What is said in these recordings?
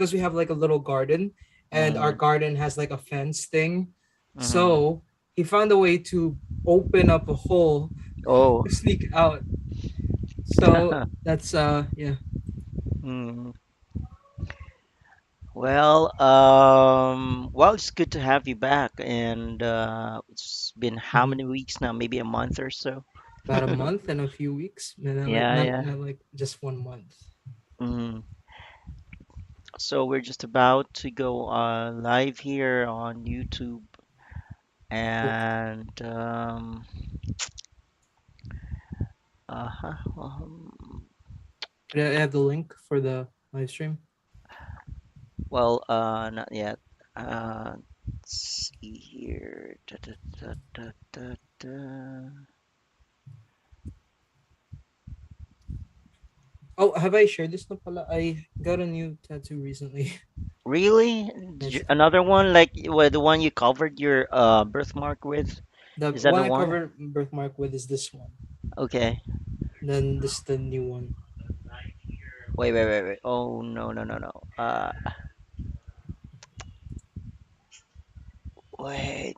because we have like a little garden, and our Mm-hmm. garden has like a fence thing. Mm-hmm. So he found a way to open up a hole Oh. to sneak out. So that's yeah. Mm. Well, it's good to have you back, and it's been how Mhm. many weeks now? Maybe a month or so. About a month and a few weeks, and not like Yeah, not yeah. not like just 1 month. Mm. So we're just about to go live here on YouTube, Cool. and uh-huh, I have the link for the live stream. not yet. Let's see here. Da, da, da, da, da, da. Oh, have I shared this? No pala. I got a new tattoo recently. Really? Yes. Another one like the one you covered your birthmark with? The Is that one the I one? covered birthmark with is this one. Okay. Then this the new one. Wait. Oh no, no, no, no. Wait.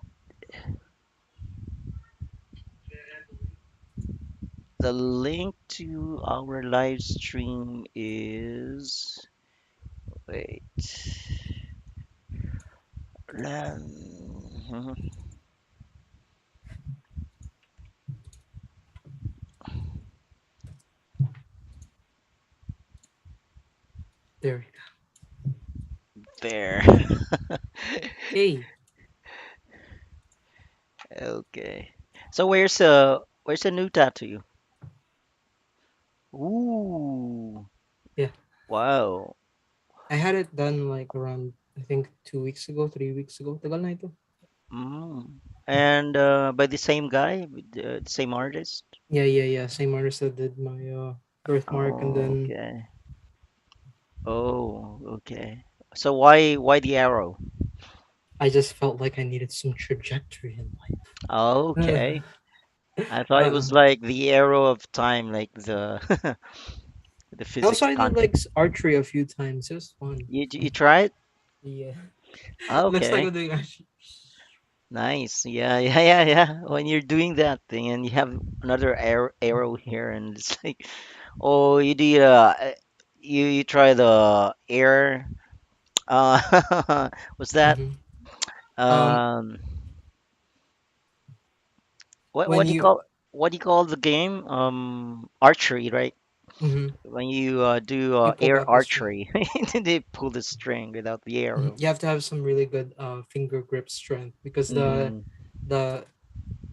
The link to our live stream is wait. Mhm. There we go. There. Hey, Okay. So where's the new tattoo? Ooh. yeah. Wow. I had it done like around I think 2 weeks ago, 3 weeks ago. Tagal na ito. Mm. And by the same guy, with the same artist? Yeah. Same artist that did my birthmark, and Oh, then okay. Oh, okay. So why the arrow? I just felt like I needed some trajectory in life. Okay. I thought it uh, was like the arrow of time, like the the Also, physics I did like concept. archery a few times. It was fun. You tried? Yeah. Looks like Okay. I'm doing archery. Nice. Yeah. When you're doing that thing and you have another arrow here, and it's like, oh, you try the air. Was that Hmm. Um, um when you what do you call the game? Archery, right? mhm, When you do you pull air back the string. archery, they pull the string without the Mhm. arrow. You have to have some really good finger grip strength because Mm-hmm. the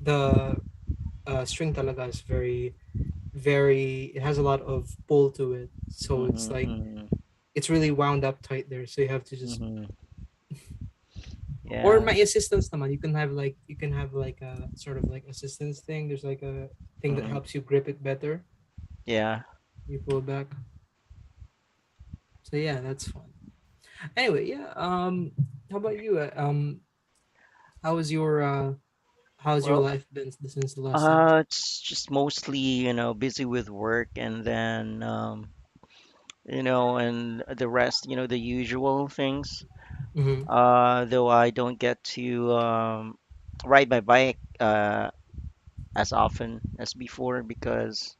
the string talaga is very it has a lot of pull to it, so it's like Mm-hmm. it's really wound up tight there, so you have to just Mm-hmm. or Yeah. my assistance naman, you can have like a sort of like assistance thing. There's like a thing that Mm-hmm. helps you grip it better. Yeah. You pull it back. So yeah, that's fun. Anyway, yeah. How about you? How was your how's your Well, life been since the last time? it's just mostly, busy with work and then, and the rest, the usual things. Mm-hmm. Though I don't get to ride my bike as often as before because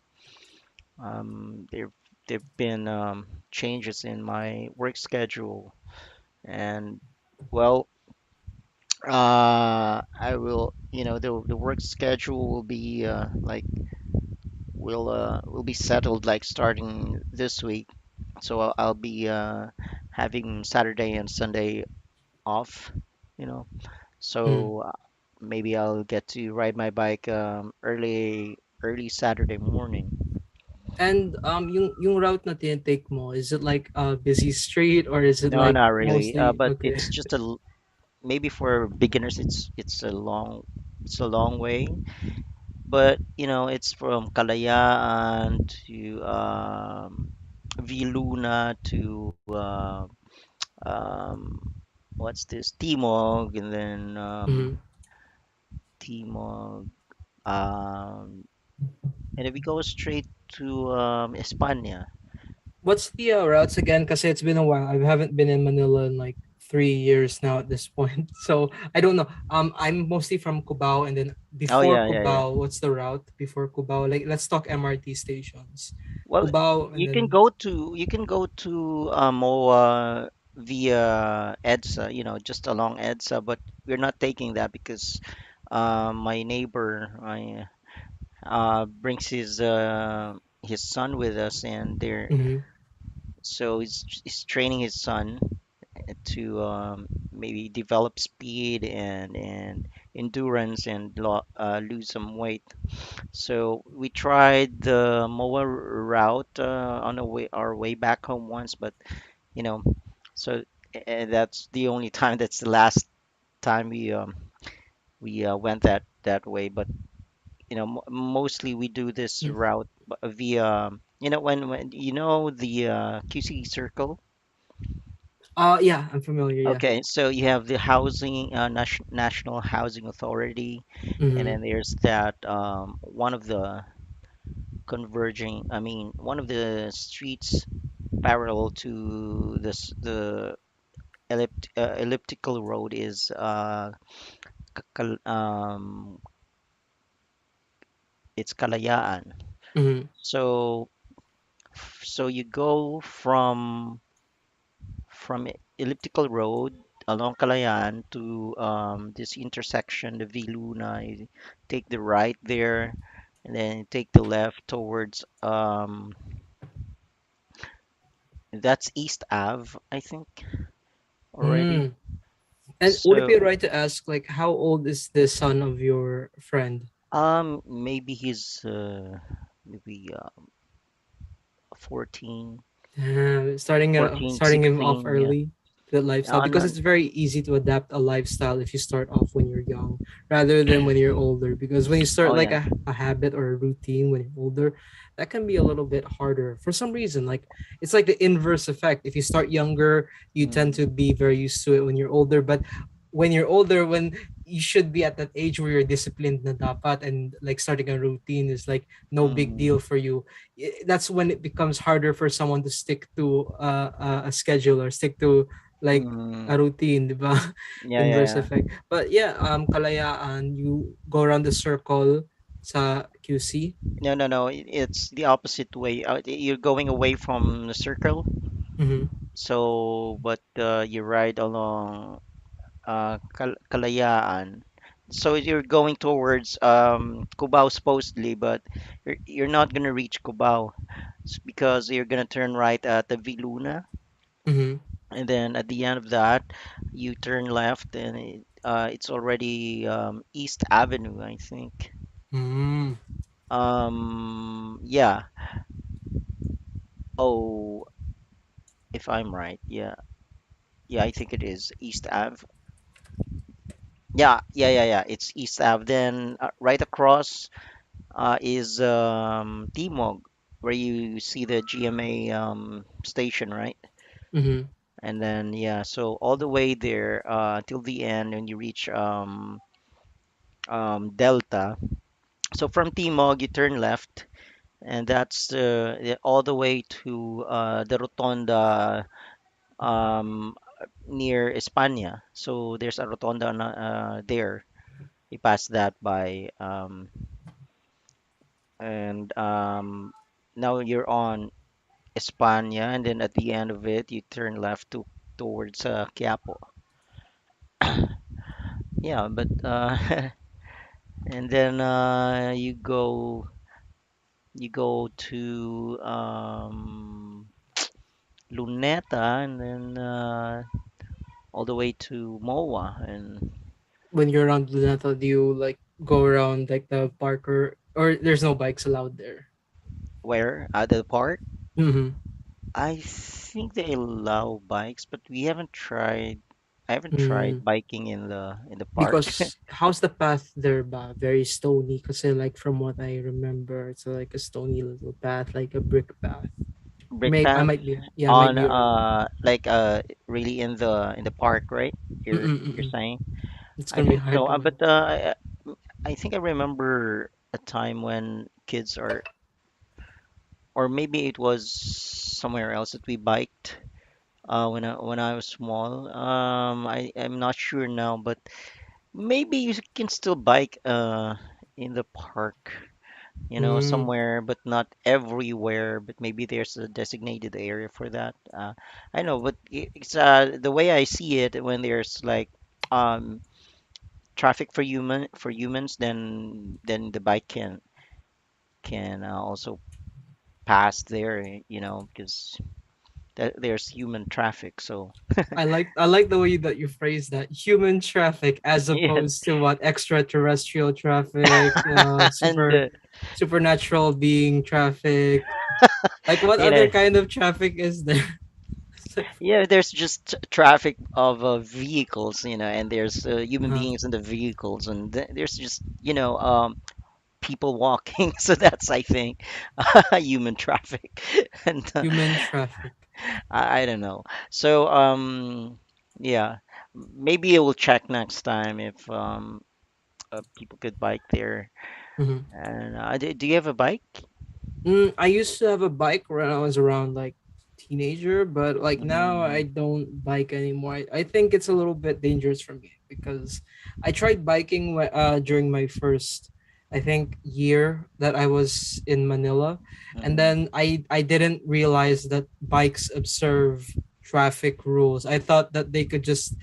there've been changes in my work schedule, and well, I will, the work schedule will be like will be settled like starting this week. So I'll be having Saturday and Sunday off, you know. Mm. So maybe I'll get to ride my bike early Saturday morning. And yung route na tinitake mo, is it like a busy street or is it No, like not really. mostly But okay? it's just maybe for beginners it's a long way. But it's from Kalayaan to Viluna to um, what's this Timog, and then Mm-hmm. Timog, and if we go straight to España, What's the routes again? Because it's been a while. I haven't been in Manila in like 3 years now at this point. So I don't know. I'm mostly from Cubao, and then Oh before yeah, yeah, yeah. Cubao, what's the route before Cubao? Like, let's talk MRT stations. Well, Cubao, and you can then go to MOA via EDSA, just along EDSA, but we're not taking that because my neighbor brings his son with us, and mhm, he's training his son to maybe develop speed and endurance and lose some weight. So we tried the MOA route on our way back home once, but you know, so that's the only time. That's the last time we went that way. But mostly we do this mm. route via when the QC circle. Yeah, I'm familiar. Yeah. Okay, so you have the housing National Housing Authority, and Mm-hmm. then there's that one of the streets parallel to the elliptical road is Ka- Kal- it's Kalayaan. Mm-hmm. So you go from elliptical road along Kalayaan to this intersection, the V Luna. You take the right there, and then you take the left towards that's East Ave, I think already. Mm. And would it So be right to ask, like, how old is the son of your friend? maybe he's maybe 14, Starting him off 16, yeah. early, the lifestyle, because No, it's very easy to adapt a lifestyle if you start off when you're young rather than when you're older. Because when you start oh like yeah. a habit or a routine when you're older, that can be a little bit harder for some reason. Like, it's like the inverse effect. If you start younger, you tend Mm, to be very used to it when you're older. But when you're older, when you should be at that age where you're disciplined na dapat, and like starting a routine is like no big mm, deal for you. That's when it becomes harder for someone to stick to a schedule or stick to like mm. a routine, di ba? Yeah, yeah, Inverse yeah. effect. But yeah, Kalayaan, you go around the circle sa QC. No, no, no. It's the opposite way. You're going away from the circle. Mm-hmm. So, but you ride along Kalayaan. So you're going towards Cubao supposedly, but you're not gonna reach Cubao because you're gonna turn right at the Viluna, Mm-hmm. and then at the end of that, you turn left, and it's already East Avenue, I think. Mm. Yeah. Oh, if I'm right, yeah, yeah, I think it is East Ave. Yeah, yeah, yeah, yeah. It's East Ave. Then right across is Timog, where you see the GMA station, right? Mm-hmm. And then yeah, so all the way there till the end, when you reach Delta. So from Timog, you turn left, and that's all the way to the Rotonda um, near España. So there's a rotonda there. You pass that by, and now you're on España, and then at the end of it, you turn left towards Quiapo. Yeah, but and then you go to Luneta, and then all the way to Moa, and When you're around Luneta, do you like go around like the park, or there's no bikes allowed there? where at the park. Mm-hmm. I think they allow bikes, but we haven't tried. I haven't Mm. tried biking in the park. Because how's the path there ba? Very stony. Kasi like from what I remember, it's like a stony little path, like a brick path. Brick I path might be, yeah, I might on be wrong. like really in the park, right? You're Mm-mm, you're mm-mm. saying? It's I gonna be think hard so. to But walk. I think I remember a time when kids are or maybe it was somewhere else that we biked when I was small. I'm not sure now, but maybe you can still bike in the park, Mm, somewhere, but not everywhere. But maybe there's a designated area for that. I know, but it's the way I see it when there's like um traffic for humans, then the bike can also pass there, because there's human traffic. So I like the way that you phrase that, human traffic, as yeah, opposed to what extraterrestrial traffic, and supernatural being traffic. Like what you other know, kind of traffic is there? yeah, there's just traffic of vehicles, and there's human uh, beings in the vehicles, and there's just people walking. So that's, I think, human traffic, and human traffic. I don't know. So yeah, maybe I will check next time if people could bike there. Mhm. And do you have a bike? I used to have a bike when I was around like teenager, but like now Mm-hmm. I don't bike anymore. I think it's a little bit dangerous for me because I tried biking during my first, I think, year that I was in Manila, and Mm-hmm. then I didn't realize that bikes observe traffic rules. I thought that they could just,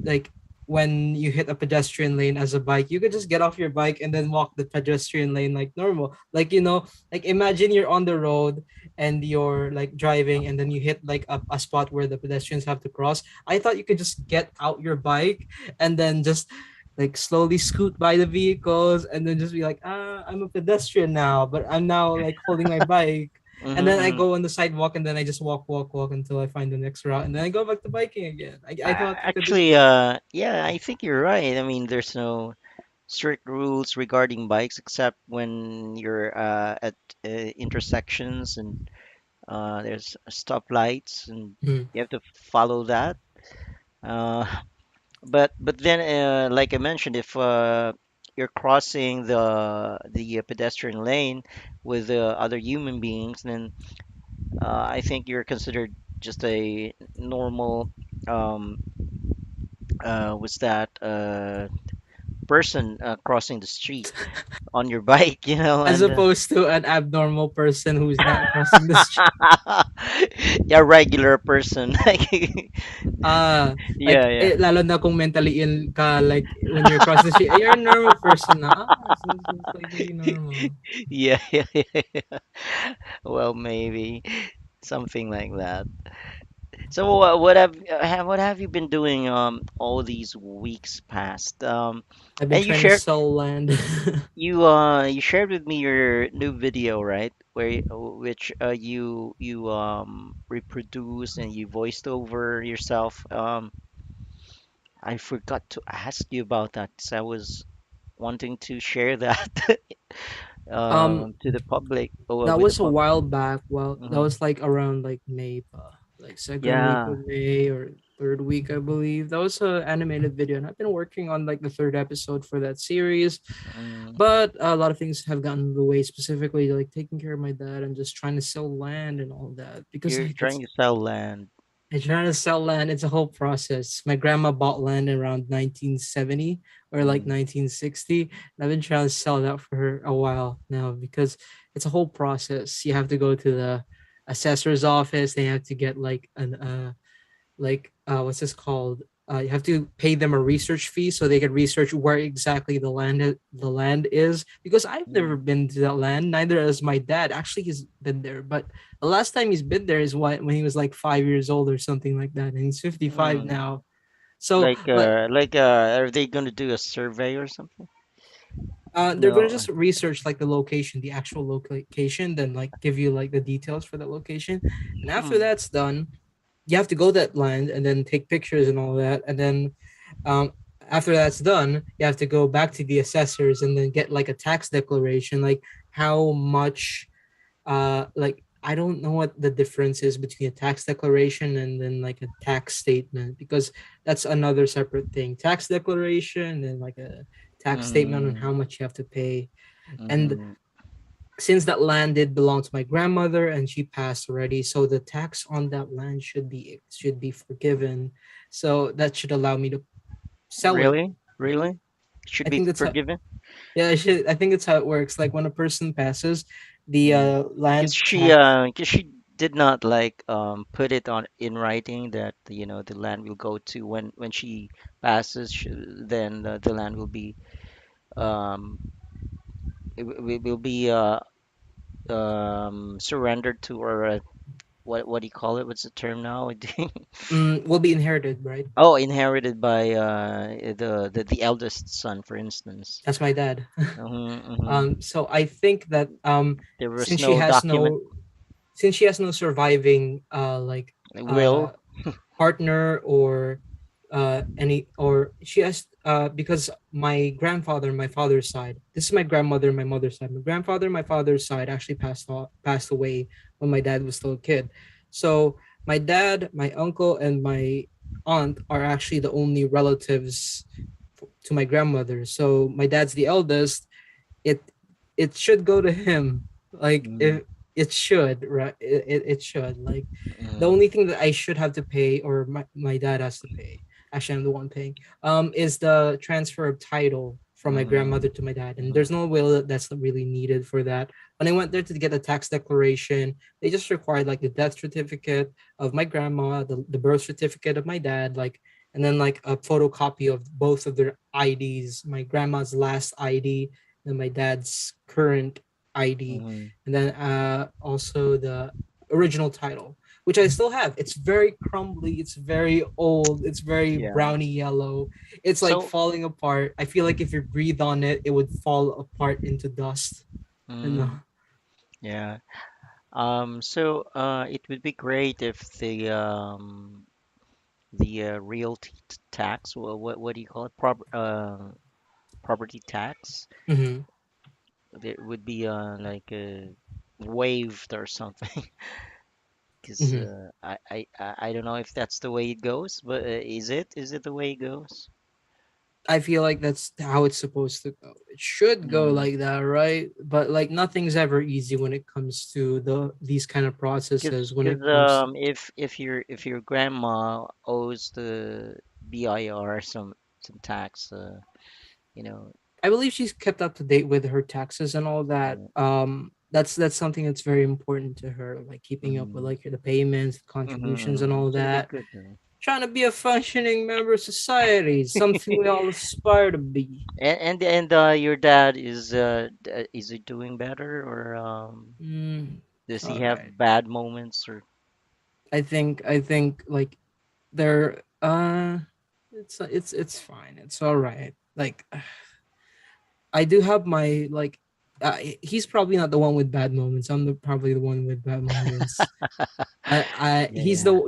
like, when you hit a pedestrian lane as a bike, you could just get off your bike and then walk the pedestrian lane like normal. Like, like imagine you're on the road and you're like driving and then you hit like a spot where the pedestrians have to cross. I thought you could just get out your bike and then just like slowly scoot by the vehicles and then just be like, I'm a pedestrian now, but I'm now like holding my bike. And then I Mm-hmm. go on the sidewalk and then I just walk, walk, walk until I find the next route. And then I go back to biking again. I thought you could do Actually, that. yeah, I think you're right. I mean, there's no strict rules regarding bikes except when you're at intersections and there's stoplights and Mhm. you have to follow that. Uh, but then, like I mentioned, if you're crossing the pedestrian lane with other human beings, then I think you're considered just a normal was that person crossing the street on your bike, As and opposed to an abnormal person who's not crossing the street. yeah, regular person. Like, Like, yeah, yeah, lalo na kung mentally ill ka, like, when you're crossing the street, you're a normal person na. It's like really normal. yeah, yeah, yeah, yeah. Well, maybe something like that. So, what have you been doing all these weeks past? I've been And you trying to shared sell land. you shared with me your new video, right? Which you reproduced and you voiced over yourself. I forgot to ask you about that 'cause I was wanting to share that um, to the public, that with the was a public. while back. Well, that Hmm. was like around like May pa. Like second week Yeah. of May or third week, I believe. That was a animated video, and I've been working on like the third episode for that series. Mm, But a lot of things have gotten in the way, specifically like taking care of my dad and just trying to sell land and all that. Because you're like it's trying to sell land. and trying to sell land, it's a whole process. My grandma bought land around 1970 or like Mm, 1960. And I've been trying to sell that for her a while now because it's a whole process. You have to go to the assessor's office. They have to get like an what's this called? You have to pay them a research fee so they can research where exactly the land is, because I've never mm, been to that land. Neither has my dad. Actually, he's been there, but the last time he's been there is when he was like 5 years old or something like that, and he's 55 mm. now. So like Are they gonna do a survey or something? they're gonna No. just research like the location, the actual location, then like give you like the details for that location, and after Mm, that's done, you have to go to that land and then take pictures and all that, and then um, after that's done, you have to go back to the assessors and then get like a tax declaration, like how much, like I don't know what the difference is between a tax declaration and then like a tax statement, because that's another separate thing. Tax declaration and like a tax statement on mm, how much you have to pay. And mm. since that land did belong to my grandmother and she passed already, so the tax on that land should be forgiven. So that should allow me to sell it. Really? Really? Should I be think that's how. forgiven? Yeah, I think it's how it works. Like when a person passes, the Because land tax. she did not like put it on in writing that the land will go to when she passes, then the land will be um will be surrendered to, or what do you call it? What's the term now? Will be inherited, right? Oh, inherited by the eldest son, for instance. That's my dad. Hmm. So I think that There was since she no has document, no since she has no surviving uh will. partner or any or she has because my grandfather my father's side, this is my grandmother my mother's side, my grandfather my father's side actually passed away when my dad was still a kid. So my dad, my uncle, and my aunt are actually the only relatives to my grandmother. So my dad's the eldest. It it should go to him. Like Mm, if it should, right? It should. Like the mm, only thing that I should have to pay, or my dad has to pay, actually I'm the one paying, is the transfer of title from my mm, grandmother to my dad. And mm, there's no will that's not really needed for that. When I went there to get a tax declaration, they just required like the death certificate of my grandma, the birth certificate of my dad, like, and then like a photocopy of both of their IDs, my grandma's last ID, then my dad's current ID, mm. and then also the original title, which I still have. It's very crumbly, it's very old, it's very Yeah. browny yellow. It's like So, falling apart. I feel like if you breathe on it, it would fall apart into dust. And mm, yeah. So it would be great if the realty tax, what do you call it? Property tax. mhm. There would be like waived or something. Because Mhm. I don't know if that's the way it goes, but is it the way it goes? I feel like that's how it's supposed to go. It should go Mm. like that, right? But like nothing's ever easy when it comes to these kind of Because processes. When because it comes, if your grandma owes the BIR some tax, you know, I believe she's kept up to date with her taxes and all that. uh, That's something that's very important to her, like keeping up with mm, like the payments, the contributions, and all it's gonna be that. good. Trying to be a functioning member of society, something we all aspire to be. And your dad is he doing better, or It's does he all have right. bad moments, or I think like they're it's fine. It's all right. Like I do have my like he's probably not the one with bad moments. Probably the one with bad moments. I he's yeah. the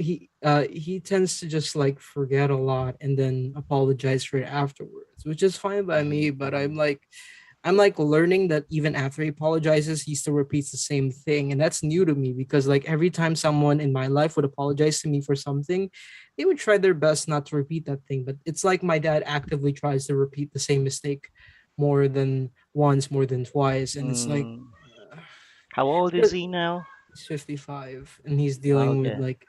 he tends to just like forget a lot and then apologize for it afterwards, which is fine by me. Hmm. But I'm like learning that even after he apologizes, he still repeats the same thing, and that's new to me because like every time someone in my life would apologize to me for something, they would try their best not to repeat that thing. But it's like my dad actively tries to repeat the same mistake more than once, more than twice, and it's like Mm. How old is because he now? he's 55 and he's Oh, dealing with okay. like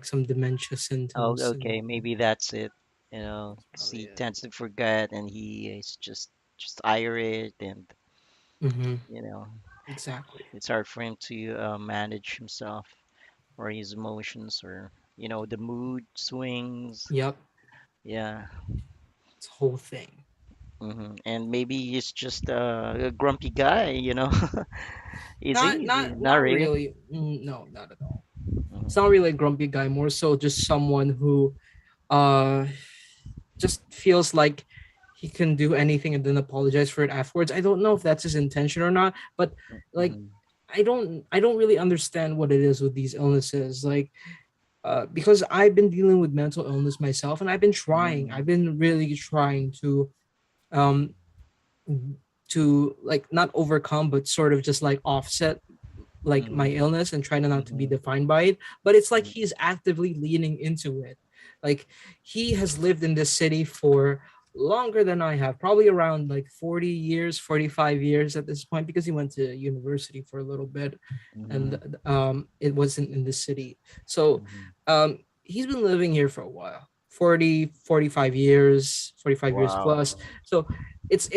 some dementia Oh, symptoms and okay. Maybe that's it. that's 'Cause probably he it. tends to forget, and he is just irate, and Mm-hmm. you know Exactly. it's hard for him to manage himself or his emotions, or the mood swings. Yep. Yeah. It's a whole thing. And maybe he's just a grumpy guy. Is Not he? not Not not really. really. No, not at all. It's not Mhm. really a grumpy guy. More so, just someone who uh just feels like he can do anything and then apologize for it afterwards. I don't know if that's his intention or not, but like Mhm. I don't really understand what it is with these illnesses. Like because I've been dealing with mental illness myself, and I've Mhm. been really trying um to like not overcome but sort of just like offset like my Mhm. illness and trying not to be Mhm. defined by it. But it's like he's actively leaning into it. Like he has lived in this city for longer than I have, probably around like 40 years, 45 years at this point, because he went to university for a little bit, and Mm-hmm. it wasn't in the city. So Mm-hmm. he's been living here for a while, 40, 45 years, 45 years Wow. plus. So it's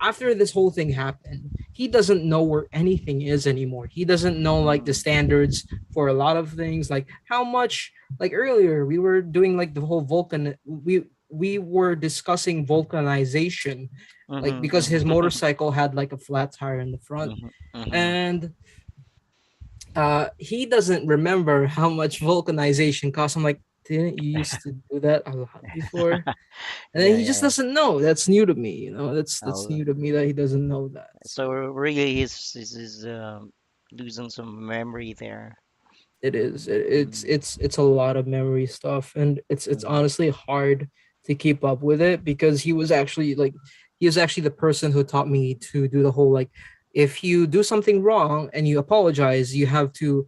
after this whole thing happened, he doesn't know where anything is anymore. He doesn't know like the Mm. standards for a lot of things, like how much, like earlier we were doing like the whole we were discussing vulcanization, like Mm-hmm. because his Mm-hmm. motorcycle had like a flat tire in the front. Mm-hmm. Mm-hmm. And he doesn't remember how much vulcanization costs. I'm like, didn't you used to do that a lot before? And then Yeah, he yeah, just yeah. doesn't know. That's new to me, that's Oh, new to me that he doesn't know that. so So really, he's losing some memory there. it is. Mm-hmm. It's a lot of memory stuff, and it's Mm-hmm. honestly hard to keep up with it because he was actually the person who taught me to do the whole like, if you do something wrong and you apologize, you have to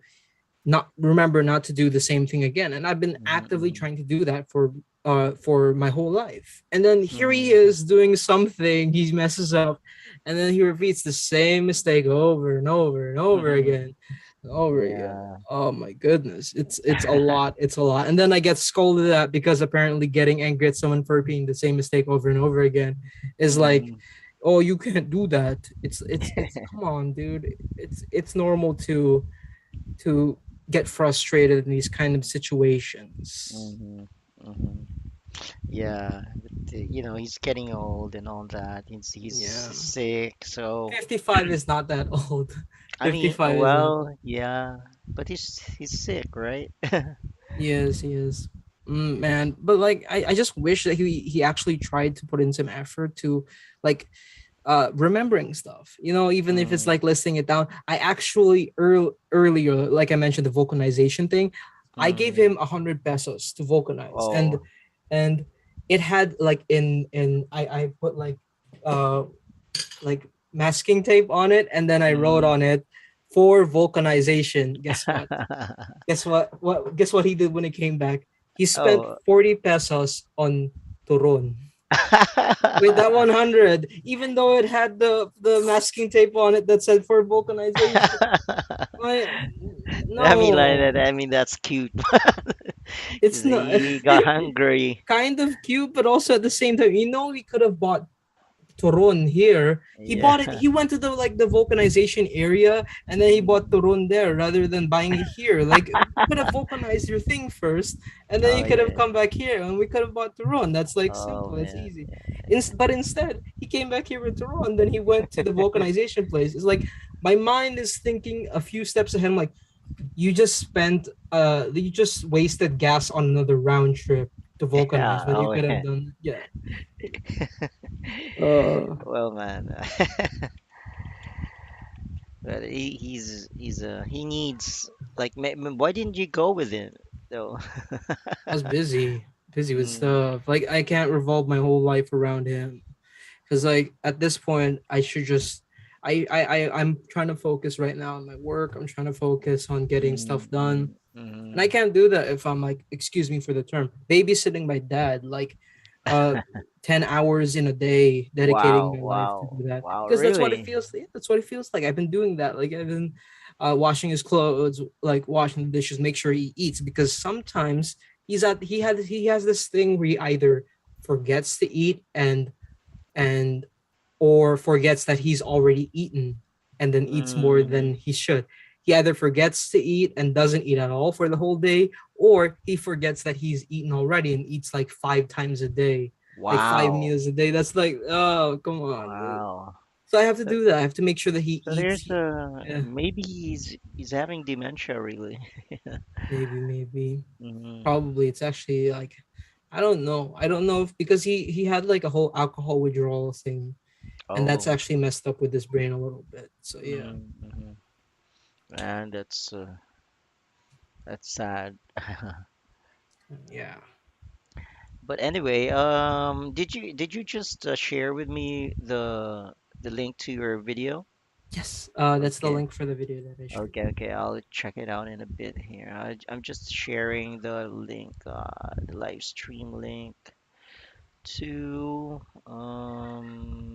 not remember not to do the same thing again. And I've been actively Mm-hmm. trying to do that for my whole life. And then here he Mm-hmm. is doing something, he messes up, and then he repeats the same mistake over and over and over Mm-hmm. again and over again. Yeah. Oh my goodness, it's a lot. It's a lot. And then I get scolded at because apparently getting angry at someone for repeating the same mistake over and over again is like, Mm-hmm. oh, you can't do that. It's come on, dude. It's normal to get frustrated in these kind of situations. Mm-hmm. Mm-hmm. Yeah, but, he's getting old and all that. He's Yeah. sick, so 55 is not that old. I mean, 55 is not. well, yeah, but he's sick, right? Yes, he is. Man, but like I just wish that he actually tried to put in some effort to like remembering stuff, even if it's Mm, like listing it down. I actually earlier, like I mentioned, the vulcanization thing, I gave mm. him 100 pesos to vulcanize, Oh. and it had like in I put like masking tape on it, and then I wrote Mm. on it for vulcanization. Guess what he did when he came back? He spent Oh. 40 pesos on turon with that 100, even though it had the masking tape on it that said for vulcanization. Like, no, I mean that's cute. it's not. He got hungry. Kind of cute, but also at the same time, we could have bought turon here. He Yeah. bought it. He went to the vulcanization area, and then he bought turon there rather than buying it here. Like, you could have vulcanized your thing first, and then Oh you could have yeah. come back here, and we could have bought turon. That's like Oh simple. It's man. easy. Yeah. But instead, he came back here with turon. Then he went to the vulcanization place. It's like my mind is thinking a few steps ahead. I'm like, you just wasted gas on another round trip to Yeah. vulcanize when you Oh could have yeah. done, yeah. uh Well, man. But he needs like why didn't you go with him though? I was busy with Mm, stuff. Like I can't revolve my whole life around him because like at this point I should just I'm trying to focus right now on my work. I'm trying to focus on getting mm, stuff done, mm, and I mm. can't do that if I'm like, excuse me for the term, babysitting my dad. Like, uh, 10 hours in a day, dedicating Wow, my life to wow, do that wow, because that's what it really? feels. Yeah, that's what it feels like. I've been doing that. Like I've been washing his clothes, like washing the dishes, make sure he eats because sometimes he has this thing where he either forgets to eat and or forgets that he's already eaten and then eats more than Mm, he should. He either forgets to eat and doesn't eat at all for the whole day, or he forgets that he's eaten already and eats like 5 times a day, like five wow, meals a day. That's like, oh, come on, dude. wow. So I have to So, do that. I have to make sure that he so eats. there's Yeah, maybe he's having dementia really. maybe, Mm, probably. It's actually like, I don't know. I don't know if because he had like a whole alcohol withdrawal thing, and that's oh, actually messed up with his brain a little bit. So yeah, mm, man, that's sad. yeah. But anyway, did you just share with me the link to your video? Yes, that's the Okay. link for the video that I shared. Okay, okay, I'll check it out in a bit here. I'm just sharing the link, the live stream link to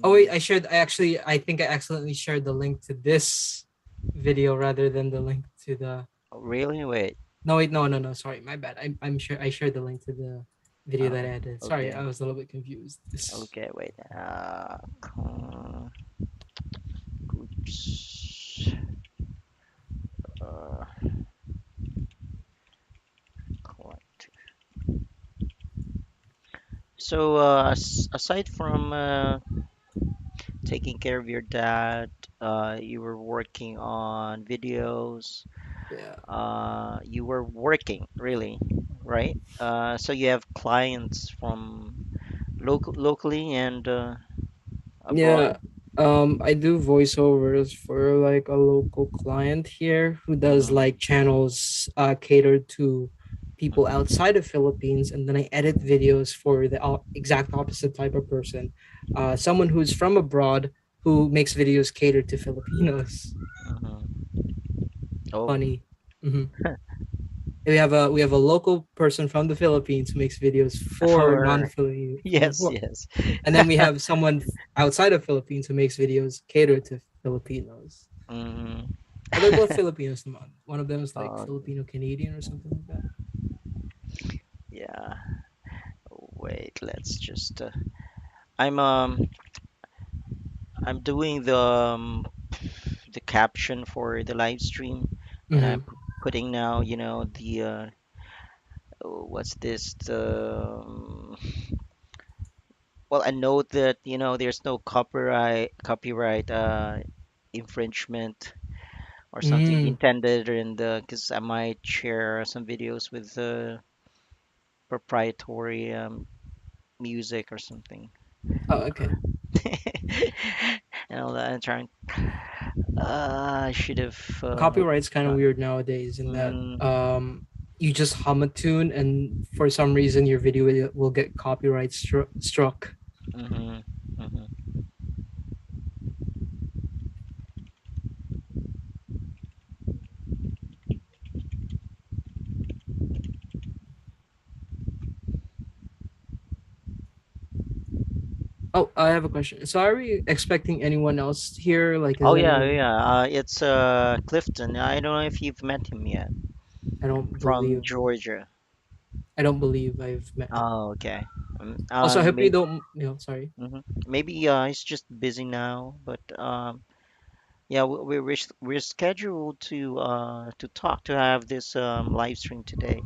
Oh wait, I think I accidentally shared the link to this video rather than the link to the. really wait. No wait, no, sorry, my bad. I'm sure I shared the link to the video that Oh, I did. Sorry, okay. I was a little bit confused. This. Okay, wait. Groups. Uh, collect. So, aside from taking care of your dad, you were working on videos. Yeah. You were working really, right? So you have clients from locally and abroad. Yeah. I do voiceovers for like a local client here who does Mm-hmm, like channels catered to people mm-hmm, outside of Philippines, and then I edit videos for the exact opposite type of person, someone who's from abroad who makes videos catered to Filipinos. mm-hmm. Oh, Funny. Hmm. We have a local person from the Philippines who makes videos for for non-Filipino yes, yes. and then we have someone outside of Philippines who makes videos catered to Filipinos. Mm-hmm. But they're both Filipinos naman. One of them is like uh, Filipino Canadian or something like that. yeah. Wait, let's just. I'm I'm doing the caption for the live stream, and I'm Mm-hmm. putting now, the what's this? Well, a note that there's no copyright infringement or something Mm. intended, and because I might share some videos with proprietary music or something. Oh, okay. And all that. I'm trying. I should have. Copyright's kind of Not, weird nowadays in that mm, you just hum a tune and for some reason your video will get copyright struck. mhm, mhm. Oh, I have a question. So are we expecting anyone else here? Like, is Oh yeah, any? yeah. It's Clifton. I don't know if you've met him yet. I don't From believe. Georgia. I don't believe I've met him. Oh, okay. Also, I hope you Maybe. don't. Sorry. Maybe he's just busy now, but yeah, we're scheduled to talk to have this live stream today.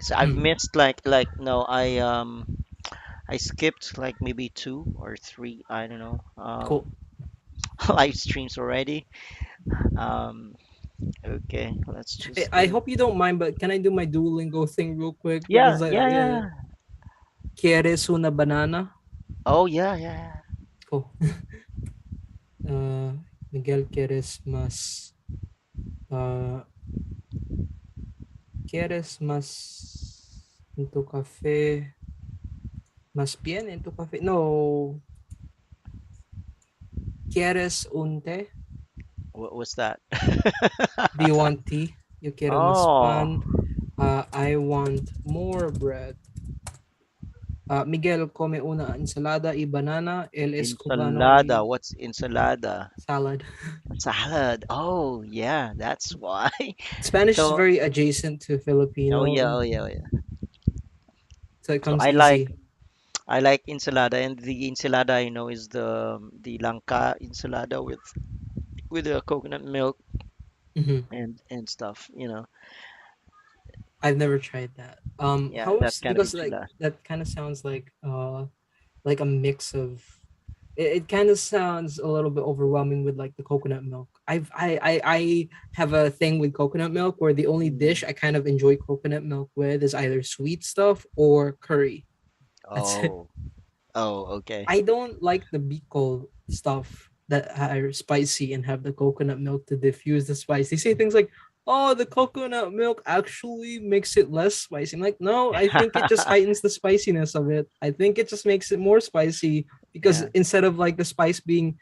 So I've Mm, missed like no, I skipped like maybe two or three, I don't know, cool. live streams already. Um, okay, let's just I hope you don't mind, but can I do my Duolingo thing real quick? yeah, Because yeah, yeah, yeah. ¿Quieres una banana? Oh yeah, yeah. Cool. Uh, Miguel, uh, ¿quieres más en tu café? ¿Más bien en tu café? No. ¿Quieres un té? What was that? Do you want tea? Yo quiero más Oh, pan. I want more bread. Miguel come una ensalada y banana. Él es cubano ensalada. y What's ensalada? salad. Salad. Oh yeah, that's why. Spanish is So, very adjacent to oh Filipino, yeah, oh and yeah, oh yeah. so it So comes easy. I like ensalada, and the ensalada I know is the langka ensalada with the coconut milk Hmm. and stuff. I've never tried that. Yeah, How that was kind of because like enchilada. that kind of sounds like a mix of. It kind of sounds a little bit overwhelming with like the coconut milk. I have a thing with coconut milk where the only Mm. dish I kind of enjoy coconut milk with is either sweet stuff or curry. That's it. Oh, oh, okay. I don't like the Bicol stuff that are spicy and have the coconut milk to diffuse the spice. They say things like, "Oh, the coconut milk actually makes it less spicy." I'm like, no, I think it just heightens the spiciness of it. I think it just makes it more spicy because Yeah. instead of like the spice being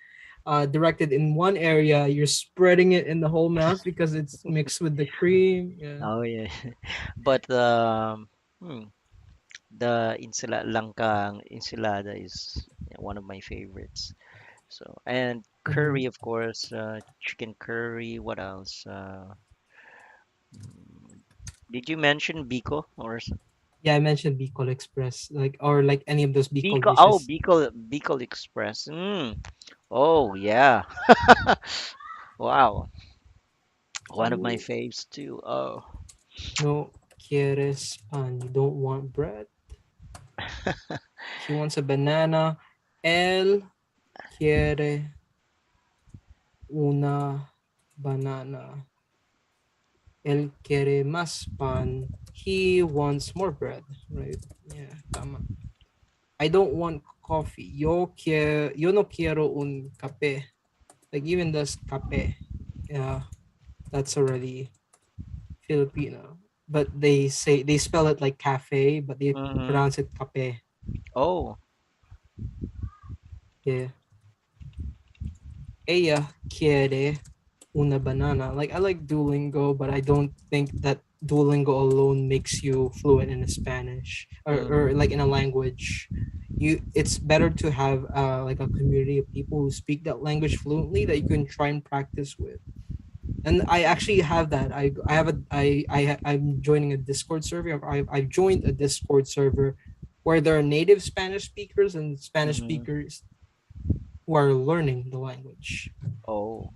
directed in one area, you're spreading it in the whole mouth because it's mixed with the cream. Yeah. Oh yeah. But hmm, The langkang ensilada is, yeah, one of my favorites. So, and Mm-hmm. curry, of course, chicken curry. What else? Did you mention Biko Yeah, I mentioned Bicol Express, like or like any of those Bicol Biko? Oh, dishes. Bicol Express. Oh yeah. Wow. One of my Oh, faves too. Oh. no quieres pan. You don't want bread. He wants a banana. Él quiere una banana. Él quiere más pan. He wants more bread. Right? Yeah, tama. I don't want coffee. Yo no quiero un café. Like even this café. Yeah, that's already Filipino. But they spell it like cafe, but they Mm-hmm. pronounce it cape. Oh. Yeah. Ella quiere una banana. Like I like Duolingo, but I don't think that Duolingo alone makes you fluent in Spanish or Mm-hmm. like in a language. It's better to have like a community of people who speak that language fluently that you can try and practice with. And I actually have that. I have I'm joining a Discord server. I've joined a Discord server where there are native Spanish speakers and Spanish Mm-hmm. speakers who are learning the language. Oh.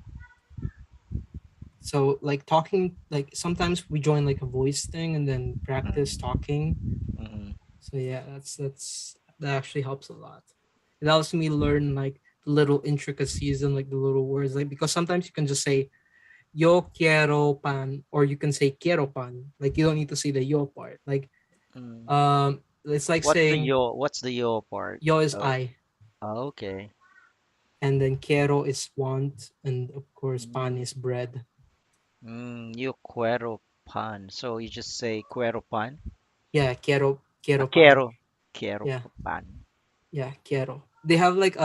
So like talking, like sometimes we join like a voice thing and then practice Mm-hmm. talking. Mm-hmm. So yeah, that actually helps a lot. It helps me learn like the little intricacies and like the little words, like because sometimes you can just say yo quiero pan, or you can say quiero pan. Like you don't need to say the yo part. Like Mm. it's like saying What's the yo part? yo is Oh, I, okay. and then quiero is want, and of course pan Mm. is bread. Yo quiero pan. So you just say quiero pan? Yeah, quiero pan. Quiero. Quiero Yeah, pan. yeah, quiero. They have like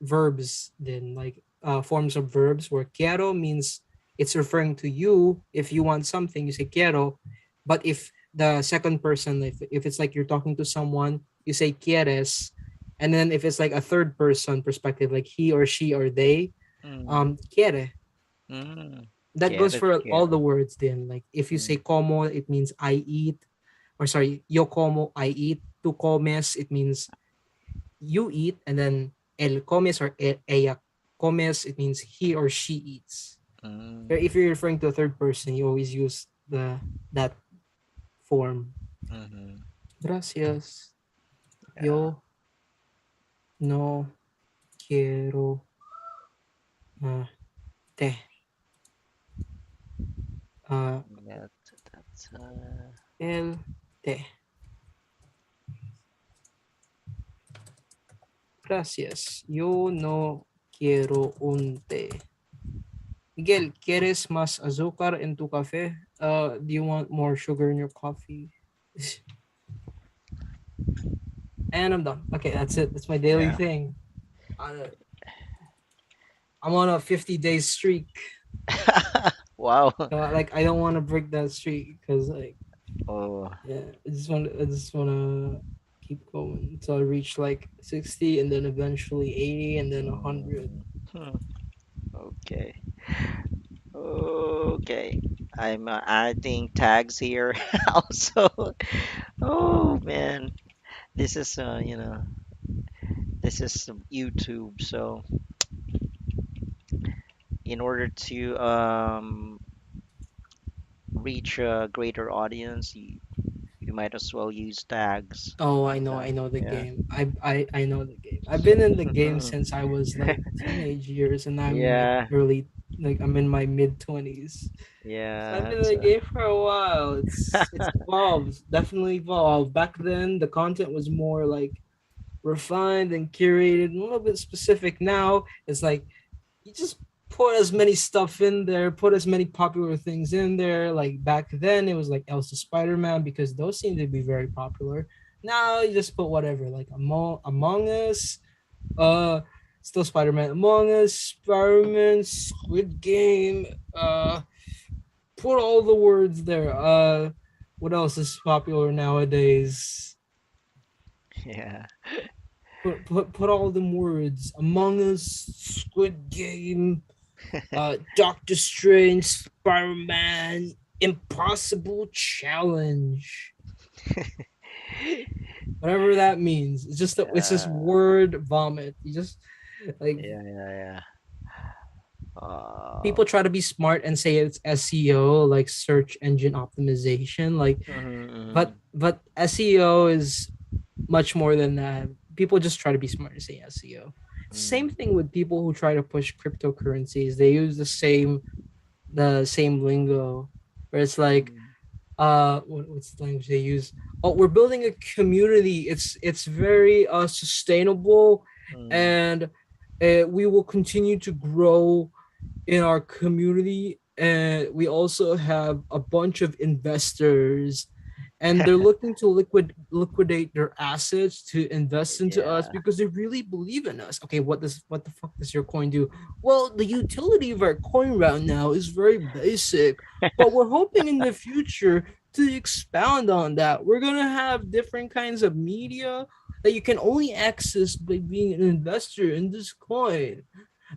verbs then, like forms of verbs where quiero means it's referring to you. If you want something, you say quiero. But if the second person, if it's like you're talking to someone, you say quieres. And then if it's like a third person perspective, like he or she or they, Mm. quiere. Mm. That goes Quiero, for all the quiero. words then. Like if you say Mm. como, it means I eat. Or sorry, yo como, I eat. Tu comes, it means you eat. And then el comes or ella comes, it means he or she eats. Or Mm. if you're referring to a third person, you always use the that form. Mm-hmm. Gracias. Yeah. Yo no quiero uh, té. Uh, That's el té. Gracias. Yo no quiero un té. Miguel, ¿quieres más azúcar en tu café? Do you want more sugar in your coffee? And I'm done. Okay, that's it. That's my daily yeah. thing. I'm on a 50-day streak. Wow. Like I don't want to break that streak because like Oh. yeah, I just want to keep going until I reach like 60 and then eventually 80 and then 100. Mm. Hmm. Okay. Okay. I'm adding tags here also. Oh man, this is this is YouTube. So in order to reach a greater audience, you might as well use tags Oh, like I that. know the Yeah. game. I know the game. I've been in the game since I was like teenage years, and I'm like Yeah. like I'm in my mid 20s. So I've Yeah. been in the game for a while. It's evolved, definitely evolved. Back then, the content was more like refined and curated, a little bit specific. Now it's like you just put as many stuff in there, put as many popular things in there. Like back then, it was like Elsa Spider Man because those seem to be very popular. Now you just put whatever, like Among Us, uh, still Spider Man, Among Us, Spider Man, Squid Game, put all the words there. What else is popular nowadays? Yeah. Put all them words: Among Us, Squid Game, Doctor Strange, Spider-Man, Impossible Challenge, whatever that means. It's just Uh, word vomit. You just like yeah, yeah, yeah. people try to be smart and say it's SEO, like search engine optimization, like Mm-hmm, but SEO is much more than that. People just try to be smart and say SEO. Same mm-hmm, thing with people who try to push cryptocurrencies. They use the same lingo where it's like mm-hmm, what's the language they use? Oh, we're building a community. It's very sustainable, mm-hmm. and we will continue to grow in our community, and we also have a bunch of investors, and they're looking to liquidate their assets to invest into us Yeah. because they really believe in us. Okay, what the fuck does your coin do? Well, the utility of our coin right now is very basic, but we're hoping in the future to expound on that. We're gonna have different kinds of media that you can only access by being an investor in this coin,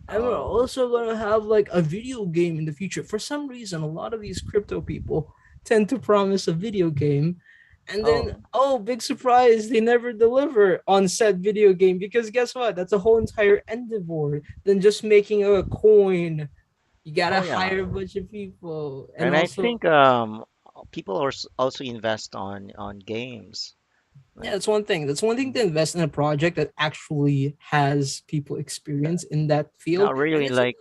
and we're Oh, also going to have like a video game in the future. For some reason, a lot of these crypto people tend to promise a video game, and then, oh, oh, big surprise, they never deliver on said video game, because guess what? That's a whole entire endeavor than just making a coin. You got to oh, yeah. hire a bunch of people. And And I also, think people are also invest on games. yeah, Like, that's one thing. That's one thing mm, to invest in a project that actually has people experience in that field. not And really it's a, like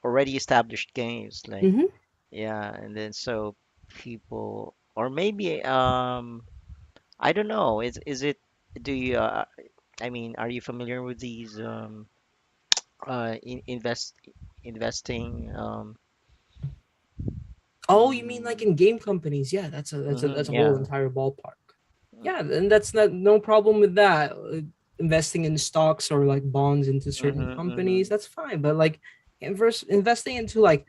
already established games. Like, mhm. yeah, and then so people, or maybe I don't know. Is it? Do you? I mean, are you familiar with these investing? Oh, you mean like Mm, in game companies? Yeah, that's a whole yeah. entire ballpark. Yeah, and that's not no problem with that. Investing in stocks or like bonds into certain Mm-hmm, companies, mm-hmm, that's fine. But like investing into like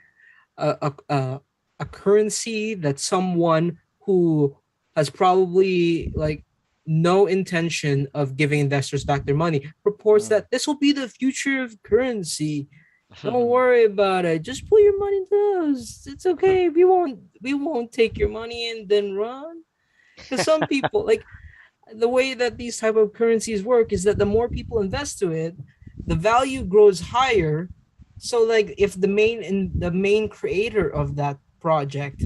a currency that someone who has probably like no intention of giving investors back their money purports that this will be the future of currency. Don't mm. worry about it. Just put your money into us. It's okay. We won't take your money and then run. Because some people like the way that these type of currencies work is that the more people invest to it, the value grows higher. So like if the main creator of that project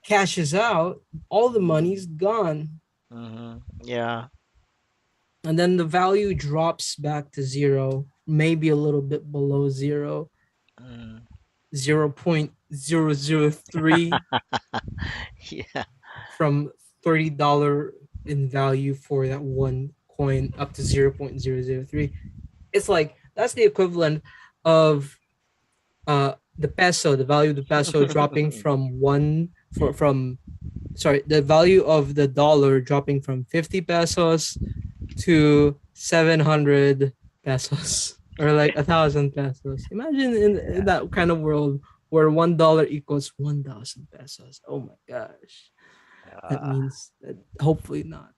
cashes out, all the money's gone. Mm-hmm. Yeah. And then the value drops back to zero, maybe a little bit below zero, Mm. 0.003 Yeah. from $30 in value for that one coin up to 0.003. It's like that's the equivalent of the peso, the value of the peso dropping from one for from sorry, the value of the dollar dropping from 50 pesos to 700 pesos or like 1,000 pesos. Imagine in Yeah. that kind of world where $1 equals 1,000 pesos. Oh my gosh. That Uh, means that hopefully not.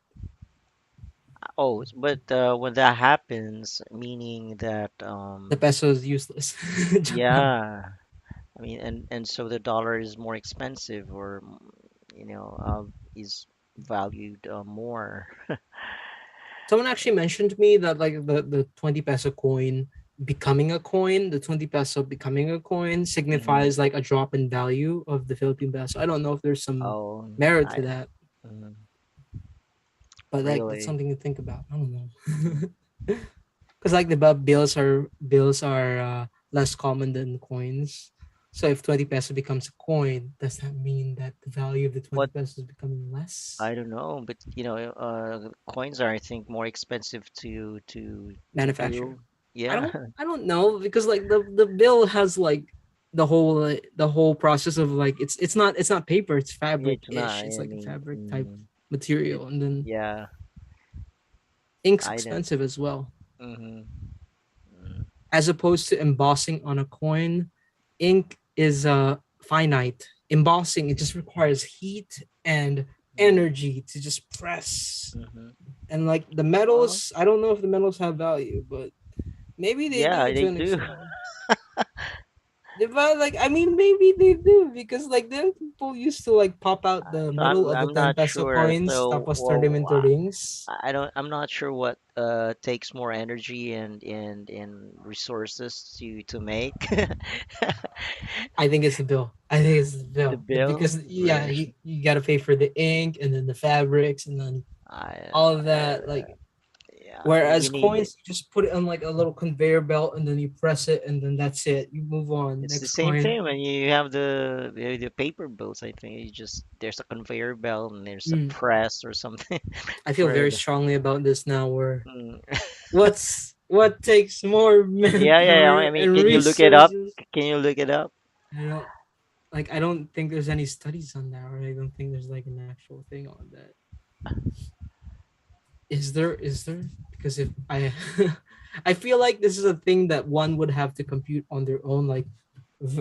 but when that happens, meaning that The peso is useless. Japan. yeah, I mean, and so the dollar is more expensive, or you know, is valued more. Someone actually mentioned to me that like the 20 peso coin becoming a coin, the 20 peso becoming a coin Hmm. signifies like a drop in value of the Philippine peso. I don't know if there's some Oh, merit I to that, mm, but like that's really. something to think about. I don't Mm, know. Because like the bills are less common than coins. So if 20 peso becomes a coin, does that mean that the value of the 20 what pesos is becoming less? I don't know, but coins are, I think, more expensive to Manufacturer. do. Yeah, I don't know because like the bill has like the whole process of like it's not paper, it's yeah, fabric it's not. ish, it's I like a mean, fabric type material, it's and then yeah. ink's I don't. expensive as well. Mm-hmm. As opposed to embossing on a coin, ink is finite. Embossing, it just requires heat and energy to just press. Mm-hmm. And like the Well, metals, I don't know if the metals have value, but maybe they yeah, do they to an do. extent. But like, I mean, maybe they do because like then people used to like pop out the So middle of the I'm 10 not peso sure. coins, So tapos turn them well, into rings. I don't. I'm not sure what takes more energy and resources to make. I think it's the bill. I think it's the The bill bill, because yeah, really. you got to pay for the ink and then the fabrics and then all of that. Like Yeah, whereas you need. coins, you just put it on like a little conveyor belt and then you press it and then that's it. You move on. It's the Next same coin. thing when you have the paper bills. I think you just there's a conveyor belt and there's a Mm. press or something I feel for very the. strongly about this now. Where Mm. what takes more Yeah, yeah, yeah. manpower I mean, and can you look it up? resources? Can you look it up? I don't like. I don't think there's any studies on that, or I don't think there's like an actual thing on that. Is there? Is there? Because if I, I feel like this is a thing that one would have to compute on their own. Like,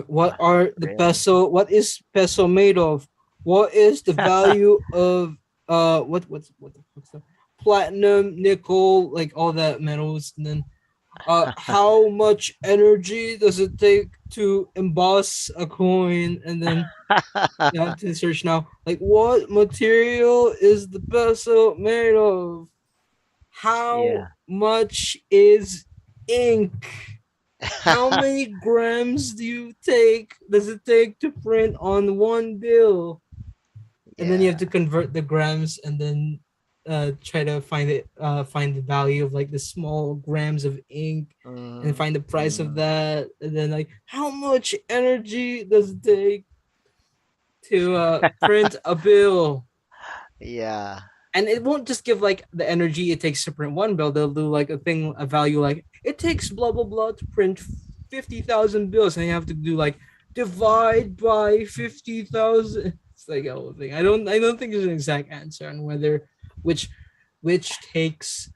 what are the Really? peso? What is peso made of? What is the value of what the fuck's that? Platinum, nickel, like all that metals, and then how much energy does it take to emboss a coin, and then yeah, to search now, like what material is the peso made of? How Yeah. much is ink? How many grams does it take to print on one bill? And then you have Yeah. to convert the grams and then try to find the value of like the small grams of ink and Mm, find the price of mm, that, and then like how much energy does it take to print a bill. yeah. And it won't just give like the energy it takes to print one bill. They'll do like a thing, a value like it takes blah blah blah to print 50,000 bills, and you have to do like divide by 50,000. It's like a whole thing. I don't think there's an exact answer on whether which which takes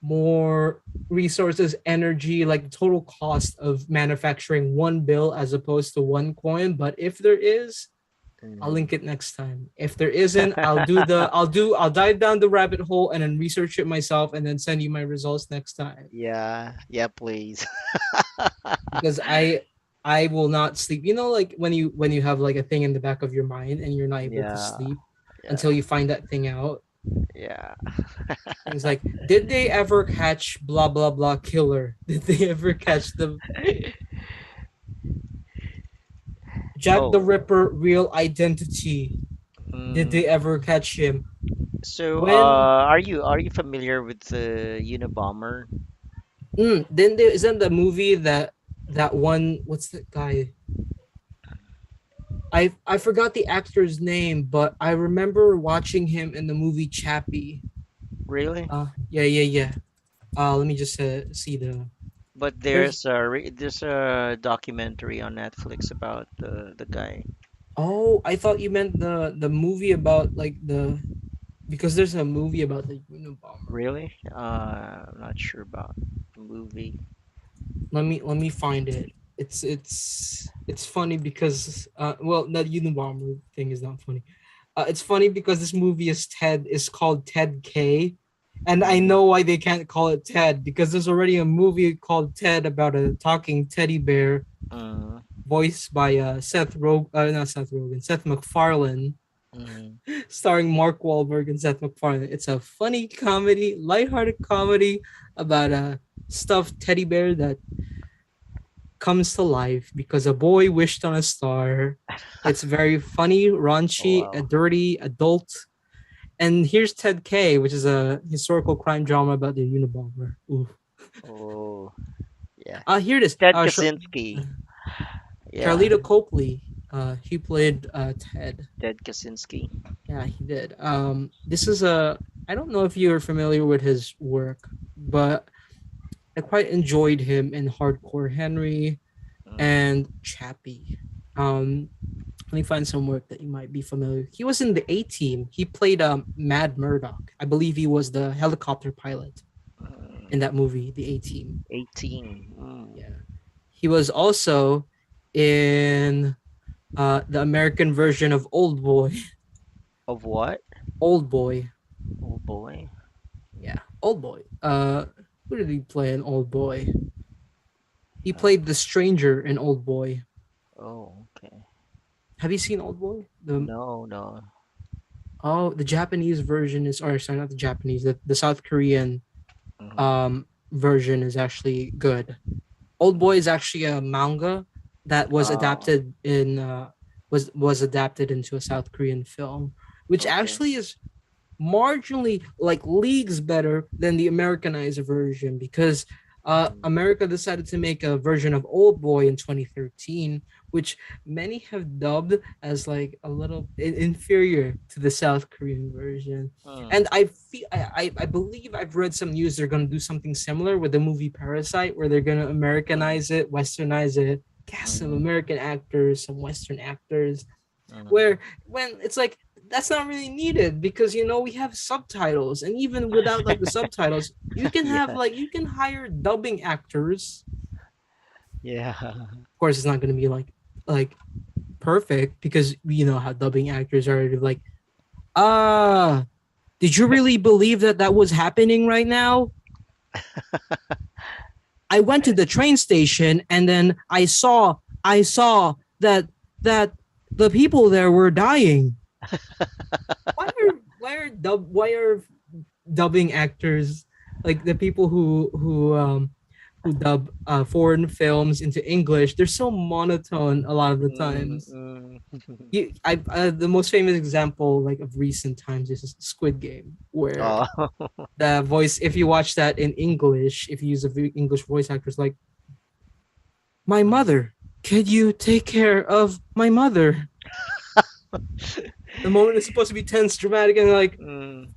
more resources, energy, like the total cost of manufacturing one bill as opposed to one coin. But if there is, I'll Mm. link it next time. If there isn't, I'll dive down the rabbit hole and then research it myself and then send you my results next time. Yeah. Yeah, please. Because I will not sleep. You know, like when you have like a thing in the back of your mind and you're not able to Yeah. sleep until Yeah. you find that thing out. Yeah. Things like, did they ever catch blah blah blah killer? Did they ever catch the Jack the Oh. Ripper real identity? Did Mm, they ever catch him? so, When are you familiar with the Unabomber? then there isn't the movie that that one, what's that guy? I forgot the actor's name, but I remember watching him in the movie Chappie. Really? Yeah. Let me just see But there's there's a documentary on Netflix about the guy. oh, I thought you meant the movie about like the because there's a movie about the Unabomber. Really? I'm not sure about the movie. Let me find it. It's funny because well, that Unabomber thing is not funny. It's funny because this movie is called Ted K, and I Mm, know why they can't call it Ted because there's already a movie called Ted about a talking teddy bear mm, voiced by not Seth Rogen, Seth MacFarlane, mm. starring Mark Wahlberg and Seth MacFarlane. It's a funny comedy, lighthearted comedy about a stuffed teddy bear that comes to life because a boy wished on a star. It's very funny, raunchy, Wow. dirty, adult. And here's Ted K, which is a historical crime drama about the Unabomber. Ooh. Oh, yeah. Here it is. Ted Kaczynski. Yeah, Carlito Copley. He played Ted. Ted Kaczynski. Yeah, he did. This is a. I don't know if you're familiar with his work, but I quite enjoyed him in Hardcore Henry Mm, and Chappie. Um, Let me find some work that you might be familiar. He was in the A Team. He played Mad Murdoch. I believe he was the helicopter pilot in mm, that movie, the A Team. 18. Mm. Yeah. He was also in the American version of Old Boy. Of what? Old Boy. Oh boy. Yeah, Old Boy. Who did he play in Old Boy? He Uh, played the stranger in Old Boy. oh, okay. Have you seen Old Boy? The No, no. Oh, the Japanese version is, or sorry, not the Japanese, the South Korean Mm-hmm. version is actually good. Old Boy Mm. is actually a manga that was Oh, adapted in was adapted into a South Korean film, which okay. actually is marginally like leagues better than the Americanized version because Mm. America decided to make a version of Old Boy in 2013, which many have dubbed as like a little inferior to the South Korean version. Mm. And I believe I've read some news they're gonna do something similar with the movie Parasite, where they're gonna Mm. Americanize it, Westernize it, cast some Mm. American actors, some Western actors, Mm. where when it's like that's not really needed because we have subtitles, and even without like the subtitles you can have Yeah, like you can hire dubbing actors. yeah. Of course it's not going to be like perfect because you know how dubbing actors are like, uh did you really believe that that was happening right now? I went to the train station and then I saw that the people there were dying. Why are dubbing actors, like the people who dub foreign films into English, they're so monotone a lot of the Mm, times. mm. The most famous example like of recent times is Squid Game, where Oh. the voice, if you watch that in English, if you use English voice actors, like, my Mm. mother, could you take care of my mother? The moment is supposed to be tense, dramatic, and like, Mm.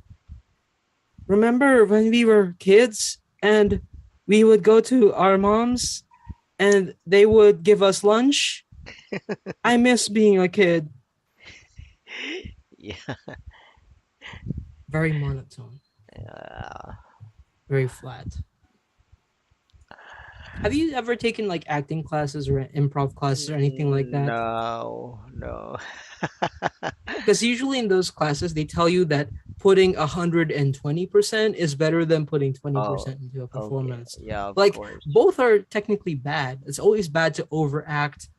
remember when we were kids and we would go to our moms and they would give us lunch? I miss being a kid. Yeah. Very monotone, very flat. Have you ever taken like acting classes or improv classes or anything like that? No, no. Because usually in those classes, they tell you that putting 120% is better than putting Oh, 20% into a okay. performance. Yeah, of Like, course. both are technically bad. It's always bad to overact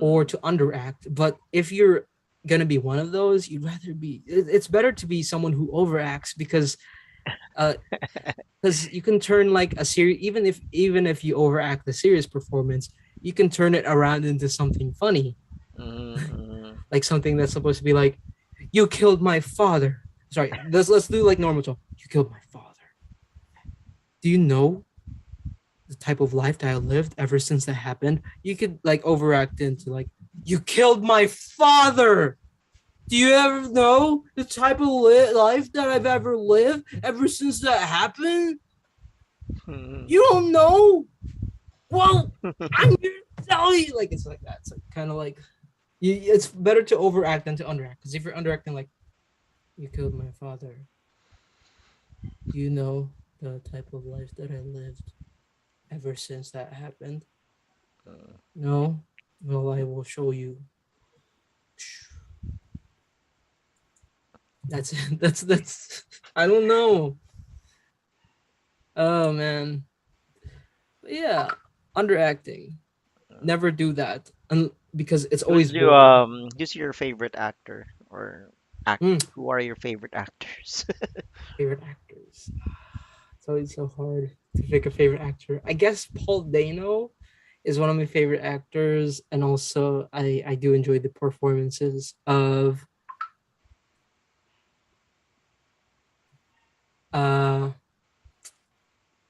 or Mm. to underact. But if you're gonna be one of those, you'd rather be. It's better to be someone who overacts uh because you can turn like a serious, even if you overact the serious performance, you can turn it around into something funny, Mm, mm. like something that's supposed to be like, "You killed my father." Sorry, let's do like normal talk. You killed my father. Do you know the type of life that I lived ever since that happened? You could like overact into like, "You killed my father. Do you ever know the type of life that I've ever lived ever since that happened? Mm. You don't know? Well, I'm here to tell you." Like, it's like that. It's like kind of like it's better to overact than to underact. Because if you're underacting, like, "You killed my father. Do you know the type of life that I lived ever since that happened? No? Well, I will show you." That's it. That's I don't know. Oh man. But yeah, underacting. Never do that. Because it's always boring. Who's your favorite actor or act Mm, who are your favorite actors? favorite actors. It's always so hard to pick a favorite actor. I guess Paul Dano is one of my favorite actors, and also I do enjoy the performances of uh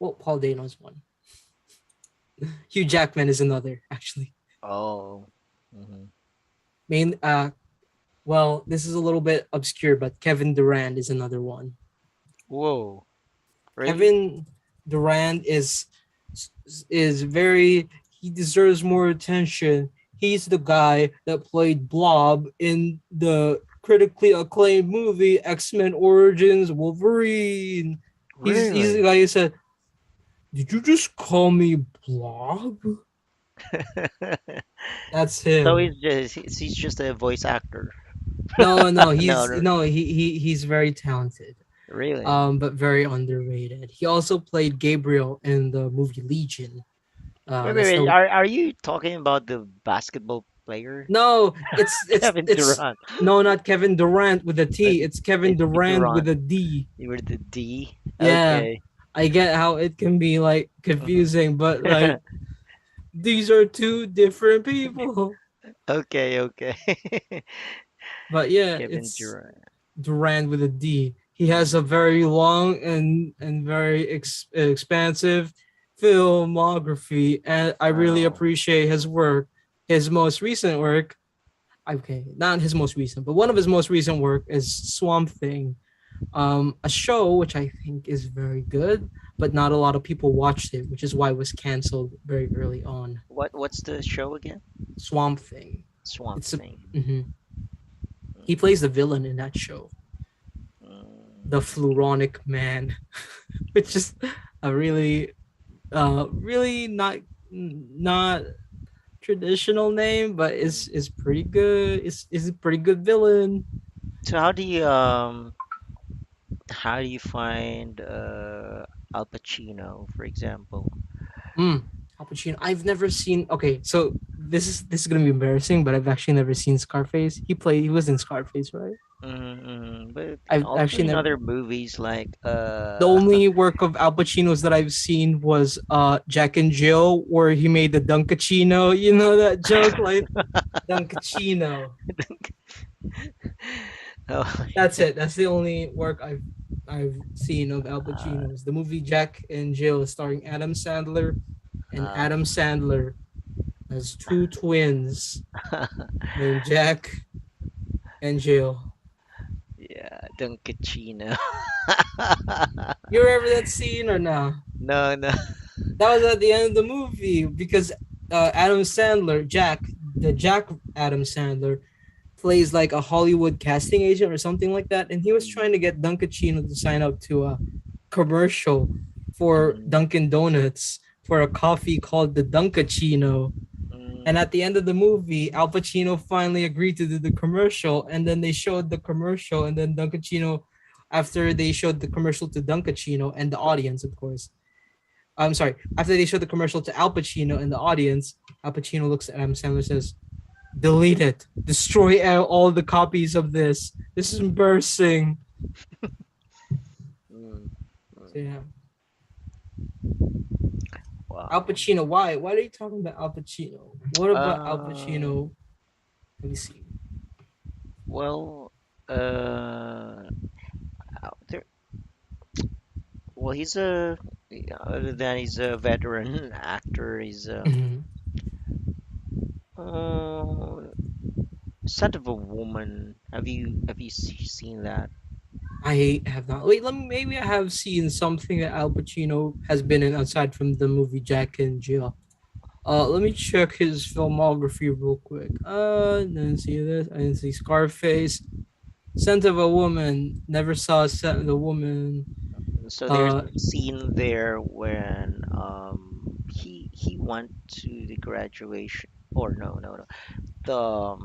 well, Paul Dano's one. Hugh Jackman is another, actually. Oh. Hmm. Main well, this is a little bit obscure, but Kevin Durant is another one. Whoa. Really? Kevin Durant is very, he deserves more attention. He's the guy that played Blob in the critically acclaimed movie X-Men Origins Wolverine. He's the Really? guy who said, "Did you just call me Blob?" That's So him. he's just a voice actor. No, no, No, he's no, he's very talented. really. But very underrated. He also played Gabriel in the movie Legion. Wait, wait, That's wait. the Are you talking about the basketball player, no, Kevin it's Durant? no, not Kevin Durant with a Uh, T. It's Kevin It's Durant with Durant. a D. You were the D. Yeah, Okay. I get how it can be like Mhm. confusing, but like these are two different people. Okay, okay. But yeah, Kevin it's Durant. Durant with a D. He has a Mm, very long and very expansive filmography, and I really oh, appreciate his work. His most recent work, okay, not his most recent, but one of his most recent work is Swamp Thing, a show which I think is very good, but not a lot of people watched it, which is why it was canceled very early on. what's the show again? Swamp Thing. Swamp It's a Thing. he plays the villain in that show, the Mm, Fluronic Man, which is a really really not traditional name, but mm. is pretty good. Is a pretty good villain. So how do you find Al Pacino, for example? Mm, Al Pacino. I've never seen. Okay, so this is gonna be embarrassing, but I've actually never seen Scarface. He was in Scarface, right? But I've also actually in never. other movies like The only work of Al Pacino's that I've seen was Jack and Jill, where he made the Dunkachino. You know that joke, like Dunkachino. oh, That's it. That's the only work I've seen of Al uh, Pacino's. The movie Jack and Jill, starring Adam Sandler, and uh, Adam Sandler has two twins named Jack and Jill. yeah, Dunkachino. You remember that scene or no? No, no. That was at the end of the movie because Adam Sandler, the Jack Adam Sandler, plays like a Hollywood casting agent or something like that, and he was trying to Mm, get Dunkachino to sign up to a commercial for mm, Dunkin' Donuts for a coffee called the Dunkachino. And mm, at the end of the movie, Al Pacino finally agreed to do the commercial, and then they showed the commercial, and then Dunkachino, after they showed the commercial to Dunkachino and the audience, of course. I'm sorry. After they showed the commercial to Al Pacino and the audience, Al Pacino looks at Adam Sandler and says, delete it, destroy all the copies of this. This is embarrassing. mm, So mm. yeah, Al Wow. Pacino. Why? Why are you talking about Al Pacino? What about Al Um, Pacino? Let me see. well, there. Well, other than he's a veteran actor. He's Mhm. uh, Scent of a Woman. Seen that? I have not. Wait, let me. Maybe I have seen something that Al Pacino has been in aside from the movie Jack and Jill. Let me check his filmography real quick. Didn't see this. I didn't see Scarface. Scent of a Woman. Never saw Scent of a Woman. So there's Uh, a scene there when he went to the graduation, or no, the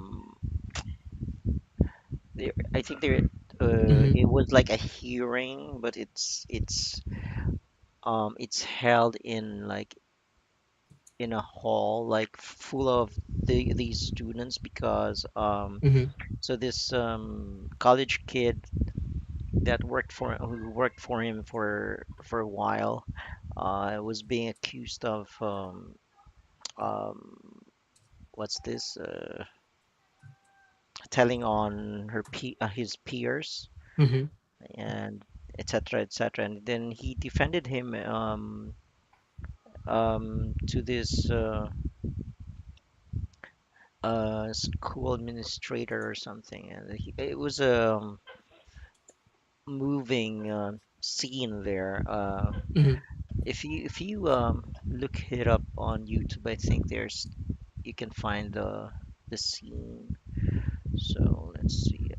I think there mhm, it was like a hearing, but it's held in like in a hall like full of these students because mhm, so this college kid that who worked for him for a while was being accused of um, what's this telling on his peers mhm. and etc and then he defended him to this school administrator or something and it was a moving scene there Mhm. if you look it up on YouTube, I think there's you can find the scene. So let's see.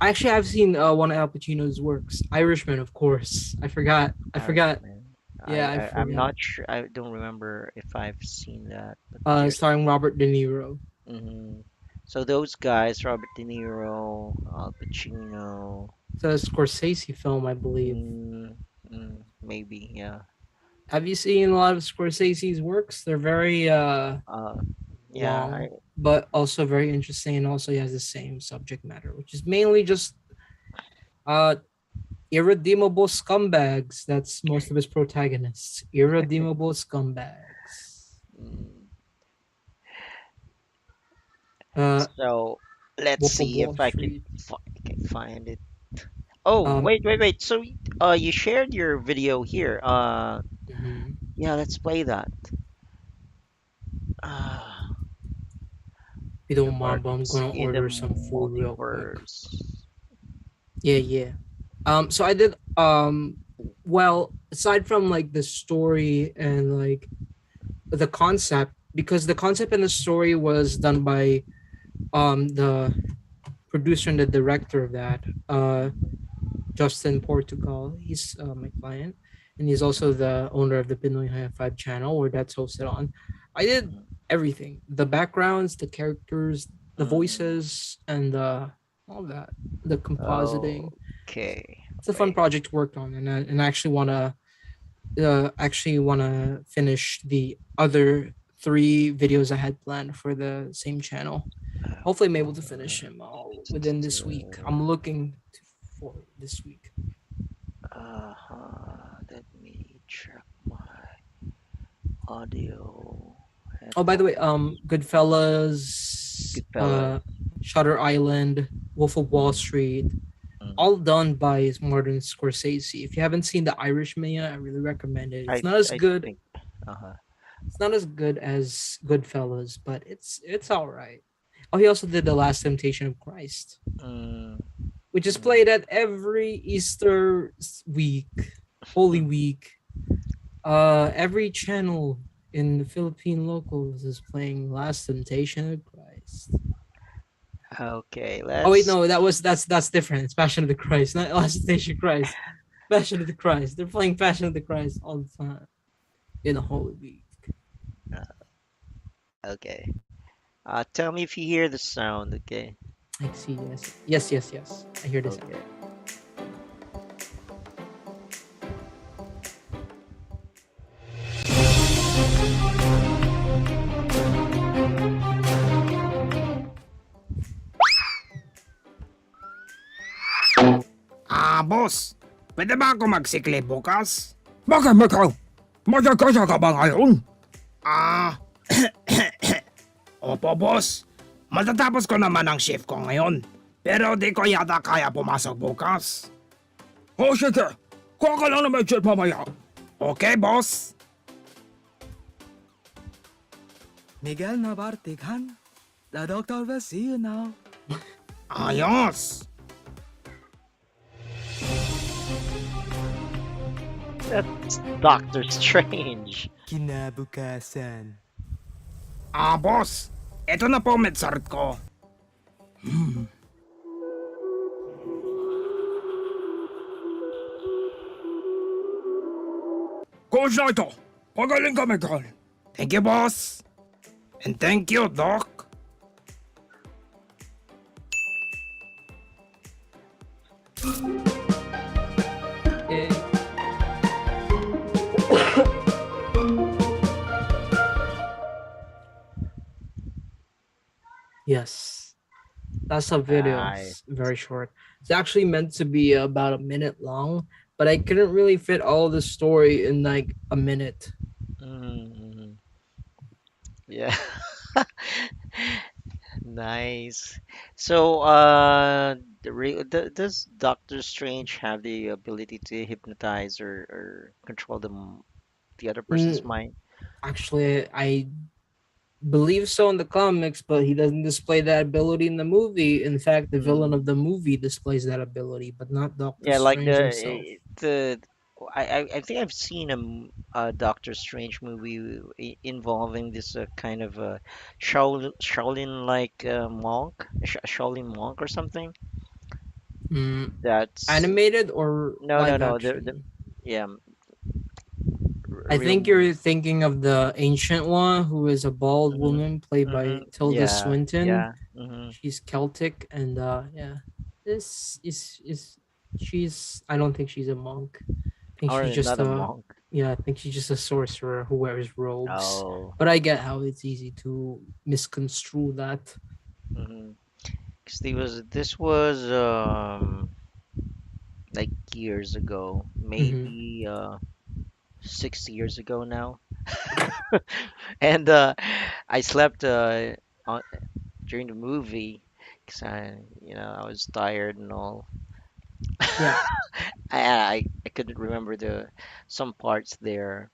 Actually, I've seen one of Al Pacino's works, Irishman, of course. I forgot. I forgot. Irishman. Yeah, I I'm forgot. not sure. I don't remember if I've seen that, but there's Starring Robert De Niro. mhm. So those guys, Robert De Niro, Al Pacino, It's a Scorsese film, I believe. mm, maybe, yeah. Have you seen a lot of Scorsese's works? They're very Uh, yeah, long, but also very interesting, and also he has the same subject matter, which is mainly just uh irredeemable scumbags. That's most of his protagonists. Irredeemable scumbags. mm, Uh, so let's Wolf of see if Wall I could Street. can find it. Oh, Um, wait. So, you shared your video here. mhm. Yeah, let's play that. Uh, If you don't mind, but I'm Novartis gonna in the order some food real quick. multiverse. Yeah, yeah. So I did well, aside from like the story and like the concept, because the concept and the story was done by the producer and the director of that, Justin Portugal. He's my client, and he's also the owner of the Pinoy High Five channel where that's hosted on. I did everything: the backgrounds, the characters, the Mm, voices, and all that, the compositing. okay, It's a fun wait. project to work on, and I actually wanna finish the other three videos I had planned for the same channel. Hopefully, I'm able to finish him all within this week. I'm looking for this week. Let me check my audio Oh, by the way, headphones. Goodfellas, Goodfellas. Shutter Island, Wolf of Wall Street, Mm, all done by Martin Scorsese. If you haven't seen The Irishman yet, I really recommend it. It's I not as I good. think. Uh-huh. It's not as good as Goodfellas, but it's all right. Oh, he also did The Last Temptation of Christ, Mm, which is mm. played at every Easter week, Holy Week. Every channel in the Philippine locals is playing Last Temptation of Christ. Okay, Oh wait, let's. no, that's different. It's Passion of the Christ, not Last Temptation of Christ. Passion of the Christ. They're playing Passion of the Christ all the time in a Holy Week. Okay. Tell me if you hear the sound. Okay. I see. Yes, yes, yes, yes. I hear the sound. Okay. Boss. Pwede ba ako magsikli bukas? Bakit, Michael? Magkakasya ka ba ngayon? Ah, opo, boss. Matatapos ko naman ang shift ko ngayon. Pero di ko yata kaya pumasok bukas. Oh, sige. Kuha ka lang na may shift mamaya. Okay, boss. Miguel Navartigan, the doctor will see you now. Ayos. That's Doctor Strange. Kinabukasan. Boss. Ito na po medsart ko. Coach na ito. Pagaling ka, Michael. Thank you, boss. And thank you, Doc. Yay. Yes, that's a video. I. It's very short. It's actually meant to be about a minute long, but I couldn't really fit all the story in like a minute. Mm, yeah. Nice. So, does Doctor Strange have the ability to hypnotize or control the other person's Mm, mind? actually, I believe so in the comics, but he doesn't display that ability in the movie. In fact, the villain of Mm. the movie displays that ability, but not Doctor Yeah, like Strange himself. I think I've seen a Doctor Strange movie involving this kind of Shaolin like monk, Shaolin monk or something. Mm, That's animated or live no the action? yeah I real think movie. you're thinking of the ancient one, who is a bald Hmm. woman played Hmm. by Tilda Yeah, Swinton. yeah. Mm-hmm. She's Celtic, and yeah, this is she's. I don't think she's a monk. I think she's Or just not a a monk. yeah. I think she's just a sorcerer who wears robes. Oh. But I get how it's easy to misconstrue that. Mm-hmm. 'Cause this was like years ago, Mm-hmm. maybe 6 years ago now. And I slept on, during the movie because I was tired and all. Yeah. I couldn't remember the some parts there.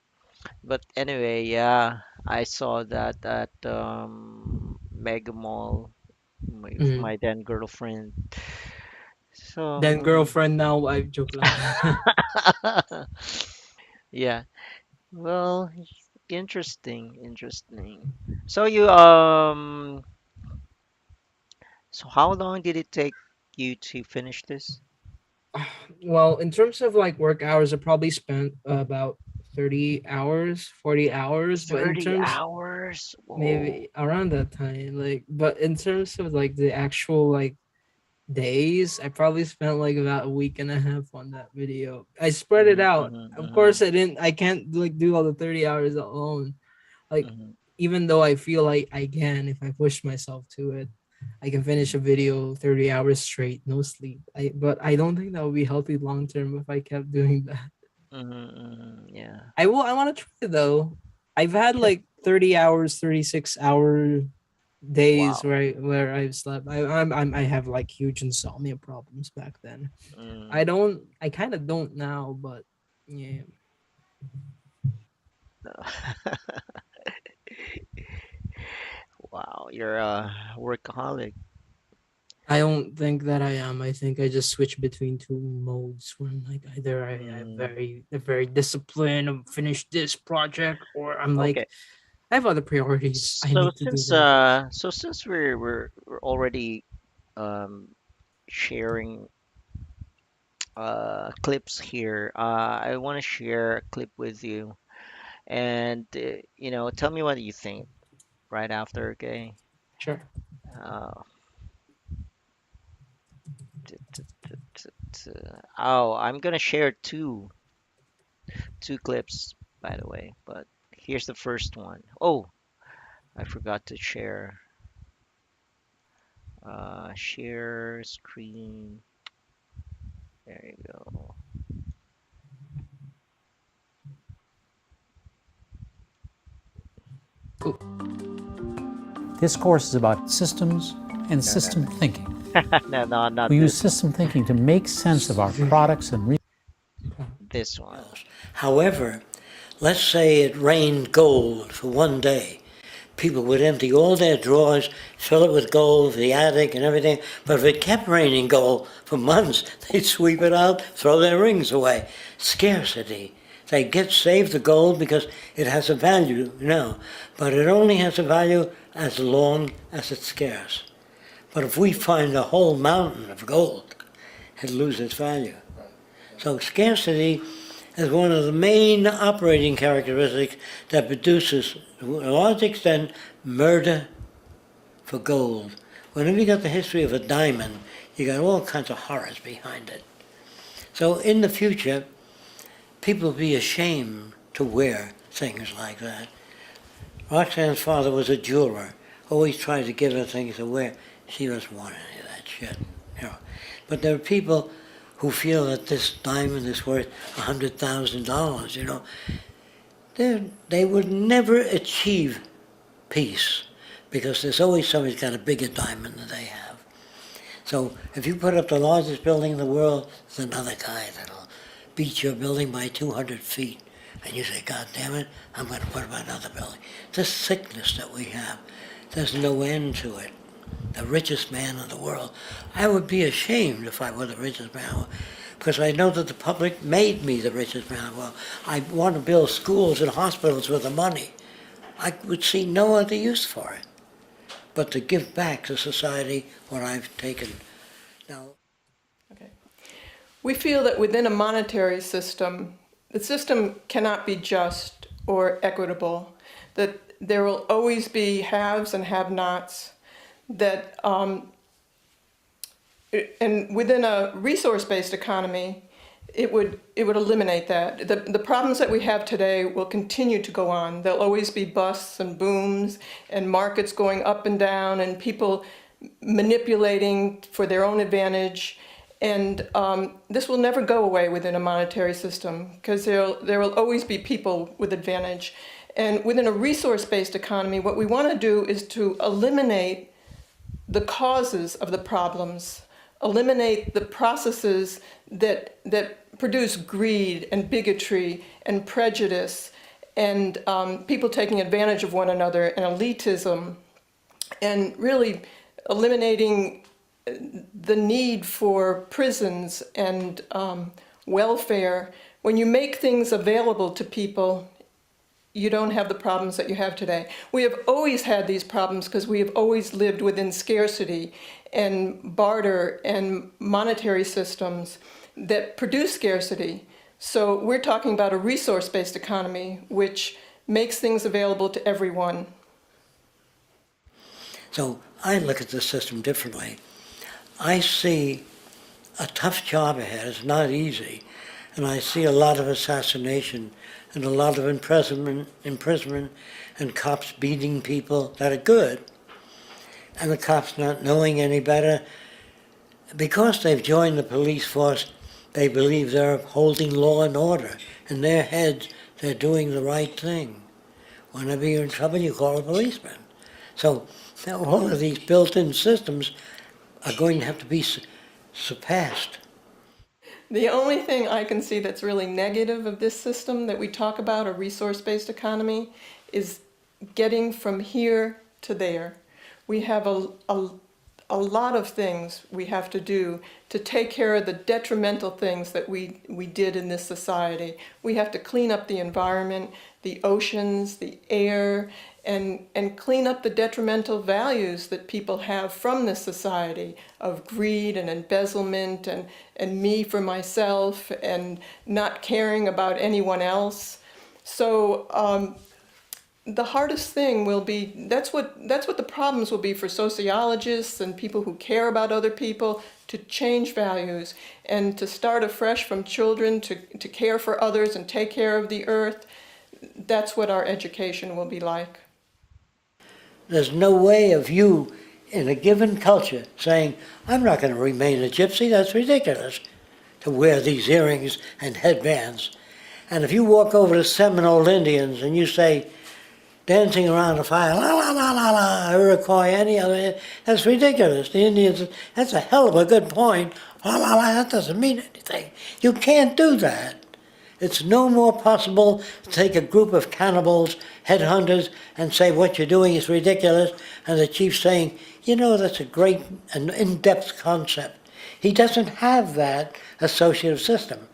But anyway, yeah, I saw that at Mega Mall with Mm-hmm. my then girlfriend. Then So girlfriend, now wife, joke lang. yeah, well, interesting, interesting. So so how long did it take you to finish this? Well, in terms of like work hours, I probably spent about 30 hours, 40 hours, but in 30 terms hours? Whoa. maybe around that time, like, but in terms of like the actual like days, I probably spent like about a week and a half on that video. I spread it Mm-hmm, out. mm-hmm, Of mm-hmm, course, I can't like do all the 30 hours alone. Like, mm-hmm, even though I feel like I can, if I push myself to it, I can finish a video 30 hours straight, no sleep. But I don't think that would be healthy long term if I kept doing that. mm-hmm, mm-hmm, yeah. I want to try though. I've had like 30 hours, 36-hour days Wow. where I've slept. I have like huge insomnia problems back then. Mm. I kind of don't now, but yeah. Wow, you're a workaholic. I don't think that I am. I think I just switch between two modes when like either I'm Mm. very disciplined and finish this project, or I'm like Okay. I have other priorities. I So need to do this. since we're already um sharing clips here, I want to share a clip with you, and tell me what you think right after, okay? Sure. Uh, oh, I'm gonna share two clips, by the way, but here's the first one. Oh, I forgot to share screen. There you go. Cool. This course is about systems and No, no, system thinking. no, no, We not use this one. system thinking to make sense of our products and This one. However, let's say it rained gold for one day. People would empty all their drawers, fill it with gold, the attic and everything. But if it kept raining gold for months, they'd sweep it out, throw their rings away. Scarcity. They save the gold because it has a value, but it only has a value as long as it's scarce. But if we find a whole mountain of gold, it loses value. So scarcity is one of the main operating characteristics that produces, to a large extent, murder for gold. Whenever you got the history of a diamond, you got all kinds of horrors behind it. So in the future, people will be ashamed to wear things like that. Roxanne's father was a jeweler, always tried to give her things to wear. She doesn't want any of that shit. But there are people who feel that this diamond is worth $100,000. They would never achieve peace because there's always somebody's got a bigger diamond than they have. So if you put up the largest building in the world, there's another guy that'll beat your building by 200 feet. And you say, God damn it, I'm going to put up another building. This sickness that we have, there's no end to it. The richest man in the world. I would be ashamed if I were the richest man, because I know that the public made me the richest man in the world. I want to build schools and hospitals with the money. I would see no other use for it but to give back to society what I've taken. Now, Okay. We feel that within a monetary system, the system cannot be just or equitable, that there will always be haves and have-nots, that, and within a resource-based economy, it would eliminate that. The problems that we have today will continue to go on. There'll always be busts and booms and markets going up and down and people manipulating for their own advantage. And this will never go away within a monetary system because there will always be people with advantage. And within a resource-based economy, what we want to do is to eliminate the causes of the problems, eliminate the processes that produce greed and bigotry and prejudice and people taking advantage of one another and elitism, and really eliminating the need for prisons and welfare. When you make things available to people, you don't have the problems that you have today. We have always had these problems because we have always lived within scarcity and barter and monetary systems that produce scarcity. So we're talking about a resource-based economy which makes things available to everyone. So I look at the system differently. I see a tough job ahead. It's not easy. And I see a lot of assassination and a lot of imprisonment and cops beating people that are good. And the cops not knowing any better. Because they've joined the police force, they believe they're upholding law and order. In their heads, they're doing the right thing. Whenever you're in trouble, you call a policeman. So all of these built-in systems are going to have to be surpassed. The only thing I can see that's really negative of this system that we talk about, a resource-based economy, is getting from here to there. We have a lot of things we have to do to take care of the detrimental things that we did in this society. We have to clean up the environment, the oceans, the air, and clean up the detrimental values that people have from this society of greed and embezzlement and me for myself and not caring about anyone else. So the hardest thing will be, that's what the problems will be for sociologists and people who care about other people, to change values and to start afresh from children to care for others and take care of the earth. That's what our education will be like. There's no way of you in a given culture saying, I'm not going to remain a gypsy, that's ridiculous, to wear these earrings and headbands. And if you walk over to Seminole Indians and you say, dancing around a fire, la la la la la, Iroquois, any other, that's ridiculous. The Indians, that's a hell of a good point. La la la, that doesn't mean anything. You can't do that. It's no more possible to take a group of cannibals, headhunters, and say what you're doing is ridiculous, and the chief saying, you know, that's a great and in-depth concept. He doesn't have that associative system.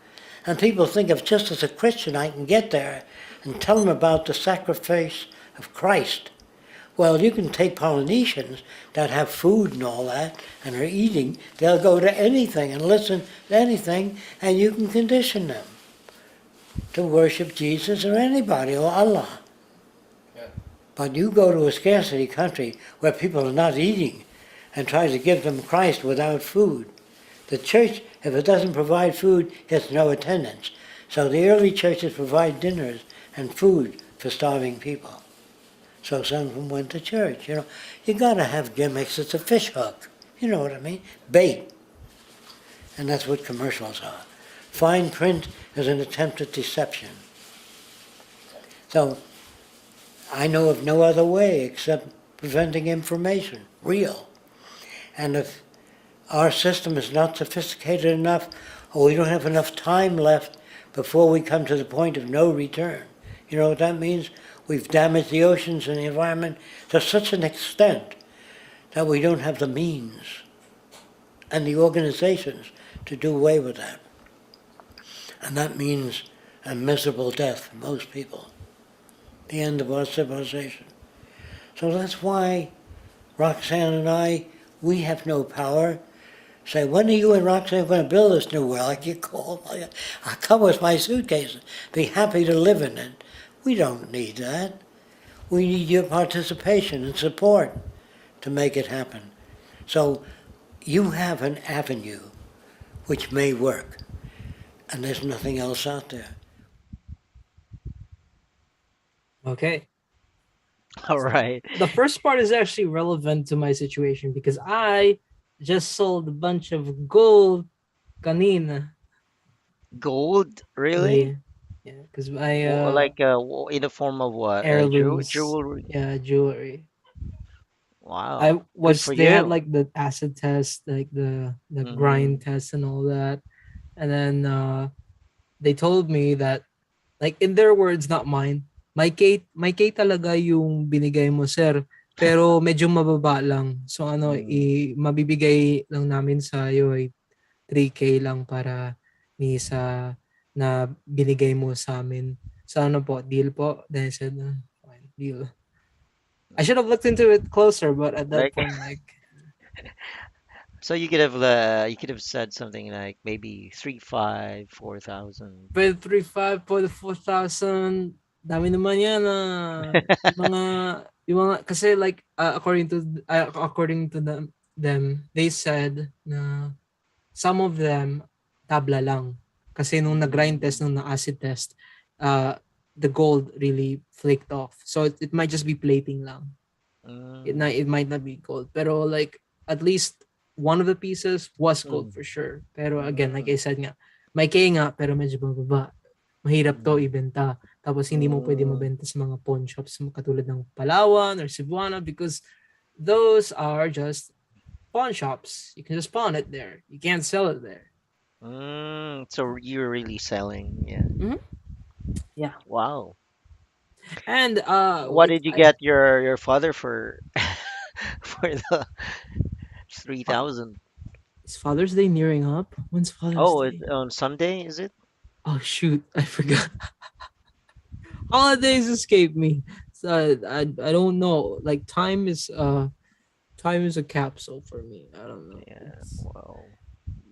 And people think of just as a Christian, I can get there and tell them about the sacrifice of Christ. Well, you can take Polynesians that have food and all that and are eating. They'll go to anything and listen to anything, and you can condition them to worship Jesus or anybody or Allah. Yeah. But you go to a scarcity country where people are not eating and try to give them Christ without food. The church, if it doesn't provide food, gets no attendance. So the early churches provide dinners and food for starving people. So some of them went to church. You know, you gotta have gimmicks. It's a fish hook. You know what I mean? Bait. And that's what commercials are. Fine print is an attempt at deception. So I know of no other way except preventing information, real. And if our system is not sophisticated enough, or we don't have enough time left before we come to the point of no return, you know what that means? We've damaged the oceans and the environment to such an extent that we don't have the means and the organizations to do away with that. And that means a miserable death for most people, the end of our civilization. So that's why Roxanne and I, we have no power. Say, when are you and Roxanne going to build this new world? I get called. I'll come with my suitcase, be happy to live in it. We don't need that. We need your participation and support to make it happen. So you have an avenue which may work, and there's nothing else out there. Okay. All So right. the first part is actually relevant to my situation because I just sold a bunch of gold kanina. Gold, really? Yeah. Yeah, because my Like in the form of what? heirlooms, Jewelry. yeah, jewelry. I Wow. Good was for they had you. like the acid test, like the grind Mm-hmm. test and all that. And then they told me that, like in their words, not mine, may K talaga yung binigay mo, sir. Pero medyo mababa lang. So ano, Mm. mabibigay lang namin sa iyo ay 3K lang para ni sa na binigay mo sa amin. So ano po, deal po? Then I said, fine, deal. I should have looked into it closer, but at that Like, point, like, so you could have said something like maybe 3, 5, 4,000. but 3.5 for the 4,000, dami naman yan mga, yung mga, kasi like, according to them, they said na some of them, tabla lang. Kasi nung nag-grind test, Mm, nung na-acid test, uh, the gold really flaked off. So it might just be plating lang. mm, It might not be gold. Pero like, at least one of the pieces was gold mm, for sure. Pero again, like mm, I said nga, may K nga, pero medyo bababa. Mahirap to mm, ibenta. Tapos hindi mo pwede mm, mabenta sa mga pawn shops katulad ng Palawan or Cebuana because those are just pawn shops. You can just pawn it there. You can't sell it there. So you're really selling, yeah. Mm-hmm. Yeah. Wow. And What did you get your father for for the fa- 3,000? is Father's Day nearing up? When's Father's Oh, it's Day? on Sunday, is it? Oh shoot, I forgot. Holidays escape me. So I don't know. Like time is a capsule for me. I don't know. Yeah, well,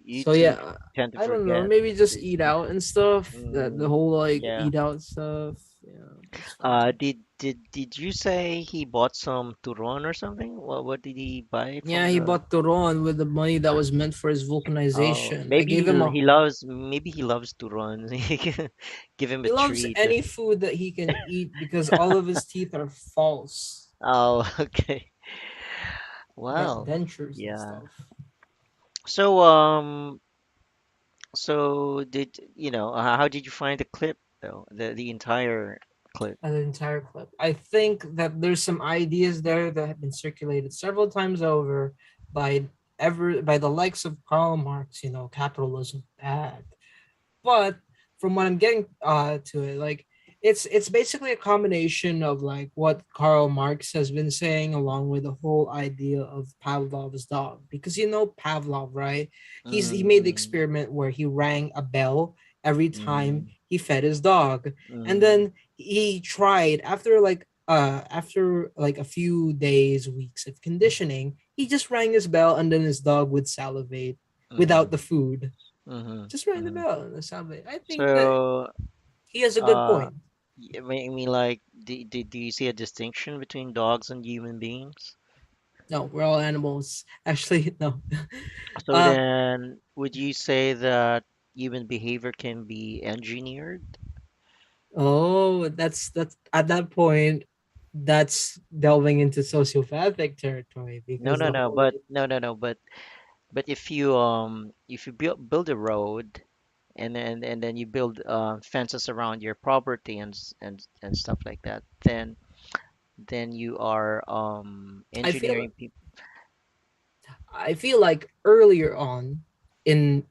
you So two yeah, tend to I don't know. forget. Maybe just It- eat out and stuff. That the Mm, whole like yeah. eat out stuff. Yeah, that's fine. Did you say he bought some turon or something? What did he buy Yeah, from he the? bought Turon with the money that was meant for his Oh, vulcanization. I maybe gave him a. he loves turon. He can give him a He loves treat. any food that he can eat because all of his teeth are false. Oh, okay. He got Well, dentures and yeah. stuff. So so did you know? How did you find the clip though? The entire clip. An entire clip. I think that there's some ideas there that have been circulated several times over by by the likes of Karl Marx. You know, capitalism bad. But from what I'm getting to it, like it's basically a combination of like what Karl Marx has been saying, along with the whole idea of Pavlov's dog. Because you know Pavlov, right? He made the Mm, experiment where he rang a bell every time mm, he fed his dog, and mm, then he tried after like a few days, weeks of conditioning, he just rang his bell, and then his dog would salivate without mm, the food, mm, just ring the mm. bell and salvate. I think that So he has a good uh, point. I mean, like, do you see a distinction between dogs and human beings? No, we're all animals. Actually, no. So uh then, would you say that human behavior can be engineered? oh, that's at that point, that's delving into sociopathic territory No, because no, the no, whole but no, no, no, but if you build a road and then you build fences around your property and stuff like that, then you are I feel engineering people. I feel like earlier on in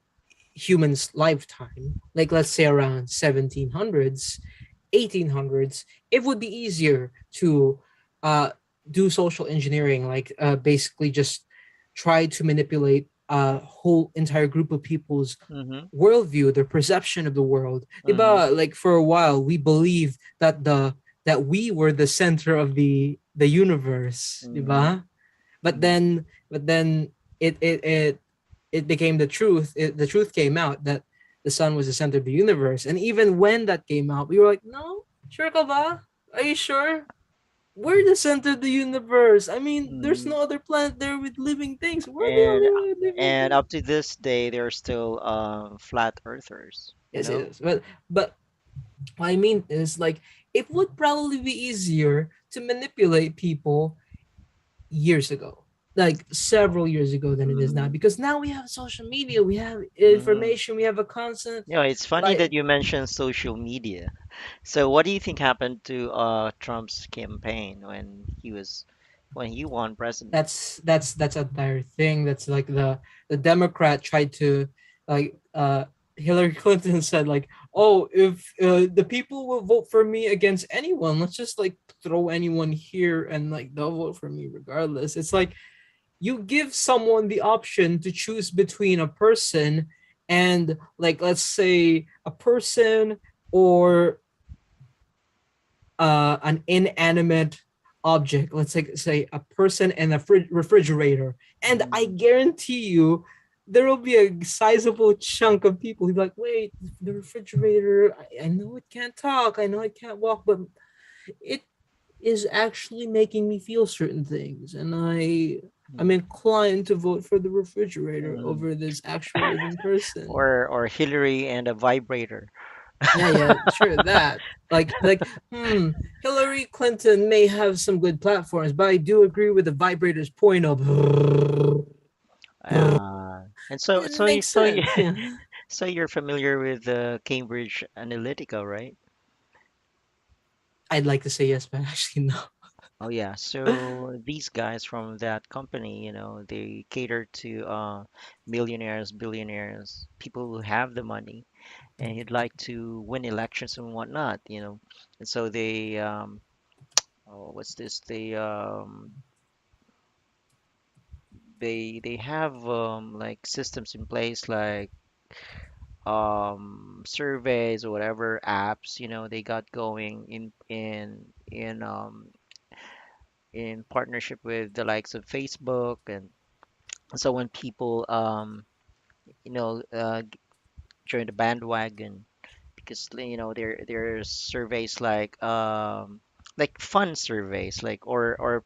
humans lifetime, like let's say around 1700s, 1800s, it would be easier to uh, do social engineering, like basically just try to manipulate a whole entire group of people's Mm-hmm, worldview, their perception of the world. mm-hmm, Diba? Like for a while, we believed that we were the center of the universe, mm-hmm, diba? But mm-hmm, then it became the truth. The truth came out that the sun was the center of the universe. And even when that came out, we were like, no, sure ka ba? Are you sure? we're the center of the universe. I mean, there's Mm, no other planet there with living things. We're the and only one with living and things. up to this day, they're still flat earthers, you Yes, it know? is. But what I mean is like it would probably be easier to manipulate people years ago, like several years ago than it is now, Mm, because now we have social media, we have mm. information, we have a constant It's funny like that you mentioned social media. So what do you think happened to Trump's campaign when he won president? that's entire thing. That's like the Democrat tried to like Hillary Clinton said like, oh, if the people will vote for me against anyone, let's just like throw anyone here and like they'll vote for me regardless. It's like you give someone the option to choose between a person and like let's say a person or an inanimate object, let's say a person and a refrigerator, and I Mm, guarantee you there will be a sizable chunk of people who'd be like, wait, the refrigerator, I know it can't talk, I know it can't walk, but it is actually making me feel certain things, and I'm mm, inclined to vote for the refrigerator mm. over this actual living person. Or Hillary and a vibrator. Yeah, yeah, sure that. Hillary Clinton may have some good platforms, but I do agree with the vibrator's point of And it makes sense. Yeah, so you're familiar with Cambridge Analytica, right? I'd like to say yes, but actually no. Oh yeah, so these guys from that company, they cater to millionaires, billionaires, people who have the money and who'd like to win elections and whatnot. And so oh, what's this? They have like systems in place like surveys or whatever apps, they got going in partnership with the likes of Facebook. And so when people you know uh, g- join the bandwagon, because there's surveys like fun surveys, like or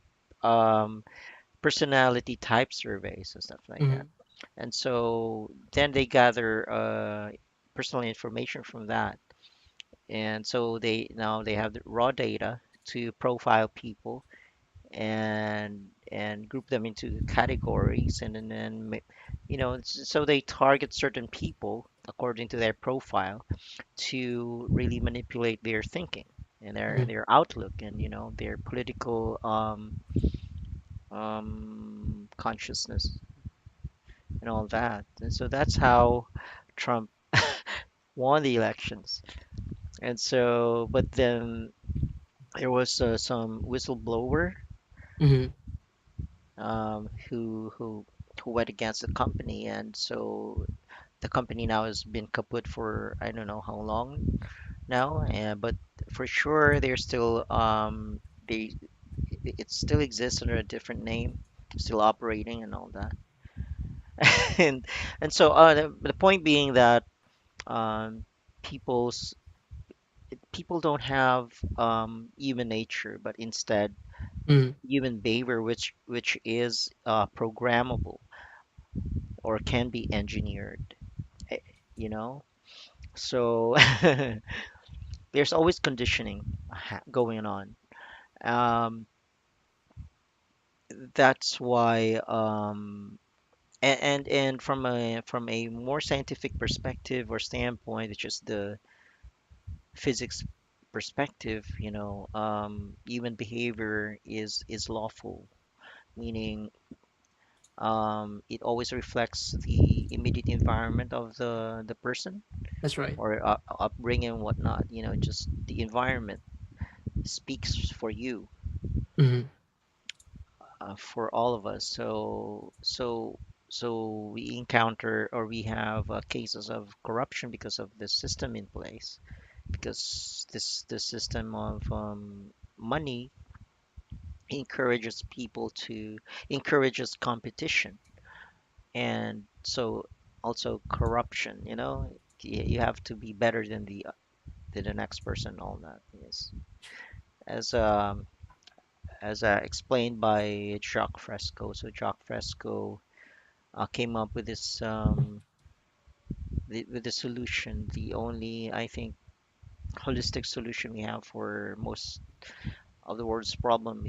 personality type surveys and stuff like that. Mhm, And so then they gather personal information from that. And so they have the raw data to profile people and group them into categories. And so they target certain people according to their profile to really manipulate their thinking and mhm. their outlook and their political consciousness and all that. And so that's how Trump won the elections. And so, but then there was some whistleblower Mhm. who went against the company, and so the company now has been kaput for I don't know how long now. But for sure, they're still they it still exists under a different name, still operating and all that. and and so the point being that um, people's people don't have human nature, but instead Mhm. human behavior, which is programmable or can be engineered. eh, You know, so there's always conditioning going on. Um, that's why, and from a more scientific perspective or standpoint, it's just the physics perspective. Human behavior is lawful, meaning it always reflects the immediate environment of the person That's right. or upbringing and whatnot. Just the environment speaks for you, Mhm. for all of us. So we encounter or we have cases of corruption because of the system in place, because this system of money encourages competition, and so also corruption. You have to be better than the next person. All that is as as explained by Jacques Fresco. So Jacques Fresco came up with this with the solution, the only I think holistic solution we have for most of the world's problem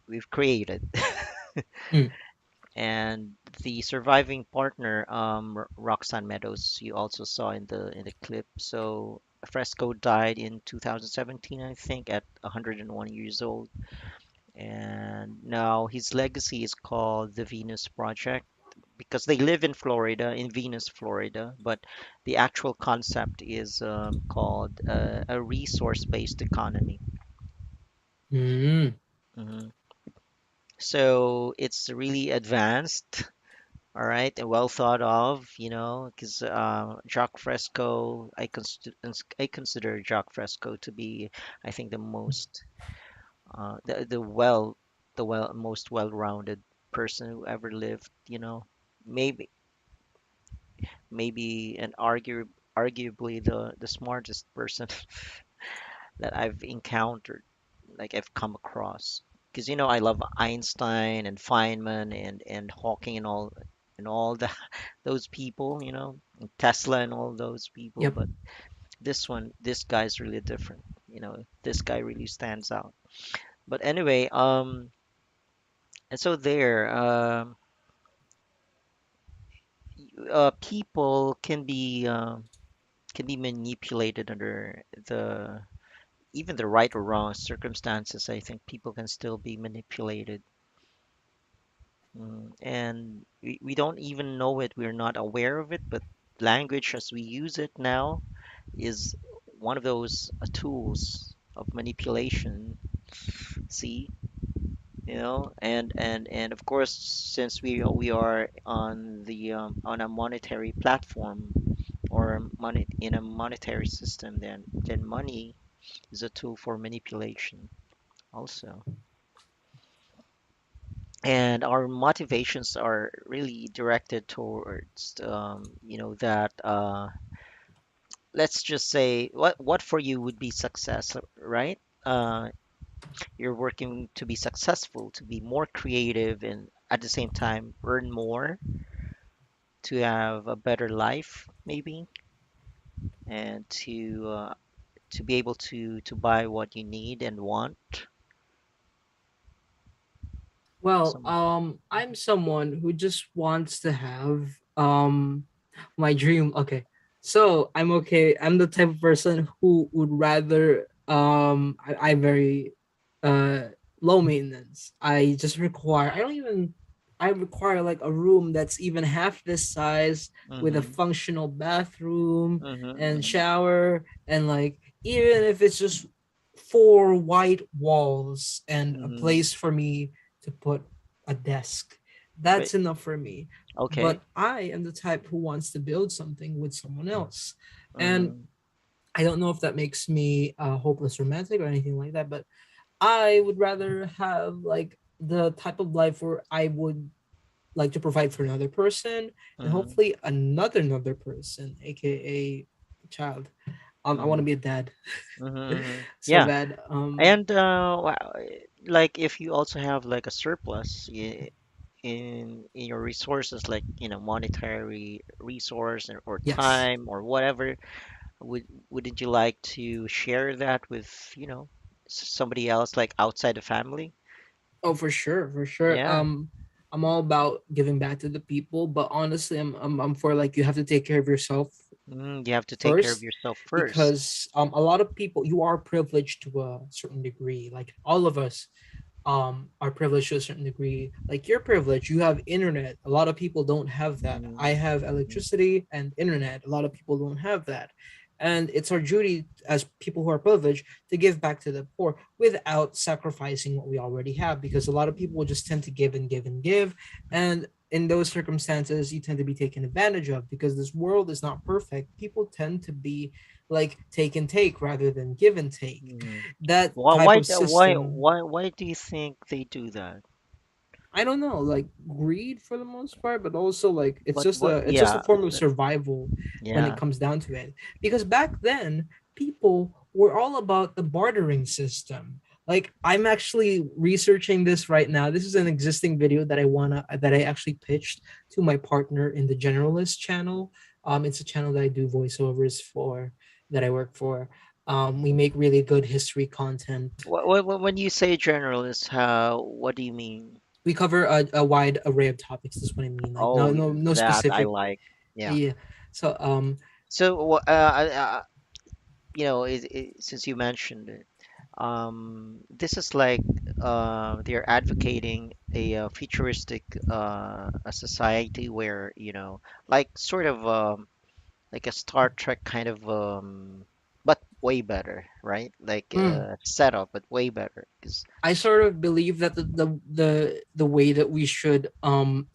we've created. Mm. And the surviving partner, Roxanne Meadows, you also saw in the clip. So Fresco died in 2017, I think, at 101 years old. And now his legacy is called the Venus Project because they live in Florida, in Venus, Florida. But the actual concept is called a resource-based economy. Mm. hmm So it's really advanced. All right, and well thought of, because Jacques Fresco, I consider Jacques Fresco to be, I think, the most, the most well-rounded person who ever lived. Maybe, and arguably the smartest person that I've encountered, like I've come across. Because I love Einstein and Feynman and Hawking and all the those people, and Tesla and all those people. Yep. But this guy's really different. This guy really stands out. But anyway, and so people can be manipulated under the even the right or wrong circumstances. I think people can still be manipulated. And we don't even know it. We're not aware of it, but language as we use it now is one of those tools of manipulation. See, and of course, since we are on a monetary platform or money in a monetary system, then money is a tool for manipulation also. And our motivations are really directed towards that let's just say what for you would be success, right? You're working to be successful, to be more creative, and at the same time earn more, to have a better life maybe, and to be able to buy what you need and want. Well, Some I'm someone who just wants to have my dream. Okay. So I'm okay. I'm the type of person who would rather I very uh low maintenance. I don't even I require like a room that's even half this size with a mm-hmm, functional bathroom and mm-hmm, shower, and like even if it's just four white walls and a mm-hmm. place for me to put a desk. But That's enough for me. okay. But I am the type who wants to build something with someone else. And Mm-hmm, I don't know if that makes me a hopeless romantic or anything like that, but I would rather have like the type of life where I would like to provide for another person and mm-hmm, hopefully another person, aka child. I want mm-hmm, to be a dad mm-hmm. so Yeah. bad. And like if you also have like a surplus in your resources, like monetary resource or Yes. time or whatever, wouldn't you like to share that with somebody else, like outside the family? Oh, for sure, for sure. Yeah. I'm all about giving back to the people, but honestly, I'm for like you have to take care of yourself You have to take care of first, yourself first. because a lot of people, you are privileged to a certain degree. Like all of us are privileged to a certain degree. Like you're privileged, you have internet. A lot of people don't have that. I Mm-hmm, have mm-hmm, electricity and internet. A lot of people don't have that. And it's our duty as people who are privileged to give back to the poor without sacrificing what we already have, because a lot of people will just tend to give and give and give. And in those circumstances, you tend to be taken advantage of because this world is not perfect. People tend to be like take and take rather than give and take. mm-hmm. That Why type why of the- why system, why why do you think they do that? I don't know, like greed for the most part, but also like But what? it's just a Yeah. form of survival when it Yeah. comes down to it. Because back then, people were all about the bartering system. Like I'm actually researching this right now. This is an existing video that I actually pitched to my partner in the generalist channel. It's a channel that I do voiceovers for, that I work for. We make really good history content. When you say generalist, how what do you mean? We cover a wide array of topics. That's what I mean. Like Oh, no that I specific. like. Yeah. Yeah. So So, since you mentioned it, this is like they're advocating a futuristic a society where, like sort of like a Star Trek kind of but way better, right? Like mm, setup, but way better. 'Cause, I sort of believe that the way that we should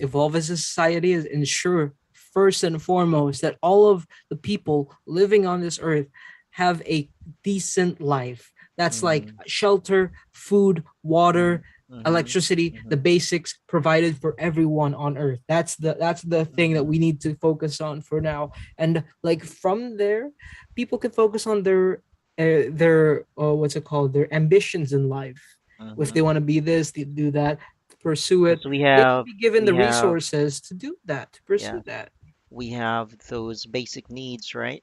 evolve as a society is ensure first and foremost that all of the people living on this earth have a decent life. That's like mhm, shelter, food, water, mhm, mhm, electricity, the mhm, basics provided for everyone on earth. That's the thing that mhm, we need to focus on for now. And like from there, people can focus on their what's it called, their ambitions in life. If they mhm. want to be this, they do that, pursue it. Because They should be given we the have, resources to do that, to yeah, pursue that. we have those basic needs, right?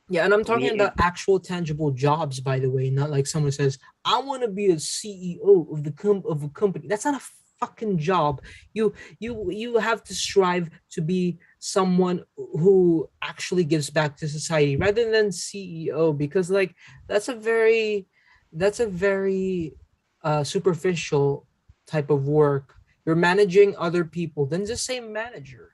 Yeah, and I'm talking We, about actual tangible jobs, by the way, not like someone says, "I want to be a CEO of of a company." That's not a fucking job. You have to strive to be someone who actually gives back to society rather than CEO, because like that's a very that's a very superficial type of work. You're managing other people, then just say manager.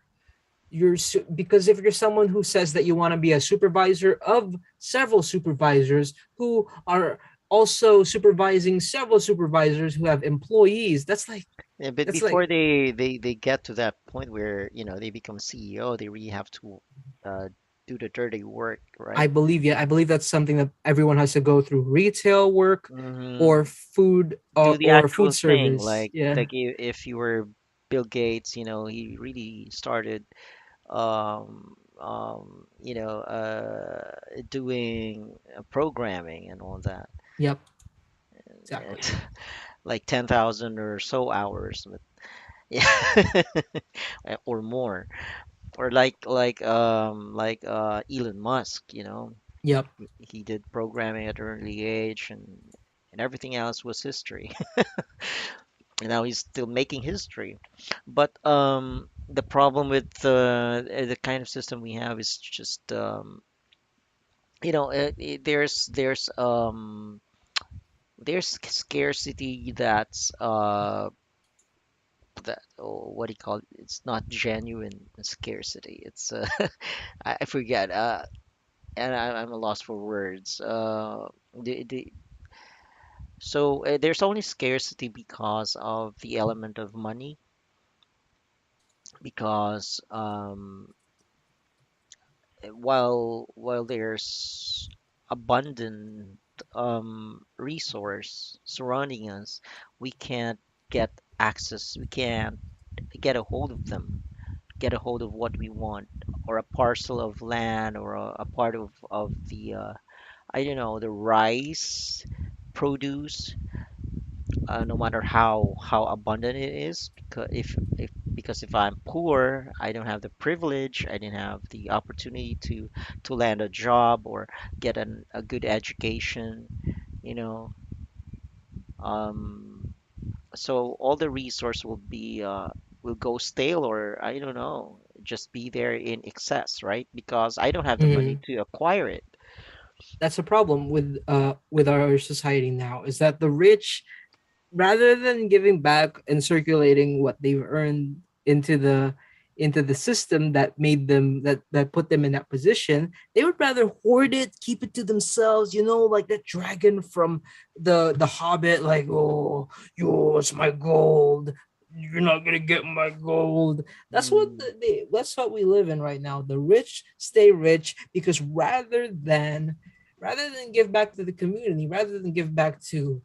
Because if you're someone who says that you want to be a supervisor of several supervisors who are also supervising several supervisors who have employees, yeah, but that's like before they get to that point where, they become CEO, they really have to uh, do the dirty work, I right? believe, yeah, I believe that's something that everyone has to go through: retail work Hmm. or food, Do the or actual food thing, service. like Yeah. if you were Bill Gates, he really started doing programming and all that. Yep. It's Exactly. like 10,000 or so hours, but yeah, or more. Or like Elon Musk, Yep. he did programming at an early age, and everything else was history. And now he's still making history. But the problem with the kind of system we have is just there's scarcity that's what do you call it? It's not genuine scarcity. It's I forget. And I'm a loss for words. The So there's only scarcity because of the element of money, because while there's abundant resource surrounding us, we can't get access. We can't get a hold of them. Get a hold of what we want, or a parcel of land, or a part of the I don't know, the rice produce, no matter how abundant it is, because if I'm poor, I don't have the privilege, I didn't have the opportunity to land a job or get a good education, you know um so all the resource will go stale, or I don't know, just be there in excess, right? Because I don't have the money Mhm. to acquire it. That's a problem with our society now, is that the rich, rather than giving back and circulating what they've earned into the system that made them, that put them in that position, they would rather hoard it, keep it to themselves, like that dragon from the Hobbit, like, oh, it's my gold, you're not gonna get my gold. Mm, That's what we live in right now. The rich stay rich because rather than give back to the community, rather than give back to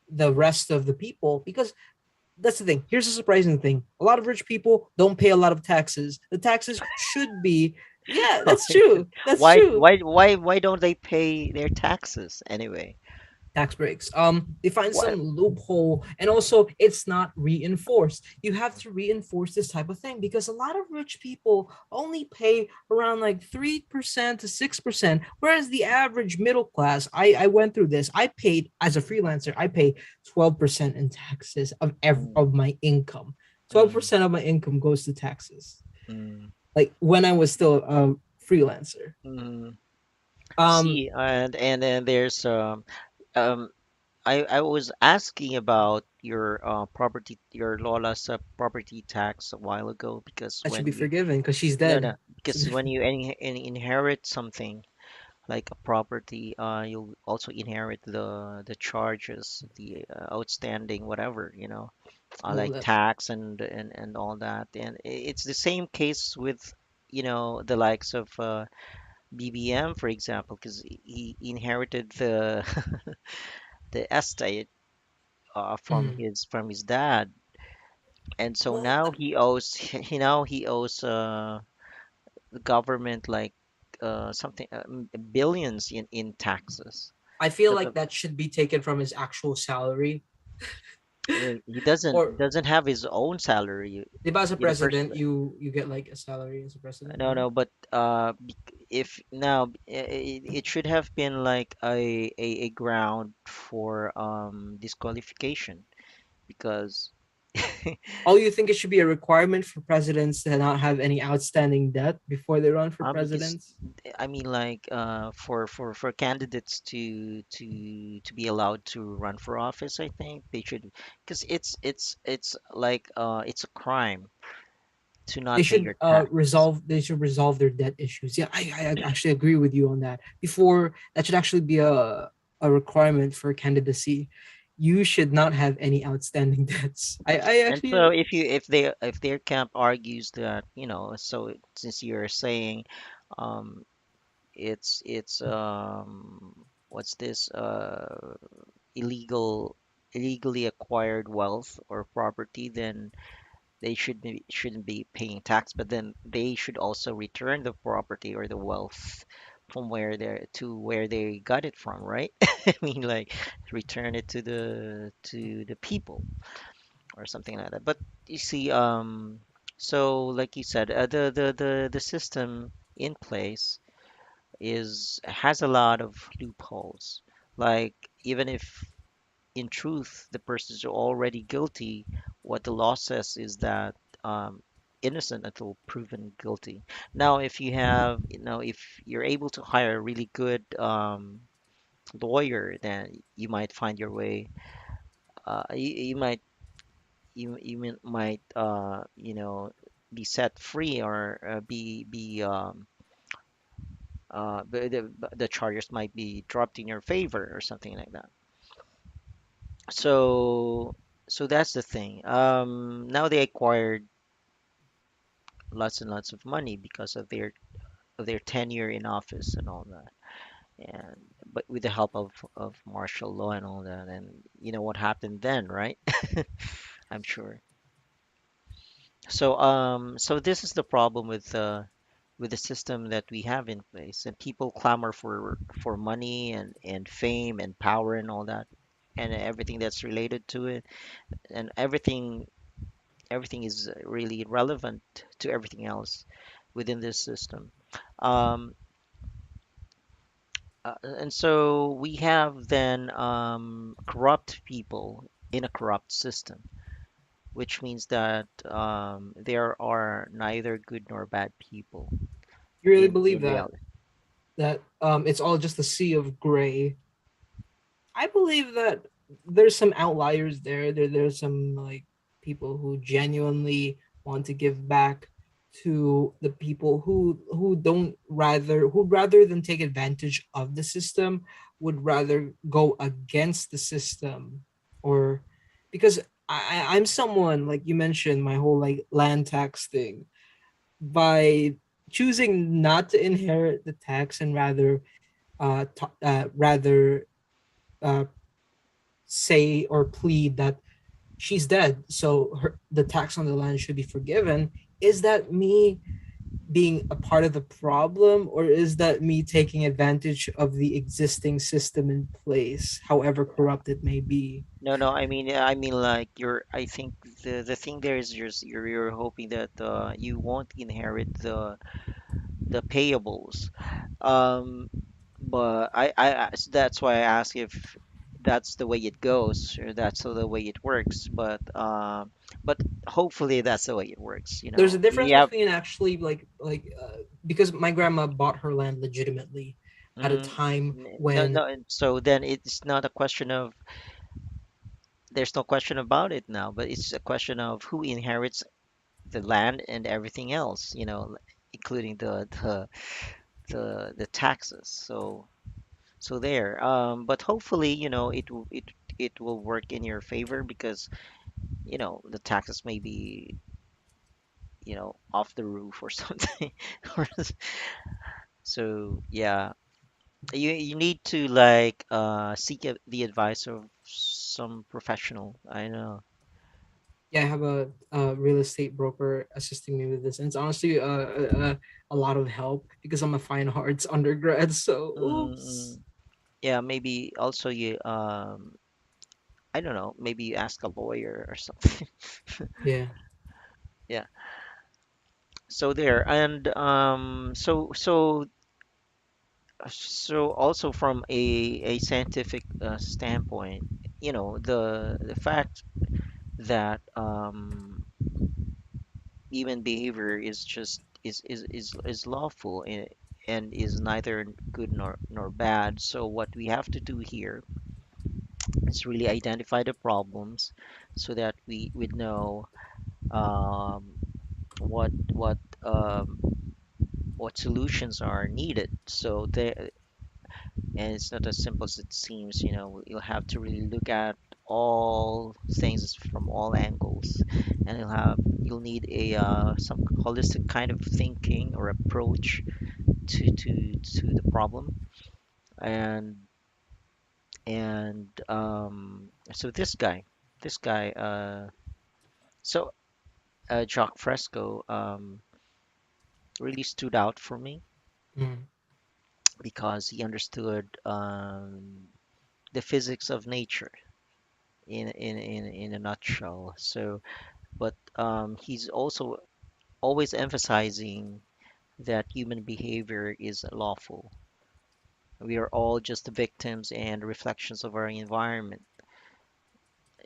the rest of the people, because that's the thing. Here's a surprising thing: a lot of rich people don't pay a lot of taxes. The taxes should be, yeah, that's true, that's why true. why why why don't they pay their taxes anyway? tax breaks. They find What? some loophole, and also it's not reinforced. You have to reinforce this type of thing because a lot of rich people only pay around like 3% to 6%, whereas the average middle class, I went through this. I paid as a freelancer, I pay 12% in taxes Mm, of my income. twelve mm, percent of my income goes to taxes. mm, Like when I was still a freelancer. mm. Um, See, and then there's um I was asking about your property, your Lola's property tax a while ago, because that should when be you forgiven because she's no, dead. no, because when you inherit something like a property, you'll also inherit the charges, the outstanding whatever, Well, like that tax and all that. And it's the same case with the likes of BBM, for example, because he inherited the the estate mm, from his dad, and so well, now he owes the government like something billions in taxes. I feel Because like of, that should be taken from his actual salary. he Or doesn't have his own salary as a in the first president, place. you get like a salary as a president, No, right? no, but if now it should have been like a ground for disqualification, because Oh, you think it should be a requirement for presidents to not have any outstanding debt before they run for because presidents? I mean, like, for candidates to be allowed to run for office, I think they should, because it's like it's a crime to They not pay should your taxes. resolve their debt issues. Yeah, I actually agree with you on that. Before that should actually be a requirement for candidacy. You should not have any outstanding debts. I And so actually if their camp argues that, so since you're saying um it's what's this illegal illegally acquired wealth or property, then they shouldn't be paying tax, but then they should also return the property or the wealth from where they got it from, right? I mean, like, return it to the people or something like that. But you see, so like you said, the system in place is has a lot of loopholes. Like, even if in truth the person is already guilty, what the law says is that innocent until proven guilty. Now, if you have, if you're able to hire a really good lawyer, then you might find your way. You might might be set free, or the charges might be dropped in your favor or something like that. So that's the thing. Now they acquired lots and lots of money because of their tenure in office and all that. And but with the help of martial law and all that, and you know what happened then, right? I'm sure. So this is the problem with the system that we have in place, and people clamor for money and fame and power and all that, and everything that's related to it, and everything is really relevant to everything else within this system. Um, and so we have then corrupt people in a corrupt system, which means that there are neither good nor bad people you really believe in that reality. it's all just a sea of gray. I believe that there's some outliers there. There's some like people who genuinely want to give back to the people who don't rather who rather than take advantage of the system would rather go against the system, or because I'm someone like you mentioned my whole like land tax thing. By choosing not to inherit the tax and rather uh say or plead that she's dead, so the tax on the land should be forgiven, is that me being a part of the problem, or is that me taking advantage of the existing system in place, however corrupt it may be? No, no, I mean like I think the thing there is you're hoping that you won't inherit the payables. Um, but so that's why I ask if that's the way it goes or that's the way it works. But hopefully that's the way it works. You There's a know, difference you have. between actually because my grandma bought her land legitimately at a Mm, time no, when no. And so then it's not a question of there's no question about it now, but it's a question of who inherits the land and everything else. Including the taxes. So there. But hopefully, it will work in your favor because the taxes may be off the roof or something. Or so yeah, you need to like seek the advice of some professional. I know. yeah, I have a real estate broker assisting me with this, and it's honestly a lot of help because I'm a fine arts undergrad. So oops. Mm-mm. Yeah, maybe also you I don't know, maybe you ask a lawyer or something. Yeah. Yeah. So there. And so also from a scientific standpoint, the fact that human behavior is just is lawful and is neither good nor bad. So what we have to do here is really identify the problems so that we would know um, what what solutions are needed. So there, and it's not as simple as it seems. You'll have to really look at all things from all angles, and you'll need a some holistic kind of thinking or approach to the problem. And and so this guy so Jacques Fresco really stood out for me Mm. because he understood the physics of nature in a nutshell. So, but he's also always emphasizing that human behavior is lawful. We are all just victims and reflections of our environment.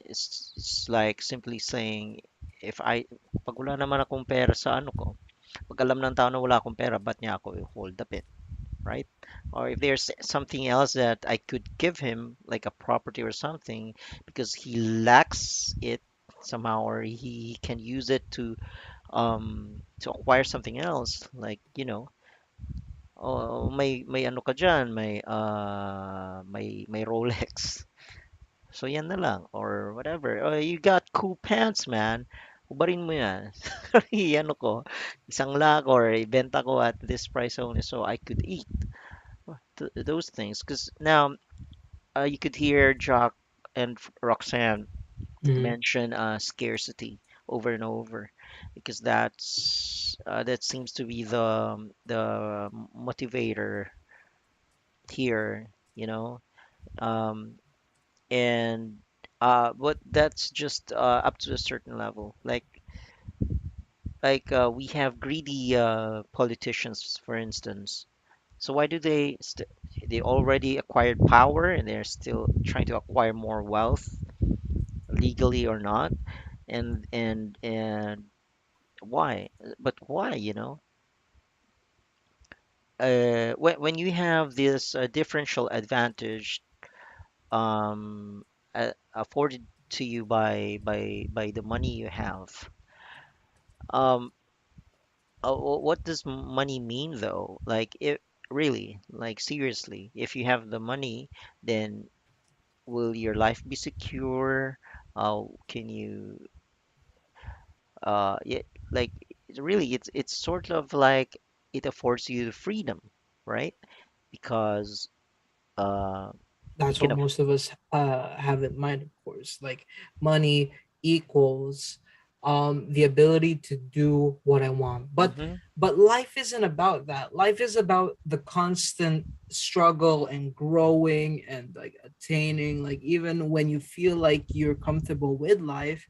It's like simply saying, if I, pag wala naman akong pera sa ano ko, pag alam ng tao na wala akong pera, ba't niya ako hold up it, right? Or if there's something else that I could give him, like a property or something, because he lacks it somehow, or he can use it to acquire something else, like oh, may ano ka diyan, may Rolex. So yan na lang or whatever. Oh, you got cool pants, man. Ubarin mo yan. Sorry, ano ko, isang lakh or ibenta ko at this price only so I could eat. Those things. Because now you could hear Jock and Roxanne Mm. mention scarcity over and over because that seems to be the motivator here, you know. Um, and but that's just up to a certain level. Like we have greedy politicians, for instance. So why do they already acquired power and they're still trying to acquire more wealth, legally or not? And why? But why? When you have this differential advantage afforded to you by the money you have, um, what does money mean though? Like, it really, like, seriously, if you have the money, then will your life be secure? Can you yeah, like, really, it's sort of like it affords you the freedom, right? Because you That's can what most of us have in mind, of course. Like money equals the ability to do what I want. Mm-hmm. But life isn't about that. Life is about the constant struggle and growing and like attaining. Like even when you feel like you're comfortable with life,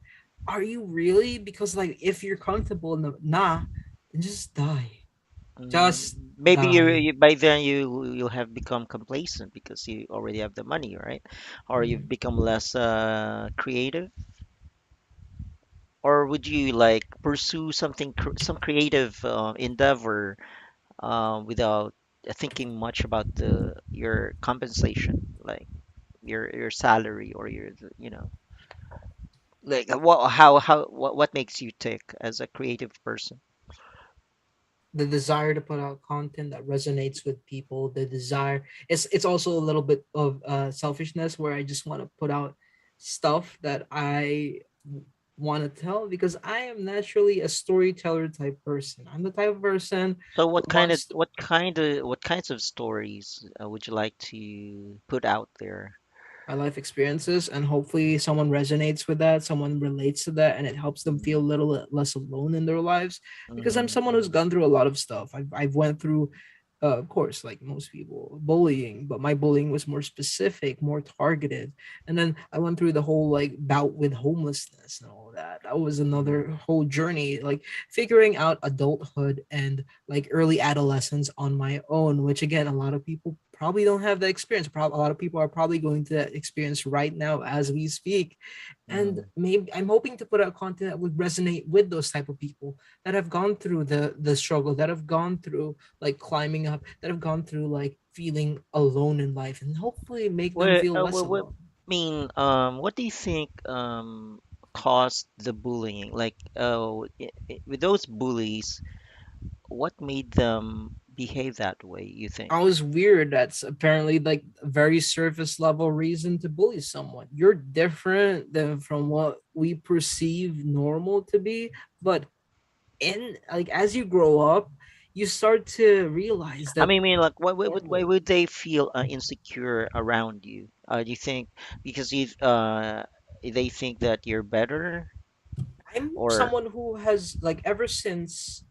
are you really? Because like if you're comfortable, nah, then just die. Mm, Just maybe die. by then you'll have become complacent because you already have the money, right? Or you've Mm. become less creative. Or would you like pursue some creative endeavor without thinking much about the your compensation, like your salary or like what makes you tick as a creative person? The desire to put out content that resonates with people, the desire, it's also a little bit of selfishness where I just want to put out stuff that I want to tell, because I am naturally a storyteller type person. I'm the type of person So who wants to, what kinds of stories would you like to put out there? my life experiences, and hopefully someone resonates with that, someone relates to that, and it helps them feel Mm, a little less alone in their lives, because I'm mm, someone who's gone through a lot of stuff. I've went through, of course, like most people, bullying, but my bullying was more specific, more targeted. And then I went through the whole like bout with homelessness and all that. That was mm. another whole journey, like figuring out adulthood and like early adolescence on my own, which again, a lot of people probably don't have that experience. A lot of people are probably going to that experience right now as we speak. And Mm. maybe I'm hoping to put out content that would resonate with those type of people that have gone through the struggle, that have gone through like climbing up, that have gone through like feeling alone in life, and hopefully make them What, feel less what alone. mean? What do you think caused the bullying? Like, with those bullies, what made them behave that way, you think? I was weird. That's apparently like a very surface level reason to bully someone. You're different than from what we perceive normal to be, but in like as you grow up, you start to realize I that mean, like, why normal. would they feel insecure around you? Do you think because they think that you're better, I'm or someone who has like ever since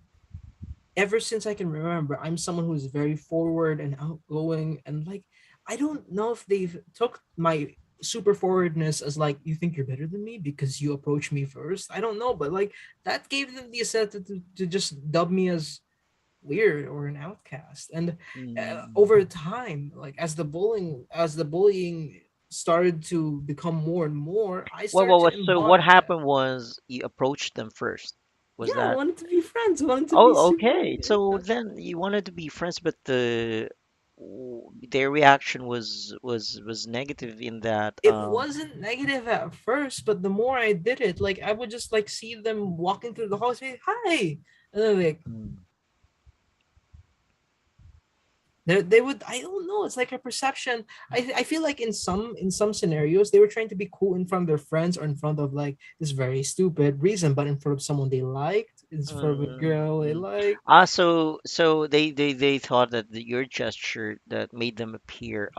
I can remember, I'm someone who is very forward and outgoing, and like I don't know if they've took my super forwardness as like you think you're better than me because you approach me first. I don't know, but like that gave them the incentive to just dub me as weird or an outcast. And mm, over time, like as the bullying started to become more and more, I started to so what embody that. happened was you approached them first. Was Yeah, I that? wanted to be friends. I wanted to be Oh, super. okay. So Yeah. then you wanted to be friends, but their reaction was negative in that. It wasn't negative at first, but the more I did it, like I would just like see them walking through the hall, say hi, and then like Mm. they would, I don't know, it's like a perception. I feel like in some scenarios they were trying to be cool in front of their friends or in front of like this very stupid reason, but in front of someone they liked, in front of a Mm, girl they mm. liked. So they thought that your gesture that made them appear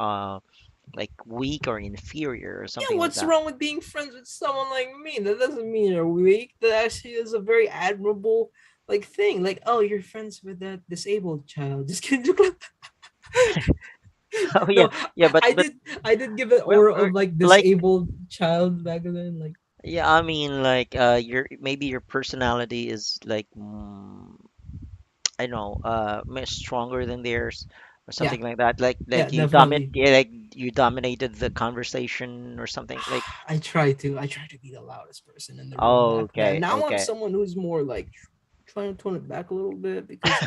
like weak or inferior or Yeah, something like what's that. wrong with being friends with someone like me? That doesn't mean you're weak. That actually is a very admirable like thing. Like, oh, you're friends with that disabled child. Just kidding. Oh yeah, No, yeah, I but did I did give an well, aura of like like disabled child back then. Like, yeah, I mean like your maybe your personality is like I don't know much stronger than theirs or yeah, something like that. yeah, You dominate definitely. yeah, like you dominated the conversation or something like. I try to be the loudest person in the room Oh, back then. okay, Now I'm okay. someone who's more like trying to tone it back a little bit, because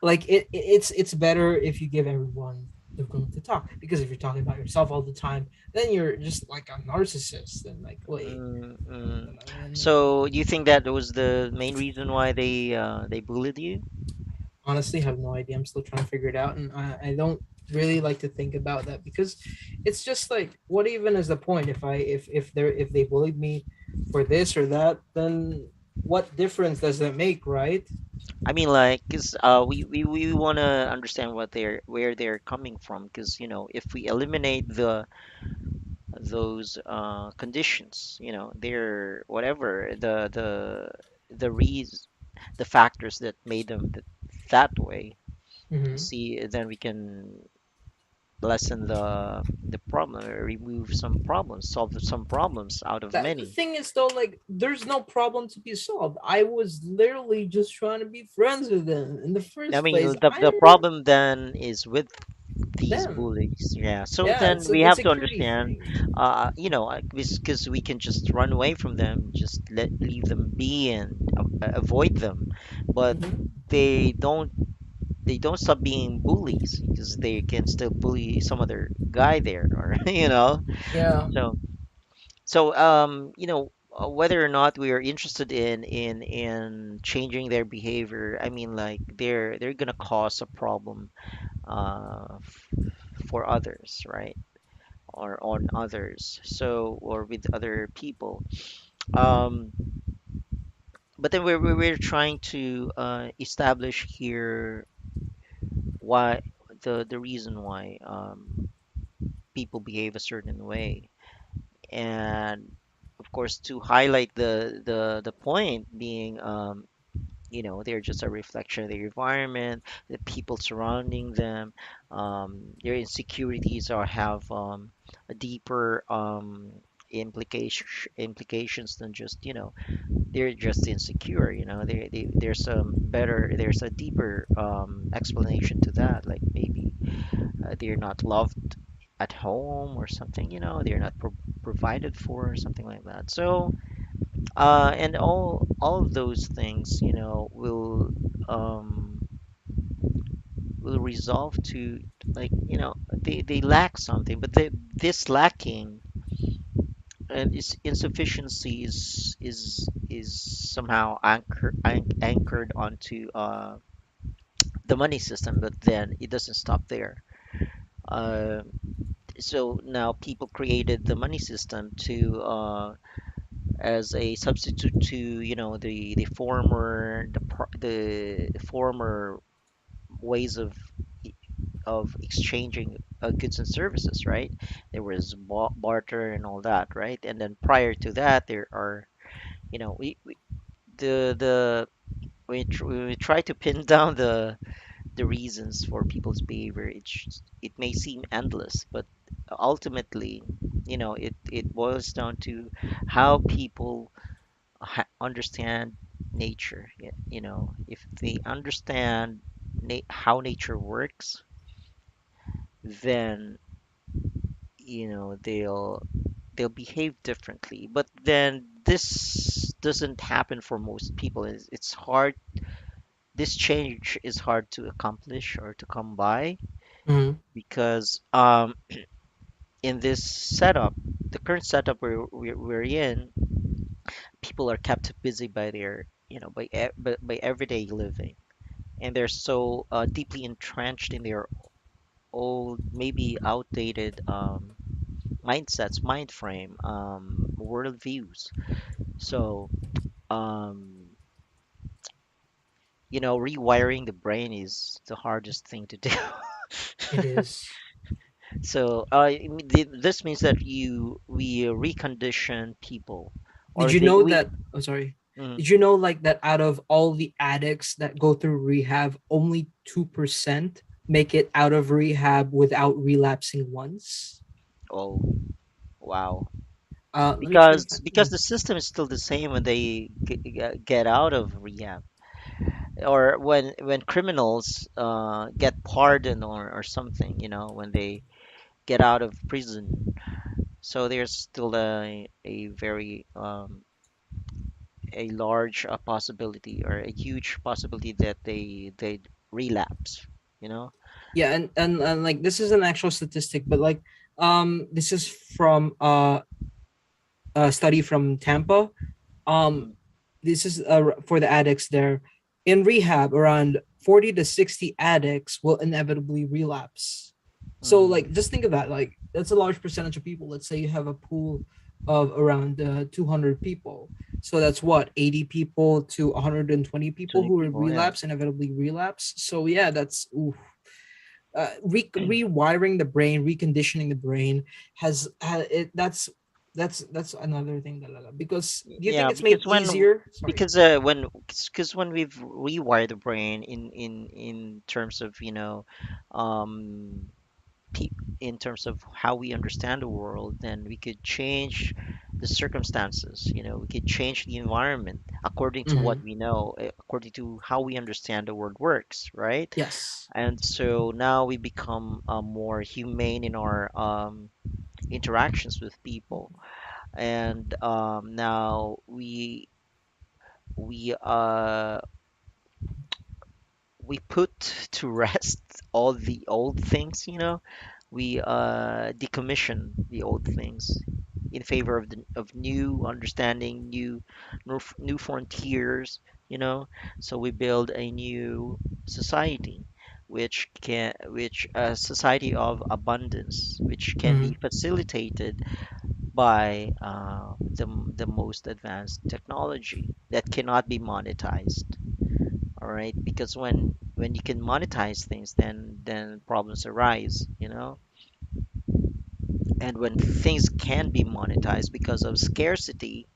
like it's better if you give everyone the room to talk, because if you're talking about yourself all the time, then you're just like a narcissist, and like wait, Mm, mm. and So you think that was the main reason why they bullied you? honestly have no idea. I'm still trying to figure it out, and I don't really like to think about that, because it's just like, what even is the point if they bullied me for this or that, then what difference does that make, right? I mean, like, cause we want to understand what they're where they're coming from, cause if we eliminate those conditions, they're whatever the reas the factors that made them that way. Mm-hmm. See, then we can lessen the problem, or remove some problems, solve some problems out of That the many. thing is though, like there's no problem to be solved. I was literally just trying to be friends with them in the I first mean, place. the I didn't problem then is with these them. bullies. Yeah. So Yeah, then it's we a have to security understand, thing. because we can just run away from them, just leave them be and avoid them, but Mm-hmm. they don't they don't stop being bullies because they can still bully some other guy there, or Yeah. so whether or not we are interested in changing their behavior, I mean, like they're gonna cause a problem for others, right? Or on others, so, or with other people. Um, but then we're trying to establish here why the reason why people behave a certain way, and of course to highlight the point being, they're just a reflection of their environment, the people surrounding them. Their insecurities are have a deeper implications than just, they're just insecure. There's a deeper explanation to that, like maybe they're not loved at home or something. They're not provided for or something like that. So and all of those things, will resolve to, like, they lack something, but this lacking and its insufficiency is somehow anchored onto the money system, but then it doesn't stop there. uh, so now people created the money system to as a substitute to, the former ways of exchanging goods and services, right? There was barter and all that, right? And then prior to that, there are, we the when we try to pin down the reasons for people's behavior, it may seem endless, but ultimately, it boils down to how people understand nature. If they understand how nature works, then, they'll behave differently. But then this doesn't happen for most people. It's hard. This change is hard to accomplish or to come by Mm-hmm. because in this setup, the current setup we're in, people are kept busy by their, by everyday living, and they're so deeply entrenched in their old, maybe outdated mindsets, mind frame, world views. So, um, rewiring the brain is the hardest thing to do. It is. So, this means that we recondition people, Did or you they know we that? Oh, sorry. mm, Did you know like that out of all the addicts that go through rehab, only 2% make it out of rehab without relapsing once? oh, wow. Let me try to Because find. the system is still the same when they get out of rehab, or when criminals get pardoned, or something, when they get out of prison. So there's still a very a large possibility, or a huge possibility that they relapse, you know. Yeah, and like this is an actual statistic, but like this is from a study from Tampa. Um, Mm, this is for the addicts there. In rehab, around 40 to 60 addicts will inevitably relapse. So, like, mm, just think of that. Like, that's a large percentage of people. Let's say you have a pool of around 200 people. So that's what, 80 people to 120 people 20 who will people, yeah. relapse, inevitably relapse. So, yeah, that's, oof, rewiring the brain, reconditioning the brain it. That's another thing because do you think Yeah, it's made easier? Sorry. because when we've rewired the brain in terms of, um pe- in terms of how we understand the world, then we could change the circumstances. We could change the environment according to what Mm-hmm. we know, according to how we understand the world works, right? Yes. And so now we become more humane in our interactions with people, and now we uh we put to rest all the old things. We decommission the old things in favor of new understanding, new frontiers. So we build a new society, which a society of abundance, which can Mm-hmm. be facilitated by the most advanced technology that cannot be monetized. All right, because when you can monetize things, then problems arise. And when things can be monetized because of scarcity,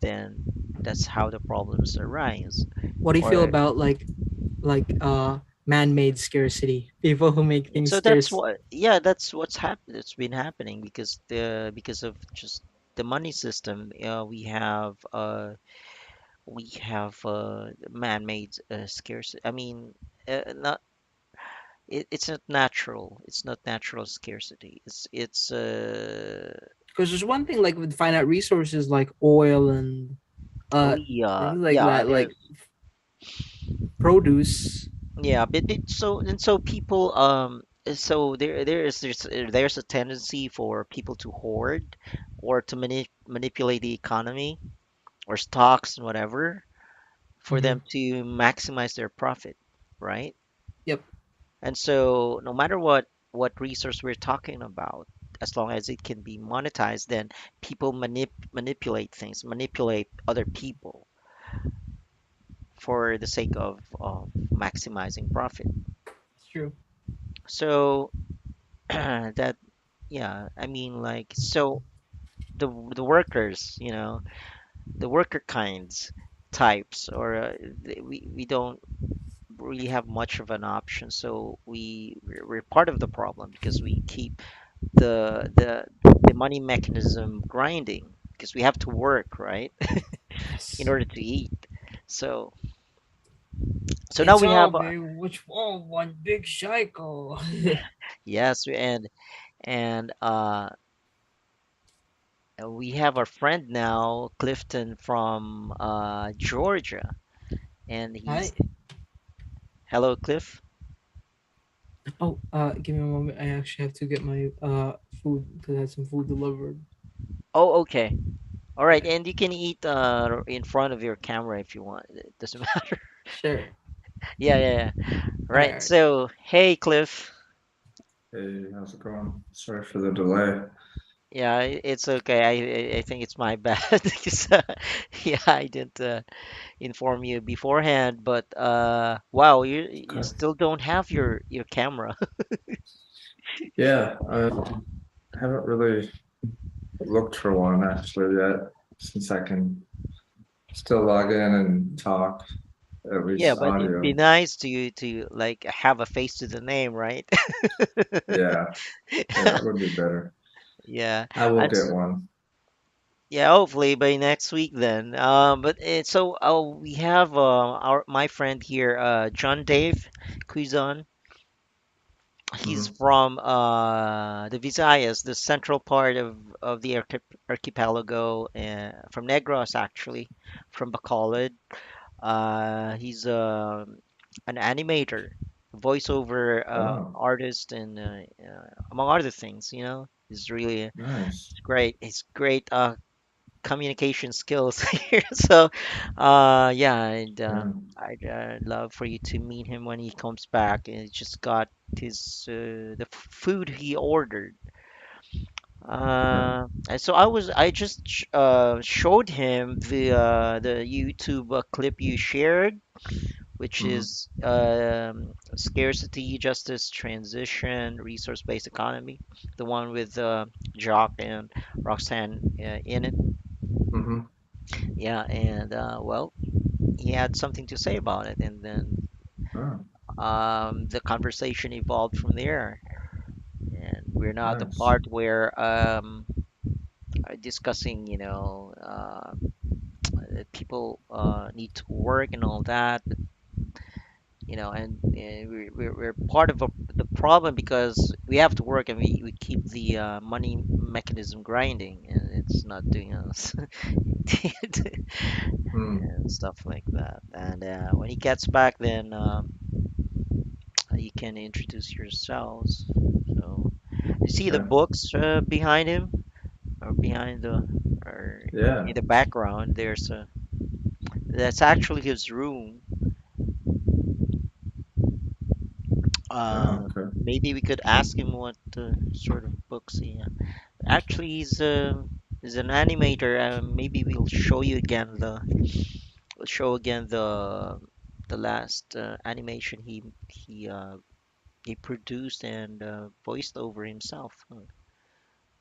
then that's how the problems arise. What do you feel Or about man-made scarcity? People who make things so that's scarce. what yeah that's what's happened it's been happening because of just the money system. We have man-made scarcity. I mean, not it's not natural scarcity. It's Because there's one thing like with finite resources like oil and things like yeah, that, like produce. so people so there's a tendency for people to hoard or to manipulate the economy or stocks and whatever for Mm-hmm. them to maximize their profit, right? Yep. And so no matter what resource we're talking about, as long as it can be monetized, then people manipulate things, manipulate other people for the sake of maximizing profit. It's true. So that yeah, I mean, like, so the workers, the worker kinds, types, or we don't really have much of an option. So we're part of the problem because we keep the money mechanism grinding because we have to work, right? In Yes. order to eat. So so now It's we all have big, which all one big cycle. yes, and we have our friend now, Clifton from Georgia, and he's Hi. hello, Cliff. Oh, give me a moment. I actually have to get my food because I had some food delivered. Oh, okay. All right, Okay. and you can eat in front of your camera if you want. It doesn't matter. Sure. Yeah, yeah, yeah. All right. Right. All right. So, hey, Cliff. Hey, how's it going? Sorry for the delay. Yeah, it's okay. I think it's my bad because yeah, I didn't inform you beforehand. But wow, you Okay. still don't have your camera. Yeah, I haven't really looked for one actually yet, since I can still log in and talk, at Yeah, least but it'd be audio. nice to like have a face to the name, right? Yeah, yeah, it would be better. Yeah. I will And get one. yeah, hopefully by next week then. We have our my friend here, John Dave Quizon. He's Mhm. from the Visayas, the central part of the archipelago, from Negros actually, from Bacolod. He's an animator, voiceover Oh, artist, and among other things, he's really nice. it's great. He's great communication skills here. So, yeah, and Yeah, I'd love for you to meet him when he comes back. And he just got the food he ordered. yeah. And so I just showed him the YouTube clip you shared which Hmm. is scarcity, justice, transition, resource-based economy, the one with Jock and Roxanne in it. Hmm. Yeah, and well, he had something to say about it, and then Oh, the conversation evolved from there. And we're now at the nice. part where discussing, that people need to work and all that, and we're part of the problem because we have to work and we keep the money mechanism grinding, and it's not doing us Hmm. and stuff like that. And when he gets back, then you can introduce yourselves. So you see the Okay. books behind him, or behind the, or Yeah. in the background. There's a That's actually his room. Oh, okay. Maybe we could ask him what sort of books he. Actually, he's an animator. Maybe we'll show you again the last animation he produced and voiced over himself.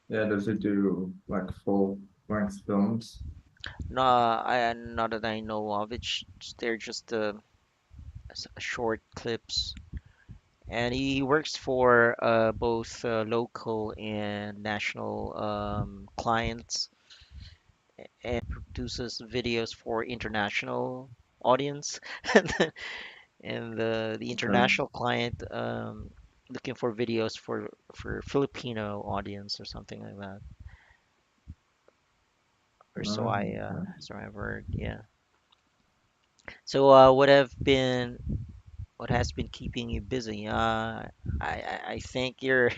Yeah. Does he do like full length films? No, not that I know of. They're just short clips, and he works for both local and national clients, and produces videos for international audience. And the Okay. international client looking for videos for Filipino audience or something like that, or Okay. so I've heard. Yeah. So what has been keeping you busy? I think you're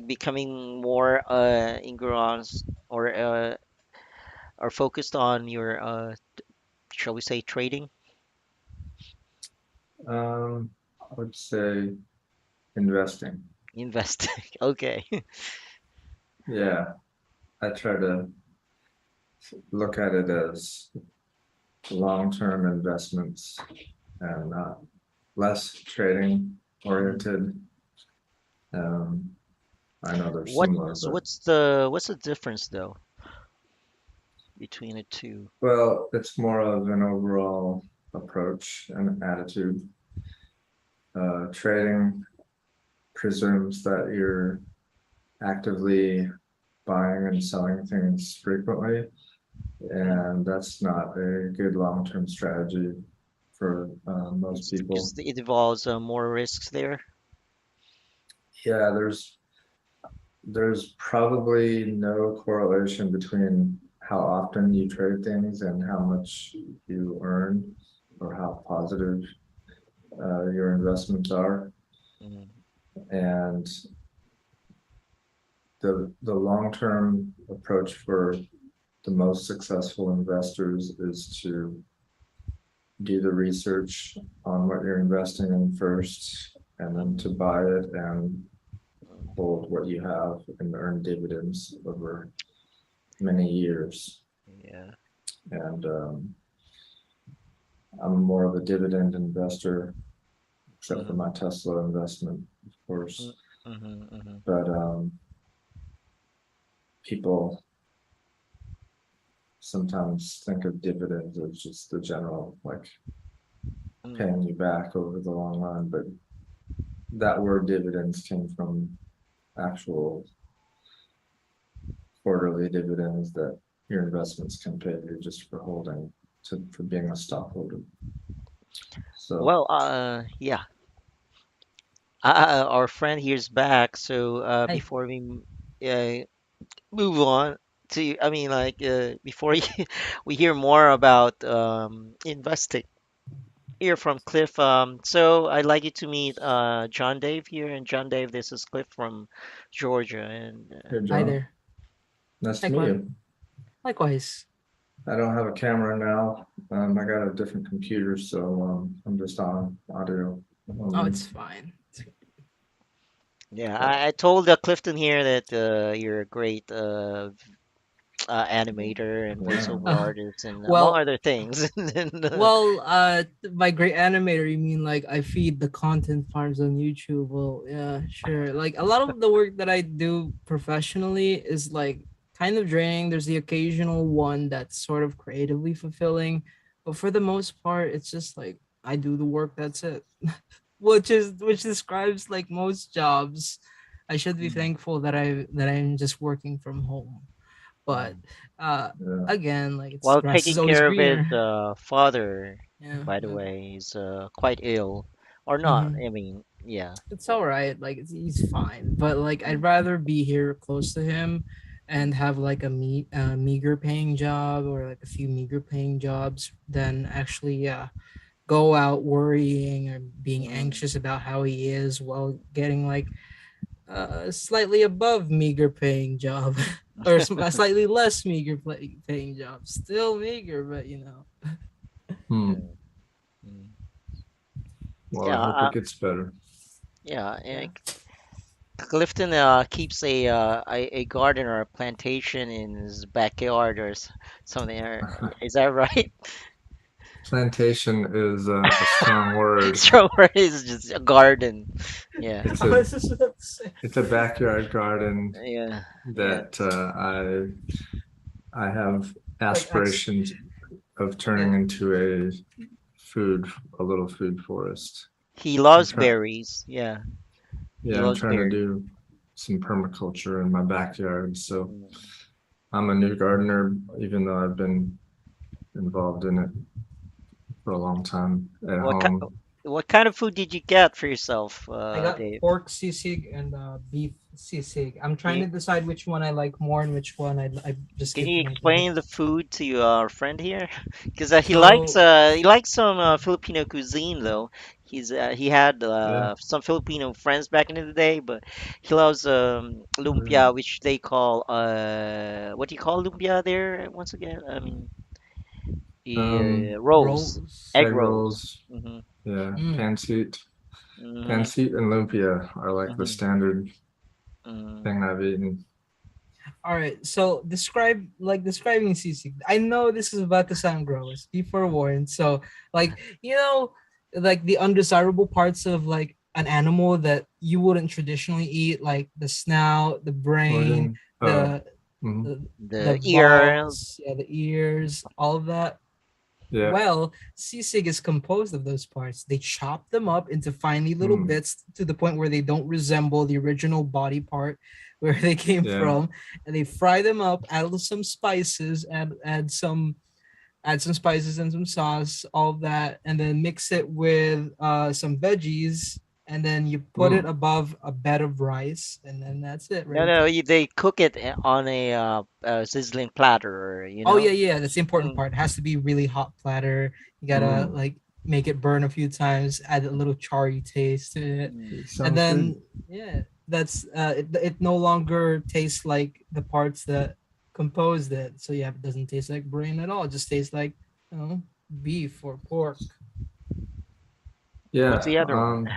becoming more engrossed or focused on your shall we say trading, I would say investing. investing. Okay. Yeah. I try to look at it as long-term investments and not less trading Mm. oriented. Um, I know they're What similar, so but what's the difference though between the two? well, it's more of an overall approach and attitude. Trading presumes that you're actively buying and selling things frequently, Mm. and that's not a good long-term strategy for most It's people. because it involves more risks there. Yeah, there's probably no correlation between how often you trade things and how much you earn or how positive your investments are. Mm. And the long-term approach for the most successful investors is to do the research on what you're investing in first, and then to Mm. buy it and hold what you have and earn dividends over many years. Yeah. And I'm more of a dividend investor, except for Mm. my Tesla investment, of Mm. course. Mhm. Mhm. But people sometimes think of dividends as just the general, like Mm. paying you back over the long run. But that word dividends came from actual quarterly dividends that your investments can pay you just for holding, for being a stockholder. So, Well, yeah. Our friend here's back. So Hi. before we move on to, I mean, like before we hear more about investing, hear from Cliff. So I'd like you to meet John Dave here, and John Dave, this is Cliff from Georgia, and hey, Hi John, there. nice Hi, to meet Cliff. you. Likewise. I don't have a camera now. I got a different computer, so I'm just on audio Oh, only. it's fine. yeah, But I told Clifton here that you're a great animator and Yeah. voiceover artist, and among Well, other things. And then, well, by great animator, you mean like I feed the content farms on YouTube? Well, yeah, sure. Like a lot of the work that I do professionally is like kind of draining. There's the occasional one that's sort of creatively fulfilling, but for the most part, it's just like I do the work. That's it. Which describes like most jobs. I should be Mm. thankful that I'm just working from home. But Mm. uh Yeah. again, like it's While grass is taking always care of his greener. father, Yeah. by the Yeah. way, is quite ill, or not. Hmm. I mean, yeah. It's all right. Like he's fine, but like I'd Mm. rather be here close to him and have like meager paying job or like a few meager paying jobs than actually go out worrying or being Mm. anxious about how he is while getting like slightly above meager paying job or a slightly less meager paying job. Still meager, but you know. Hmm. Mm. Mm. Well, I Yeah, hope it gets better. yeah. Yeah. Clifton keeps a garden or a plantation in his backyard or something. Is that right? Plantation is a strong word. So where is just a garden? Yeah, It's I a was just about to say. it's a backyard garden yeah, yeah. that I have Like aspirations of turning yeah. into food, a little food forest. He I'm loves trying, berries. Yeah, he yeah, I'm loves trying to berries. do some permaculture in my backyard. So Mm. I'm a new gardener, even though I've been involved in it for a long time at What ki home. what kind of food did you get for yourself, I got Dave? pork sisig and beef sisig. I'm Can trying you to decide which one I like more and which one I just can give you to my dog. explain the food to our friend here? Because So he likes some Filipino cuisine though. He had Yeah. some Filipino friends back in the day, but he loves lumpia, which they call what do you call lumpia there once again? I mean rolls, rolls. egg Egg rolls. rolls, Hmm. yeah, Mm. Hmm. pancit and lumpia are like the Hmm. standard Hmm. thing I've eaten. All right. So describing sisig. I know this is about to sound gross. Be forewarned. So like like the undesirable parts of like an animal that you wouldn't traditionally eat, like the snout, the brain, Organ. the Mhm. the The ears. balls, yeah, the ears, all of that. Yeah. Well, sisig is composed of those parts. They chop them up into finely little Mm. bits to the point where they don't resemble the original body part where they came Yeah. from, and they fry them up, add some spices, add some spices and some sauce, all of that, and then mix it with some veggies, and then you put it Mm. above a bed of rice, and then that's it, No, ready to no, eat. they cook it on a sizzling platter, you Oh know? yeah, yeah, that's the important Mm, part. It has to be really hot platter. You gotta Mm. like make it burn a few times, add a little charry taste to it, mm, It and sounds good. then yeah, that's it no longer tastes like the parts that composed it. So yeah, it doesn't taste like brain at all. It just tastes like beef or pork. what's Yeah. the other one?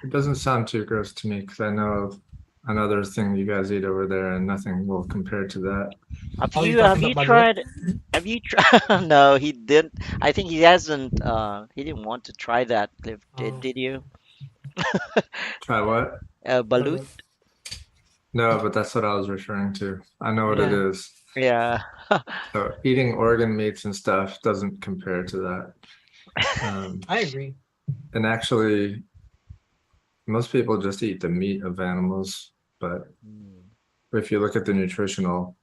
It doesn't sound too gross to me because I know of another thing you guys eat over there, and nothing will compare to that. Oh, you're talking Have you about balut? tried have you tried No, he didn't. I think he hasn't he didn't want to try that, Cliff. Oh, Did you? Try what? Balut? balut. No, but that's what I was referring to. I know what it Yeah, is. Yeah. So eating organ meats and stuff doesn't compare to that. Um, I agree. and actually, most people just eat the meat of animals, but Mm. if you look at the nutritional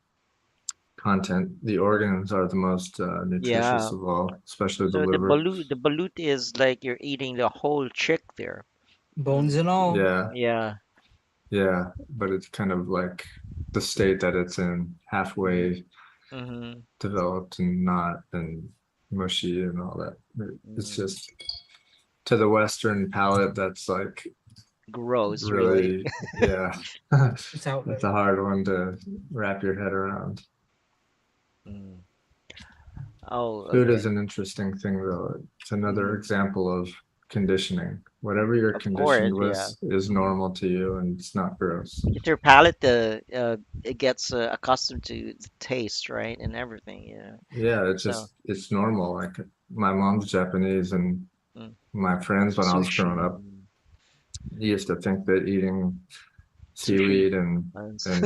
content, the organs are the most nutritious Yeah. of all, especially the So liver. the balut is like you're eating the whole chick there. Bones Mm. and all. Yeah, Yeah. yeah, but it's kind of like the state that it's in, Mm. halfway Hmm. developed and not, and mushy and all that. It's Mm. just to the Western palate, that's like Gross, really. really, yeah, It's out that's there. a hard one to wrap your head around. Mm. Oh, Food okay. is an interesting thing, though. It's another Mm. example of conditioning. whatever you're Of course, conditioned with yeah. is Mm. normal to you, and it's not gross. Because your palate, it gets accustomed to the taste, right, and everything. Yeah. Yeah, it's So, just it's normal. Like my mom's Japanese, and mm, my friends when I was sushi, growing up used to think that eating sushi. seaweed and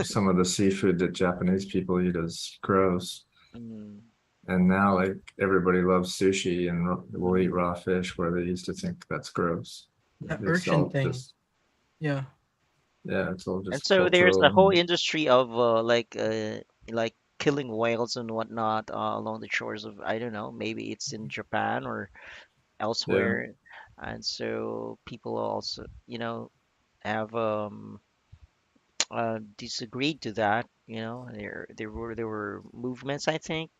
some of the seafood that Japanese people eat is gross. Mm, And now like everybody loves sushi and will eat mm. raw fish where they used to think that's gross. The It's urchin all thing. just Yeah. yeah, it's all And just so there's a cultural whole and industry of like killing whales and whatnot along the shores of, I don't know, maybe it's in Japan or yeah. elsewhere. And so people also, have disagreed to that. There were movements, I think,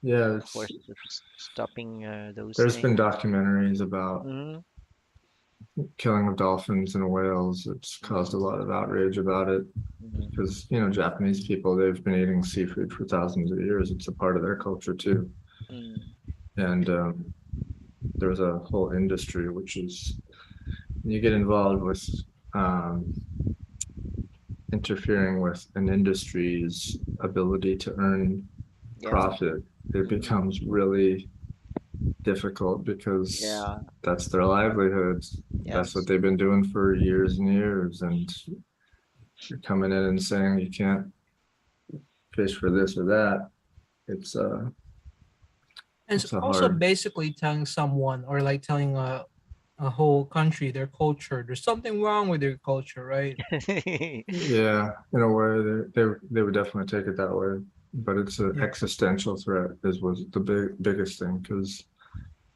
Yeah, for it's stopping those there's been things. documentaries about Hmm. killing of dolphins and whales. It's caused a Hmm. lot of outrage about it Hmm. because Japanese people, they've been eating seafood for thousands of years. It's a part of their culture too. Hmm. And there's a whole industry which is you get involved with um, interfering with an industry's ability to earn Yeah. profit. It Hmm. becomes really difficult because Yeah. that's their livelihoods. That's what Yes. they've been doing for years and years. And you're coming in and saying you can't fish for this or that. It's And it's it's a also hard basically telling someone or like telling a whole country their culture. There's something wrong with their culture, right? yeah, in a way they would definitely take it that way. But it's an Yeah. existential threat is was the biggest thing because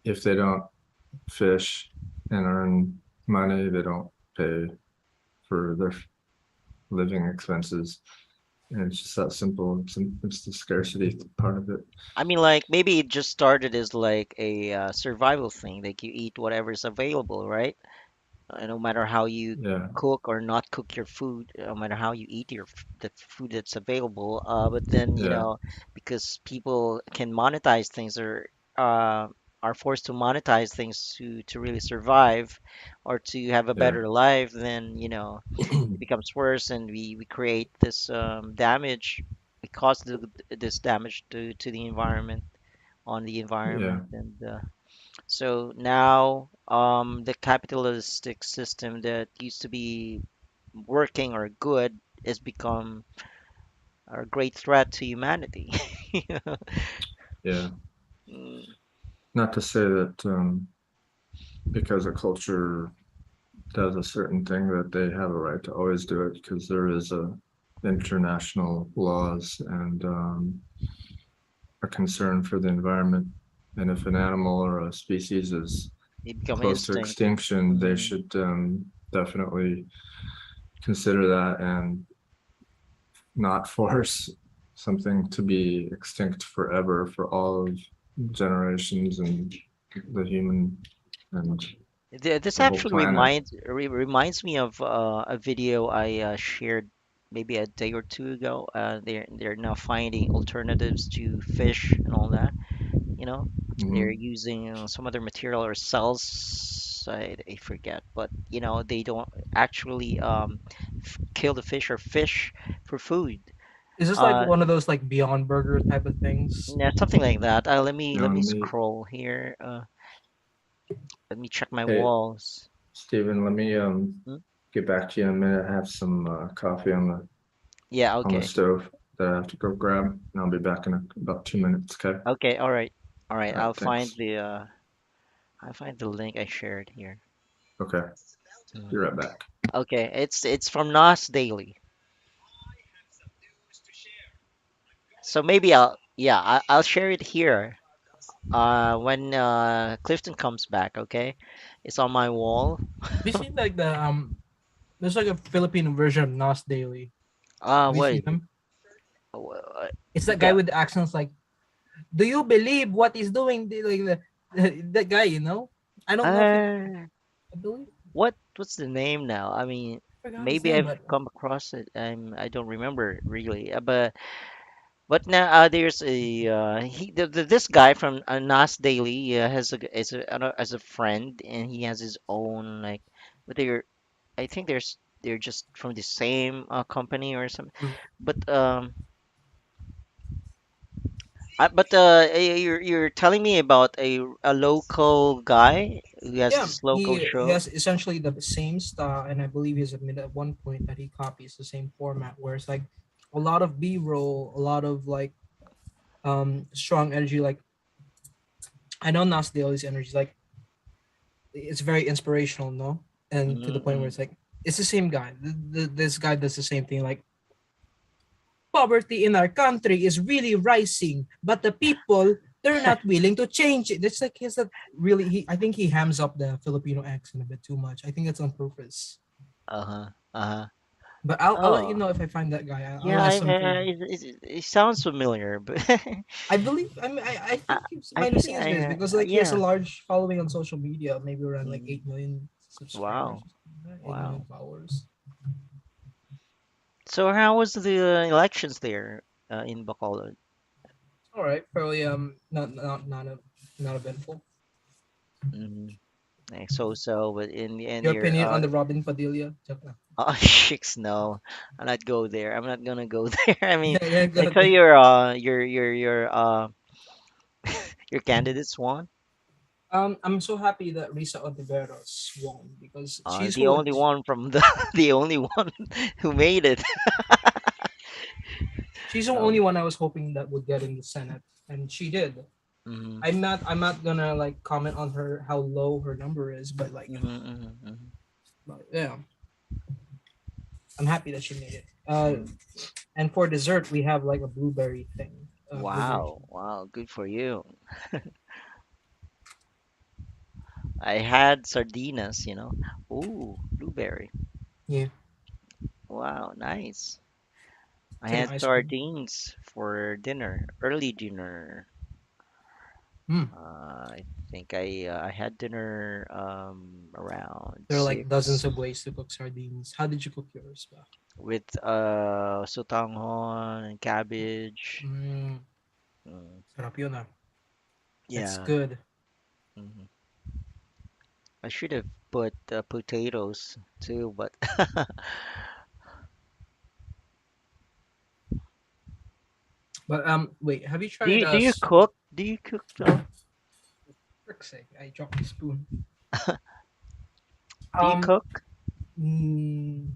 if they don't fish and earn money, they don't pay for their living expenses. And it's just that simple. It's the scarcity part of it. I mean, like maybe it just started as like a survival thing. Like you eat whatever's available, right? No matter how you Yeah, cook or not cook your food, no matter how you eat the food that's available. But then, yeah, because people can monetize things or uh, are forced to monetize things to really survive or to have a yeah, better life, then it becomes worse, and we create this damage. We cause this damage to the environment, on the yeah, environment, and so now, the capitalistic system that used to be working or good has become a great threat to humanity. You know? yeah. Mm, Not to say that because a culture does a certain thing that they have a right to always do it because there is a international laws and a concern for the environment. And if an animal or a species is they become close to instinct. extinction, they Mm, should definitely consider that and not force something to be extinct forever for all of generations and the human and This the whole actually planet. reminds me of a video I shared maybe a day or two ago. They're now finding alternatives to fish and all that. you know they're Mhm. using some other material or cells, I forget, but they don't actually kill the fish or fish for food. Is this like uh one of those like Beyond Burger type of things? yeah, something like that. Let me Beyond meat. scroll here. Let me check my Hey, walls. Stephen, let me Hmm? get back to you in a minute. I have some coffee on Yeah, the okay. stove that I have to go grab, and I'll be back in about 2 minutes. Okay. Okay, all right. All right, All right. Thanks. I'll find the link I shared here. Okay. Hmm. Be right back. Okay, it's from Nas Daily. So maybe I'll share it here when Clifton comes back. Okay, it's on my wall. Have you seen like there's like a Filipino version of Nos Daily. Have you What seen is it? them? It's that guy The with the accents like, do you believe what he's doing? Like that guy, you know? I don't know if it uh, I believe what's the name now? I mean, I forgot his maybe name, I've but come across it. I don't remember really, but But now there's a this guy from Nas Daily has as a friend, and he has his own like, but I think they're just from the same company or something. Mm. But you're telling me about a local guy who has Yeah, this local he show. has essentially the same style, and I believe he's admitted at one point that he copies the same format, where it's like a lot of B roll, a lot of like strong energy. Like I know Nas Daly's energy, like it's very inspirational, no, and to the point where Mm-hmm. it's like it's the same guy. This guy does the same thing, like poverty in our country is really rising, but the people they're not willing to change it. It's like he's that really. I think he hams up the Filipino accent a bit too much. I think that's on purpose. Uh-huh. Uh-huh. But I'll let you Oh, know if I find that guy. I'll yeah. ask him to. It sounds familiar, but I believe. I mean, I I, think he's I behind the think scenes guys because like he has a yeah. large following on social media, maybe around like Mm, 8 million subscribers, wow. or something like that, 8 million Wow. followers. So how was the elections there in Bacolod? All right, probably not eventful. Mm-hmm. Like so, but in the end, Your you're opinion on the Robin Padilla? Joke lang. oh shit, no, I'm not go there. I'm not gonna go there. I mean, Yeah, yeah, I go, saw go. your candidates won. I'm so happy that Risa Ontiveros won because The only one from the the only one who made it. she's the only Oh. one I was hoping that would get in the Senate, and she did. Mm-hmm. I'm not gonna like comment on her how low her number is, but like, Mm-hmm, mm-hmm, but yeah, I'm happy that she made it. mm-hmm. And for dessert we have like a blueberry thing, blueberry Wow, jam. wow, good for you. I had sardinas, you know. Ooh, blueberry. Yeah, Wow, nice. I it's like an had ice cream. sardines for dinner, early dinner. Mm. I think I had dinner around There are like dozens 6 of ways to cook sardines. How did you cook yours? Ba? with sutanghon and cabbage. Mm, Mm, sarap yun ah. That's yeah. good. Hmm. I should have put potatoes too, but But wait, have you do tried you do you us? cook? Do you cook though? Frick's sake, I dropped my spoon. Do you Um, cook? mm,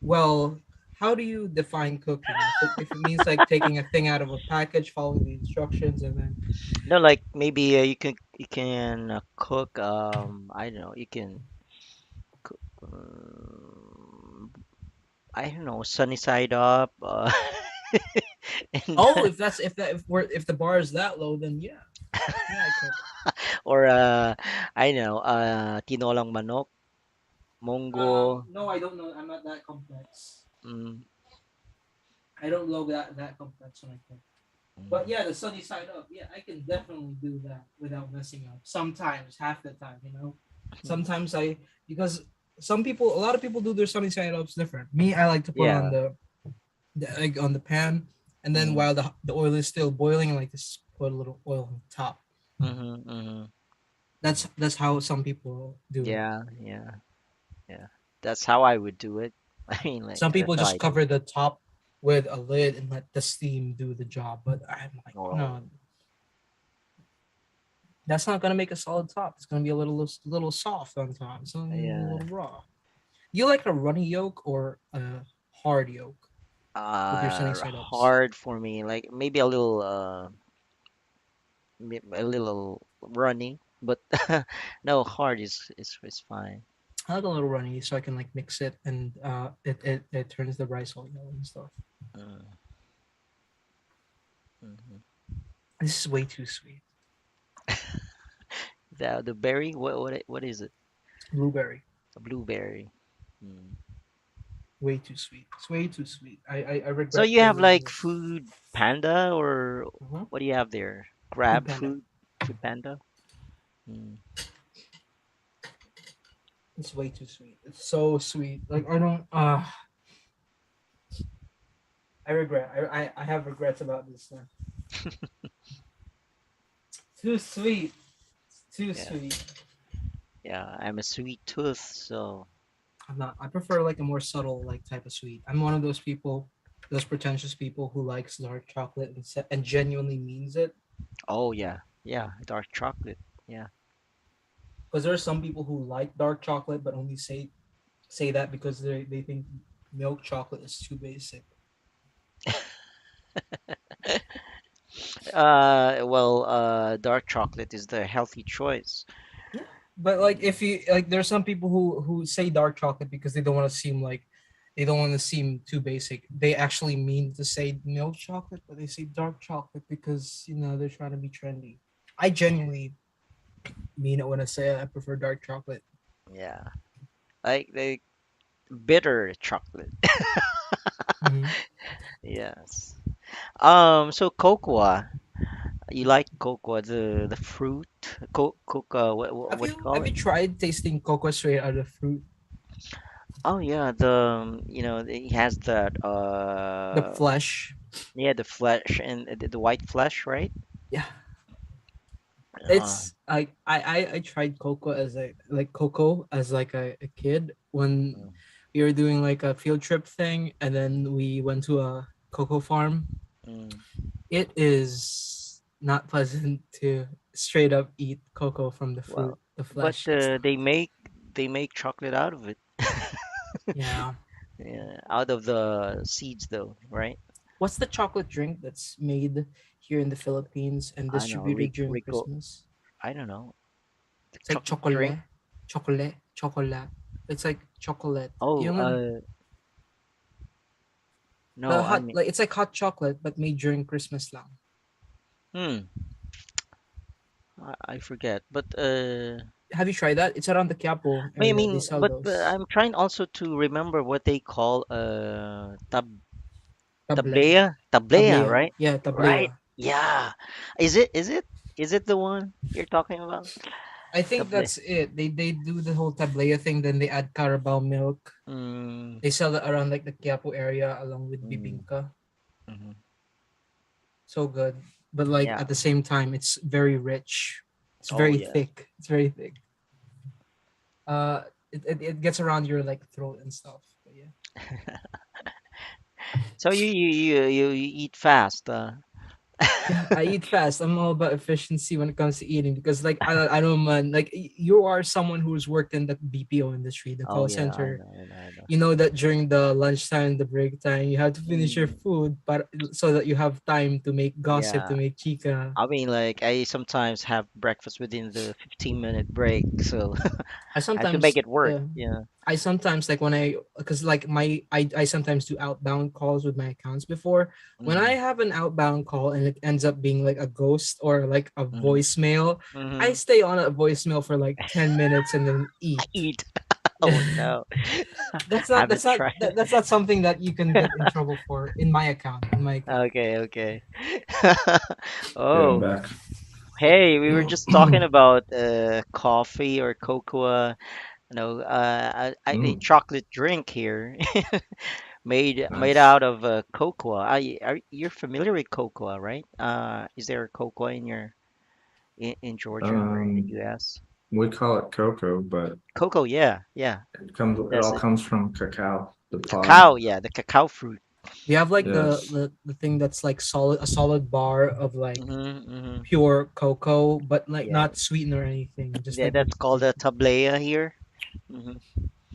well, how do you define cooking? If it means like taking a thing out of a package, following the instructions, and then No, like maybe you can cook. I don't know. You can cook. I don't know. Sunny side up. And oh, if the bar is that low, then yeah, yeah, I cook. or I know. Tinolang manok, munggo. No, I don't know. I'm not that complex. Mm, I don't know that complex when I cook. But mm, yeah, the sunny side up. Yeah, I can definitely do that without messing up. Sometimes, half the time, you know. Sometimes because a lot of people do their sunny side ups different. Me, I like to put on yeah. the egg on the pan, and then Mm, while the oil is still boiling, I like to put a little oil on top. mm-hmm, mm-hmm. That's how some people do it. Yeah, yeah, yeah. That's how I would do it. I mean, like Some that's people how I just do it. cover the top with a lid and let the steam do the job. But I'm like, Oh, no, that's not gonna make a solid top. It's gonna be a little soft on top. It's gonna be a yeah. little raw. You like a runny yolk or a hard yolk with your sunny side ups? Hard for me. Like maybe a little a little runny, but no, hard is fine. I like a little runny so I can like mix it and it turns the rice all yellow and stuff. Mm, mhm. This is way too sweet. The berry, what is it? Blueberry, A blueberry. Mm. way too sweet. It's way too sweet. I So regret you have ordering like this. food panda or Uh-huh. what do you have there? Food Grab Panda. food, food panda. Mm. It's way too sweet. It's so sweet. Like I don't. I regret. I have regrets about this now. Too sweet. Too Yeah, sweet. yeah. I'm a sweet tooth, so I'm not. I prefer like a more subtle like type of sweet. I'm one of those people, those pretentious people who likes dark chocolate and genuinely means it. oh yeah, yeah. Dark chocolate. Yeah. Because there are some people who like dark chocolate but only say that because they think milk chocolate is too basic. Dark chocolate is the healthy choice. Yeah. But like if you like there's some people who say dark chocolate because they don't want to seem like they don't want to seem too basic. They actually mean to say milk chocolate, but they say dark chocolate because they're trying to be trendy. I genuinely mean it when I say I prefer dark chocolate. Yeah, like the bitter chocolate. Hmm. Yes. So cocoa. You like cocoa, the fruit? Cocoa. What do you call Have it? you tried tasting cocoa straight out of fruit? Oh yeah, it has that The flesh. yeah, the flesh and the white flesh, right? Yeah. Uh, It's like I tried cocoa as like a kid when mm, we were doing like a field trip thing and then we went to a cocoa farm. mm. It is not pleasant to straight up eat cocoa from the fruit, Well, the but flesh. It's not. they make chocolate out of it. Yeah. Yeah, out of the seeds though, right? What's the chocolate drink that's made here in the Philippines and I know, distributed during Rico. Christmas? I don't know. The It's like chocolate drink. chocolate. It's like chocolate. Oh, The no, I hot mean, like it's like hot chocolate but made during Christmas lang. hmm, I forget. But Have you tried that? It's around the Quiapo I area. They mean, sell but those. I'm trying also to remember what they call Table. tablea, Tablea. right? Yeah, Right? tablea. Yeah. Is it the one you're talking about? I think Tablea. that's it. They do the whole tablea thing, then they add Carabao milk. Mm, They sell it around like the Quiapo area along with mm, bibingka. mhm. So good. But like Yeah. at the same time, it's very rich. It's Oh very yeah. thick. It's very thick. Uh it gets around your like throat and stuff. But yeah. So you eat fast. Yeah, I eat fast. I'm all about efficiency when it comes to eating because, like, I don't mind. Like, you are someone who's worked in the BPO industry, the Oh call yeah, I center. know, I know, I know. You know that during the lunchtime, the break time, you have to finish your Mm, food, but so that you have time to make gossip, yeah. to make chica. I mean, like I sometimes have breakfast within the 15-minute break, so I I have to make sometimes, it work. yeah, Yeah. I sometimes like when because like I sometimes do outbound calls with my accounts before. When I Mm-hmm. have an outbound call and it ends up being like a ghost or like a Mm-hmm. voicemail, I Mm-hmm. stay on a voicemail for like 10 minutes and then eat. Eat. Yeah, Oh no. that's not Haven't tried. that's not something that you can get in trouble for in my account. In my account. Okay, okay. Yeah, I'm Oh, back. hey, we were just talking about coffee or cocoa. A Mm. chocolate drink here made Nice. out of cocoa. You're familiar with cocoa, right? Is there cocoa in Georgia or in the Um, U.S.? we call it cocoa, but Cocoa, yeah, yeah. it That's all it. comes from cacao, the pod. Cacao, yeah, the cacao fruit. We have like Yes. the thing that's like a solid bar of like Mm-hmm, mm-hmm. pure cocoa, but like Yeah, not sweetened or anything, just yeah, like that's called a tablea here. Mm-hmm,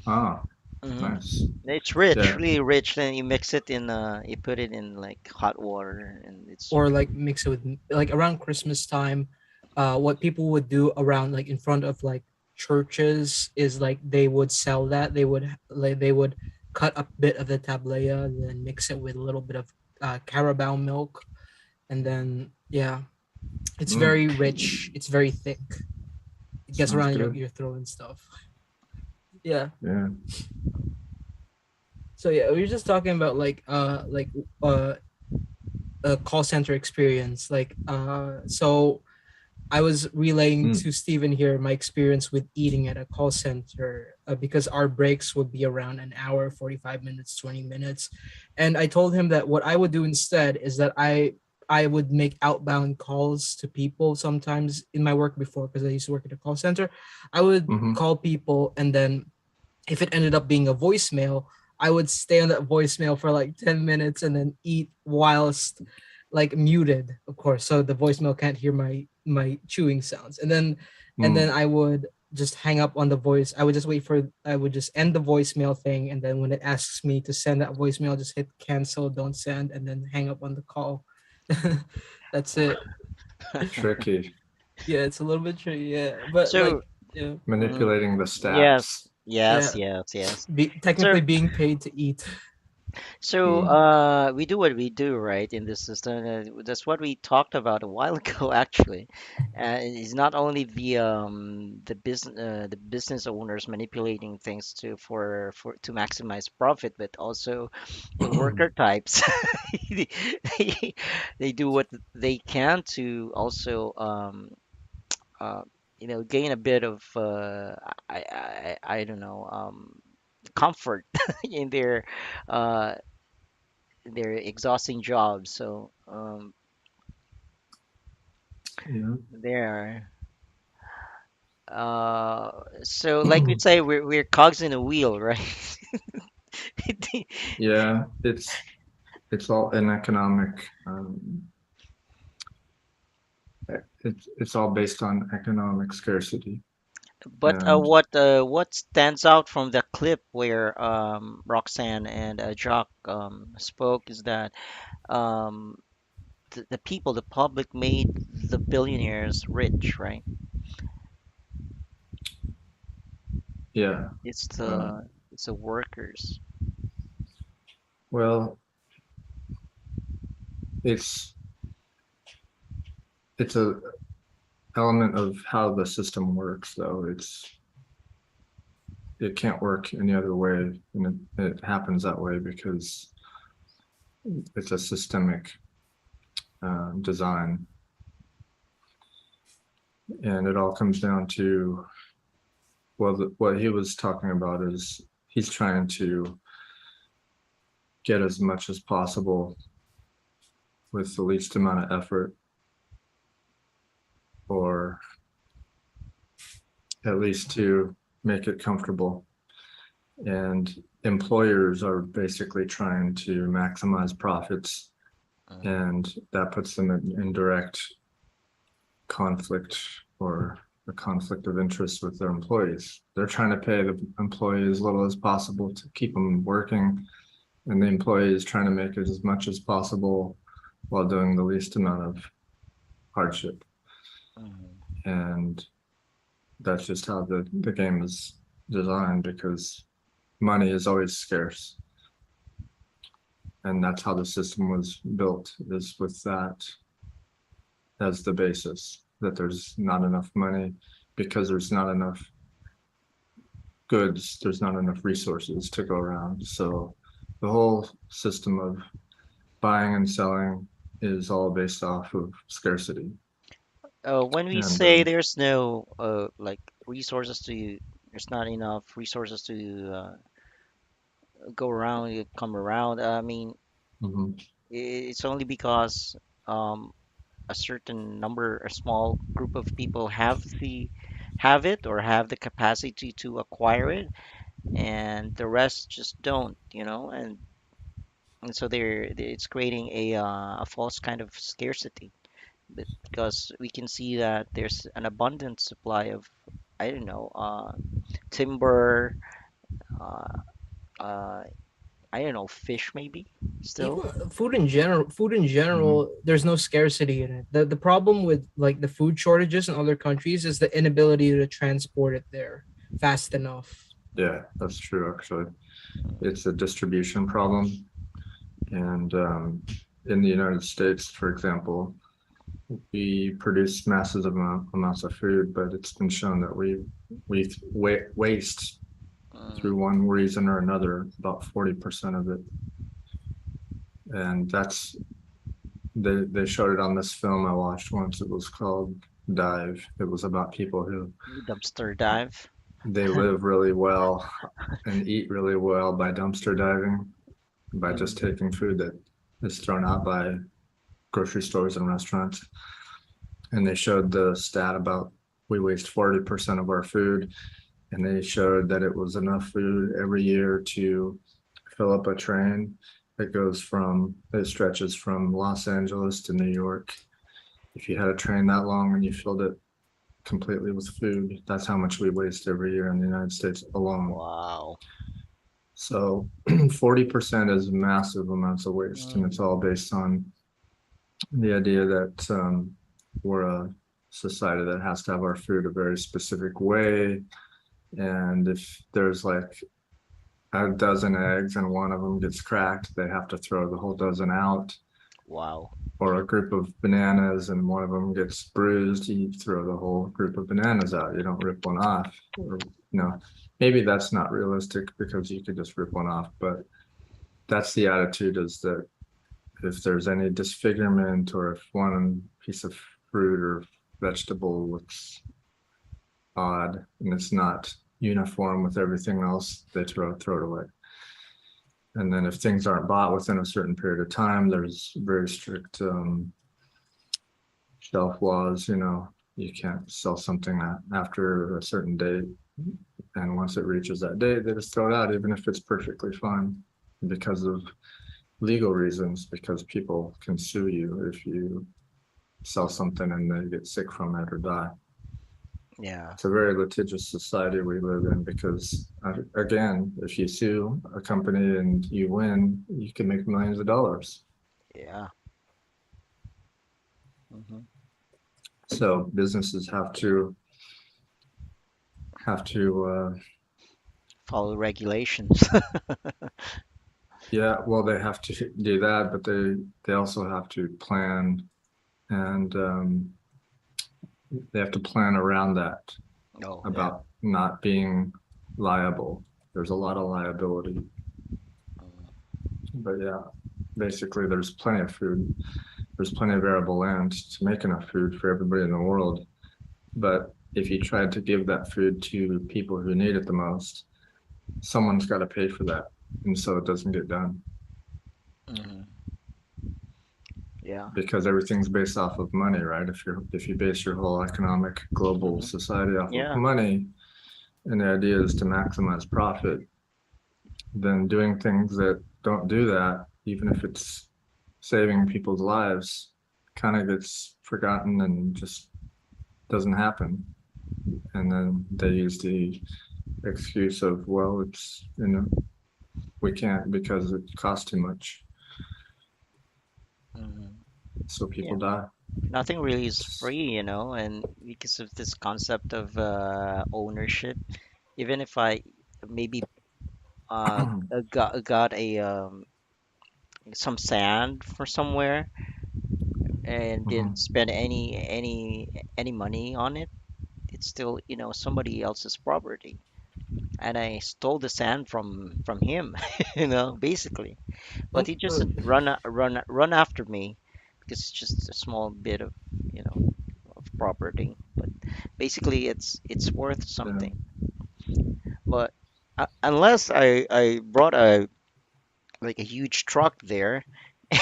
Ah, mm-hmm. nice. It's rich, Yeah. really rich. Then you put it in like hot water, and it's or really like mix it with like around Christmas time. What people would do around like in front of like churches is like they would sell that. They would cut a bit of the tablea, and then mix it with a little bit of Carabao milk, and then yeah, it's Mm, very rich. It's very thick. It gets sounds around good. your throat and stuff. Yeah. Yeah. So yeah, we were just talking about uh a call center experience. I was relaying Mm, to Steven here my experience with eating at a call center. because our breaks would be around an hour, 45 minutes, 20 minutes. And I told him that what I would do instead is that I would make outbound calls to people sometimes in my work before, because I used to work at a call center. I would Mm-hmm. call people, and then if it ended up being a voicemail, I would stay on that voicemail for like 10 minutes and then eat whilst like muted, of course, so the voicemail can't hear my chewing sounds. And then Mm. I would just hang up on the voice. I would just end the voicemail thing, and then when it asks me to send that voicemail, just hit cancel, don't send, and then hang up on the call. That's it. Tricky. Yeah, it's a little bit tricky, yeah. But like, So, yeah, Manipulating the yes, stats. yes, yeah. yes, yes. Technically So, being paid to eat. Mm. we do what we do, right, in this system. That's what we talked about a while ago, actually. It's not only the business owners manipulating things to maximize profit, but also the worker types. They, they do what they can to also uh, gain a bit of I don't know, comfort in uh, their exhausting jobs. So Yeah. there. So like we say, we're cogs in a wheel, right? Yeah, it's all an economic. It's all based on economic scarcity, But and what stands out from the clip where Roxanne and Jock spoke is that um, the people, the public, made the billionaires rich, right? yeah. It's Uh, the workers. well, it's it's a element of how the system works, though. It can't work any other way, and it happens that way because it's a systemic design, and it all comes down to, well, what he was talking about is he's trying to get as much as possible with the least amount of effort, or at least to make it comfortable. And employers are basically trying to maximize profits, Mm, and that puts them in direct conflict, or a conflict of interest with their employees. They're trying to pay the employee as little as possible to keep them working, and the employee is trying to make it as much as possible while doing the least amount of hardship. mm. And that's just how the game is designed, because money is always scarce. And that's how the system was built, is with that as the basis, that there's not enough money because there's not enough goods, there's not enough resources to go around. So the whole system of buying and selling is all based off of scarcity. When we And say there's no like resources to, there's not enough resources to go around, come around. I mean, mhm. it's only because um, a certain number, a small group of people have it or have the capacity to acquire it, and the rest just don't, and so it's creating a false kind of scarcity. But because we can see that there's an abundant supply of, I don't know, timber, uh, uh, I don't know, fish maybe still. Even food in general, Mhm. there's no scarcity in it. The problem with like the food shortages in other countries is the inability to transport it there fast enough. Yeah, that's true, actually. It's a distribution problem. And in the United States, for example, we produce massive amounts of food, but it's been shown that we waste, through Mm, one reason or another, about 40% of it. And they showed it on this film I watched once. It was called Dive. It was about people who, dumpster dive. they live really well and eat really well by dumpster diving, by just Mm, taking food that is thrown out by grocery stores and restaurants. And they showed the stat about we waste 40% of our food, and they showed that it was enough food every year to fill up a train that goes from, it stretches from Los Angeles to New York. If you had a train that long and you filled it completely with food, that's how much we waste every year in the United States alone. wow. So 40% is massive amounts of waste, and it's Mm, all based on the idea that we're a society that has to have our food a very specific way. And if there's like a dozen eggs and one of them gets cracked, they have to throw the whole dozen out. wow. Or a group of bananas and one of them gets bruised, you throw the whole group of bananas out. You don't rip one off. Or, maybe that's not realistic because you could just rip one off, but that's the attitude, is that if there's any disfigurement or if one piece of fruit or vegetable looks odd and it's not uniform with everything else, they throw it away. And then if things aren't bought within a certain period of time, there's very strict shelf laws. You can't sell something after a certain date. And once it reaches that date, they just throw it out, even if it's perfectly fine, because of legal reasons, because people can sue you if you sell something and they get sick from it or die. Yeah, It's a very litigious society we live in because, again, if you sue a company and you win, you can make millions of dollars. yeah. Hmm. So businesses have to Follow regulations. yeah, well, they have to do that, but they also have to plan, and they have to plan around that, Oh, yeah. about not being liable. There's a lot of liability, Mm, but yeah, basically there's plenty of food. There's plenty of arable land to make enough food for everybody in the world. But if you tried to give that food to people who need it the most, someone's got to pay for that. And so it doesn't get done mhm. Yeah. because everything's based off of money, right? If you base your whole economic global Hmm. society off of Yeah. money, and the idea is to maximize profit, then doing things that don't do that, even if it's saving people's lives, kind of gets forgotten and just doesn't happen. And then they use the excuse of, well, we can't because it costs too much. Hmm. So Yeah. people die. Nothing really is free, and because of this concept of ownership, even if I maybe got a some sand for somewhere and didn't Mhm. spend any money on it, it's still, somebody else's property. And I stole the sand from him, basically. But Um, he just run after me because it's just a small bit of, of property. But basically, it's worth Yeah. something. But unless I brought a like a huge truck there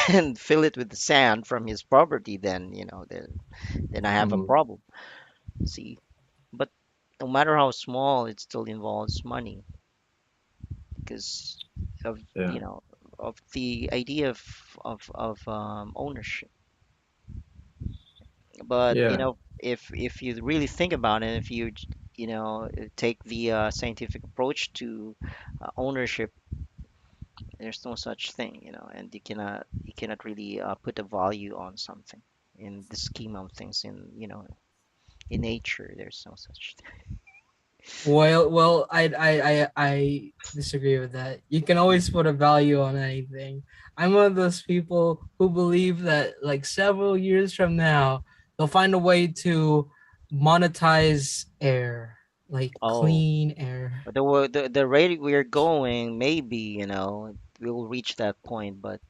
and fill it with the sand from his property, then then I have a Mhm. problem. See, but no matter how small, it still involves money because of Yeah. of the idea of ownership. But Yeah. if you really think about it, if you take the scientific approach to ownership, there's no such thing, and you cannot really put a value on something in the scheme of things in nature. There's no such thing. well, I disagree with that. You can always put a value on anything. I'm one of those people who believe that like several years from now, they'll find a way to monetize air, like Oh, clean air. but the rate we're going, maybe we'll reach that point, but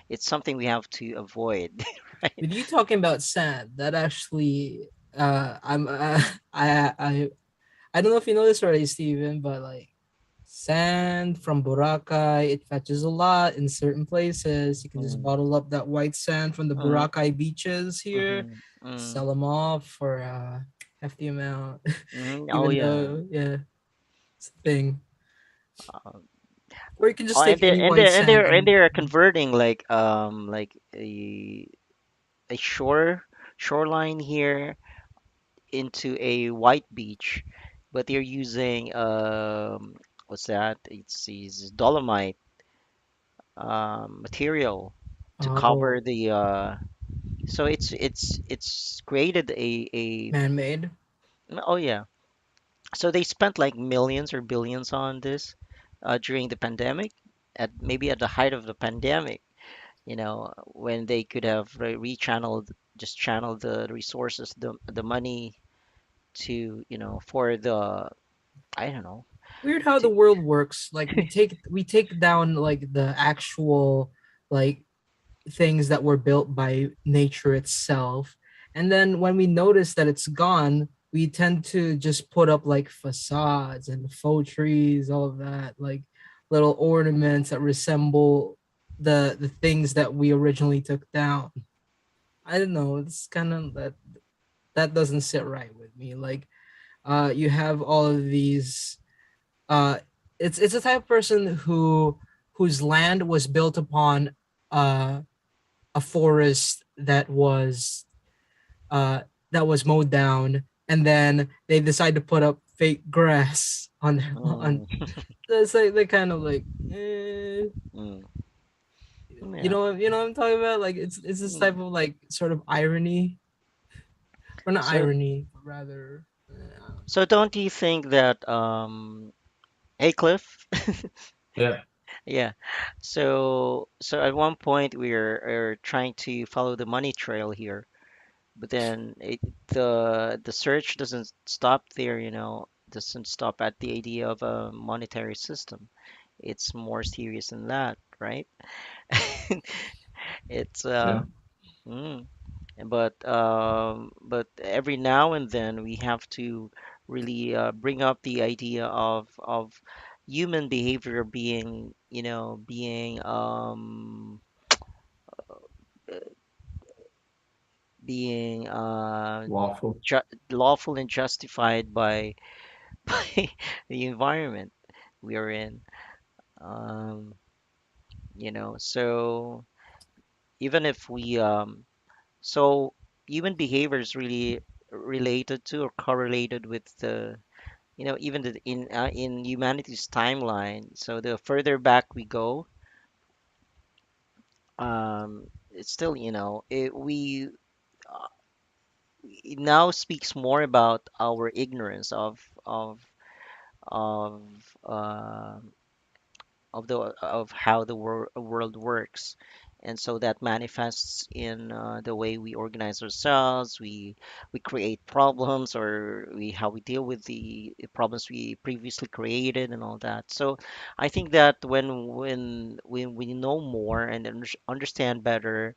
it's something we have to avoid, right? With you talking about sand, that actually, I'm I I don't know if you know this already, Steven, but like sand from Boracay, it fetches a lot in certain places. You can just Mm, bottle up that white sand from the mm, Boracay beaches here, mm, mm, sell them off for a hefty amount, mm. Oh even yeah. though, yeah, it's a thing. Uh, Or you can oh, just take any white sand and and they're converting like a shoreline here into a white beach, but they're using what's that? It's dolomite material to oh, cover the so it's created a man-made. oh yeah. So they spent like millions or billions on this during the pandemic, at maybe at the height of the pandemic, when they could have rechanneled, just channeled the resources, the money to, for the, I don't know, Weird how the to, world works. Like we take down like the actual like things that were built by nature itself. And then when we notice that it's gone, we tend to just put up like facades and faux trees, all of that, like little ornaments that resemble the things that we originally took down. I don't know. It's kind of that doesn't sit right with me. Like you have all of these uh it's a type of person whose land was built upon uh a forest uh that was mowed down, and then they decide to put up fake grass on on mm, it's like they kind of like mm, you yeah. know what I'm talking about, like it's this type Mm. of like sort of irony, or not So, irony but rather so don't you think that, hey Cliff, Yeah. yeah. So at one point are trying to follow the money trail here, but then the search doesn't stop there, doesn't stop at the idea of a monetary system. It's more serious than that, right? It's Yeah. mm, but every now and then we have to really bring up the idea of human behavior being, being Waffle. ju lawful and justified by by the environment we are in. Um, so even if we so human behavior is really related to or correlated with the, even in humanity's timeline. So the further back we go, it's still, it now speaks more about our ignorance of uh, of how the world works, and so that manifests in the way we organize ourselves. We create problems, or we how we deal with the problems we previously created and all that. So I think that when we know more and understand better,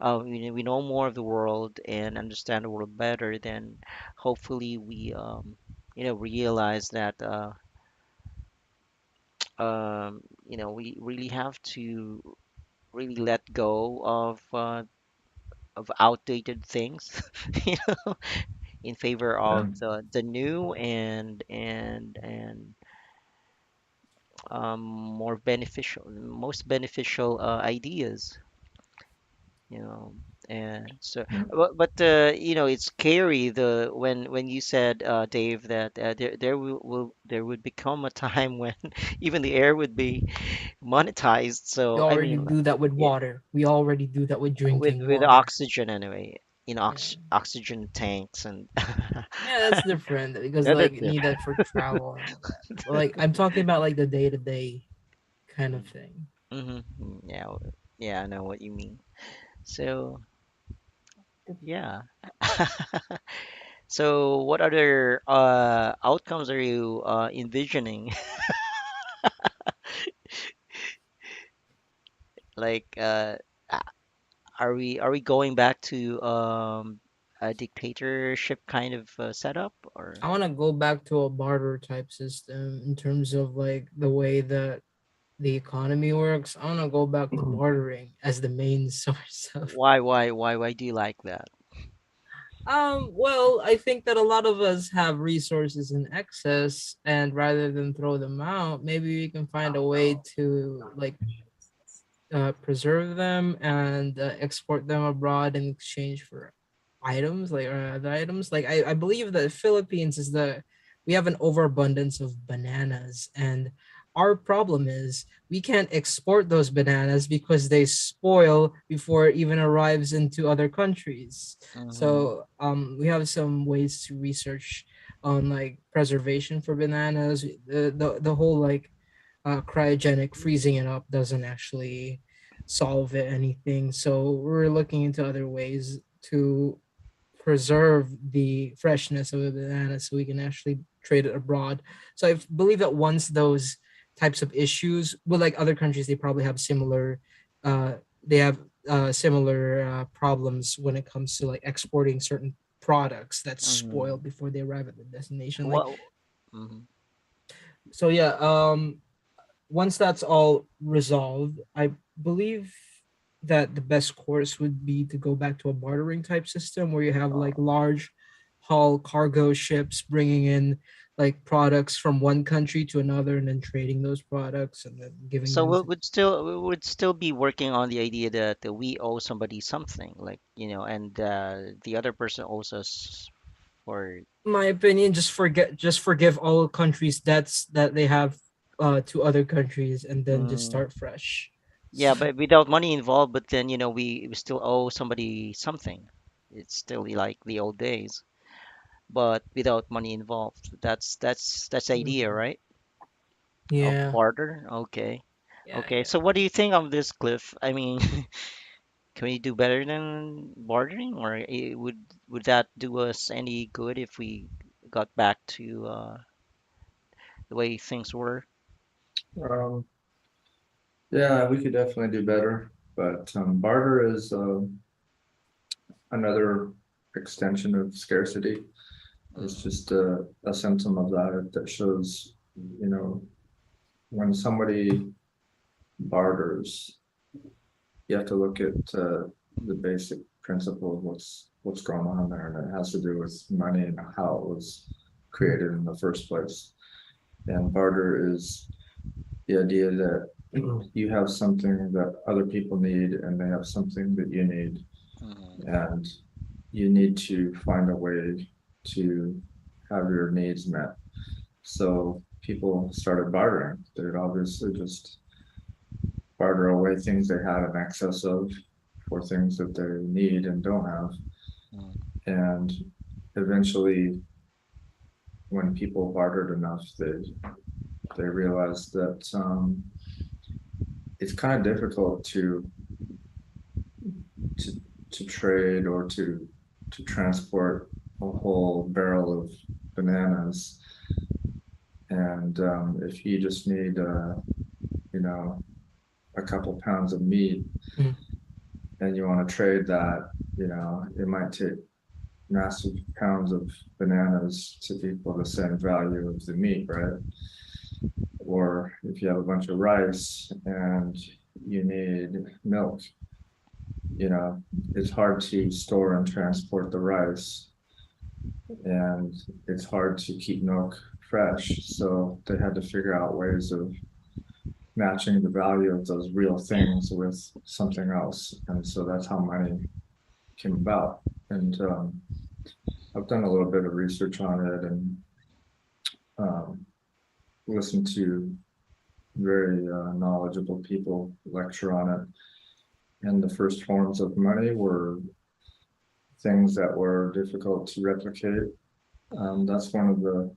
we know more of the world and understand the world better, then hopefully we realize that we really have to really let go of outdated things, you know, in favor Yeah. of the new and more beneficial, most beneficial ideas, you know. And so, Yeah. but it's scary when you said, Dave, that there would become a time when even the air would be monetized. we So I already mean, do that with yeah, water. We already do that with drinking with water. oxygen anyway, Yeah. oxygen tanks and Yeah, that's different because that's like you need different. that for travel and all that. But like I'm talking about like the day to day kind of thing. Hmm. Yeah, yeah, I know what you mean. So yeah. So what other outcomes are you envisioning? Like, are we going back to a dictatorship kind of setup, or I want to go back to a barter type system in terms of like the way that the economy works. I want to go back to bartering as the main source of. why do you like that? Well, I think that a lot of us have resources in excess, and rather than throw them out, maybe we can find a way to like preserve them and export them abroad in exchange for items like other items. Like I believe that Philippines is the we have an overabundance of bananas, and our problem is we can't export those bananas because they spoil before it even arrives into other countries. Hmm. So we have some ways to research on like preservation for bananas. The whole like cryogenic freezing it up doesn't actually solve it anything. So we're looking into other ways to preserve the freshness of the banana so we can actually trade it abroad. So I believe that once those types of issues with like other countries, they probably have similar uh they have similar problems when it comes to like exporting certain products that Hmm. spoil before they arrive at the destination. Like What? Hmm. so yeah, once that's all resolved, I believe that the best course would be to go back to a bartering type system where you have like large haul cargo ships bringing in like products from one country to another and then trading those products and then giving So them to. we would still be working on the idea that we owe somebody something, like, and the other person owes us for. My opinion, just forgive all countries debts that they have to other countries and then just Mm, start fresh. yeah, but without money involved. But then we still owe somebody something. It's still like the old days, but without money involved. That's the idea, Mhm. right? Of Yeah. barter. Okay. Yeah, Okay. yeah. So what do you think of this, Cliff? I mean, can we do better than bartering, or would that do us any good if we got back to the way things were? Um, yeah, we could definitely do better, but barter is another extension of scarcity. It's Mm, just a symptom of that that shows, you know, when somebody barters, you have to look at the basic principle of what's going on there, and it has to do with money and how it was created in the first place. And barter is the idea that you have something that other people need, and they have something that you need, mm, and you need to find a way to have your needs met. So people started bartering. They'd obviously just barter away things they had in excess of for things that they need and don't have. mm, And eventually, when people bartered enough, they realized that it's kind of difficult to to trade or to transport a whole barrel of bananas. And if you just need you know a couple pounds of meat Mhm. and you want to trade that, it might take massive pounds of bananas to equal the same value of the meat, right? Or if you have a bunch of rice and you need milk, you know, it's hard to store and transport the rice, and it's hard to keep milk fresh. So they had to figure out ways of matching the value of those real things with something else. And so that's how money came about. And I've done a little bit of research on it and um, listened to very knowledgeable people lecture on it. And the first forms of money were things that were difficult to replicate. mm, That's one of the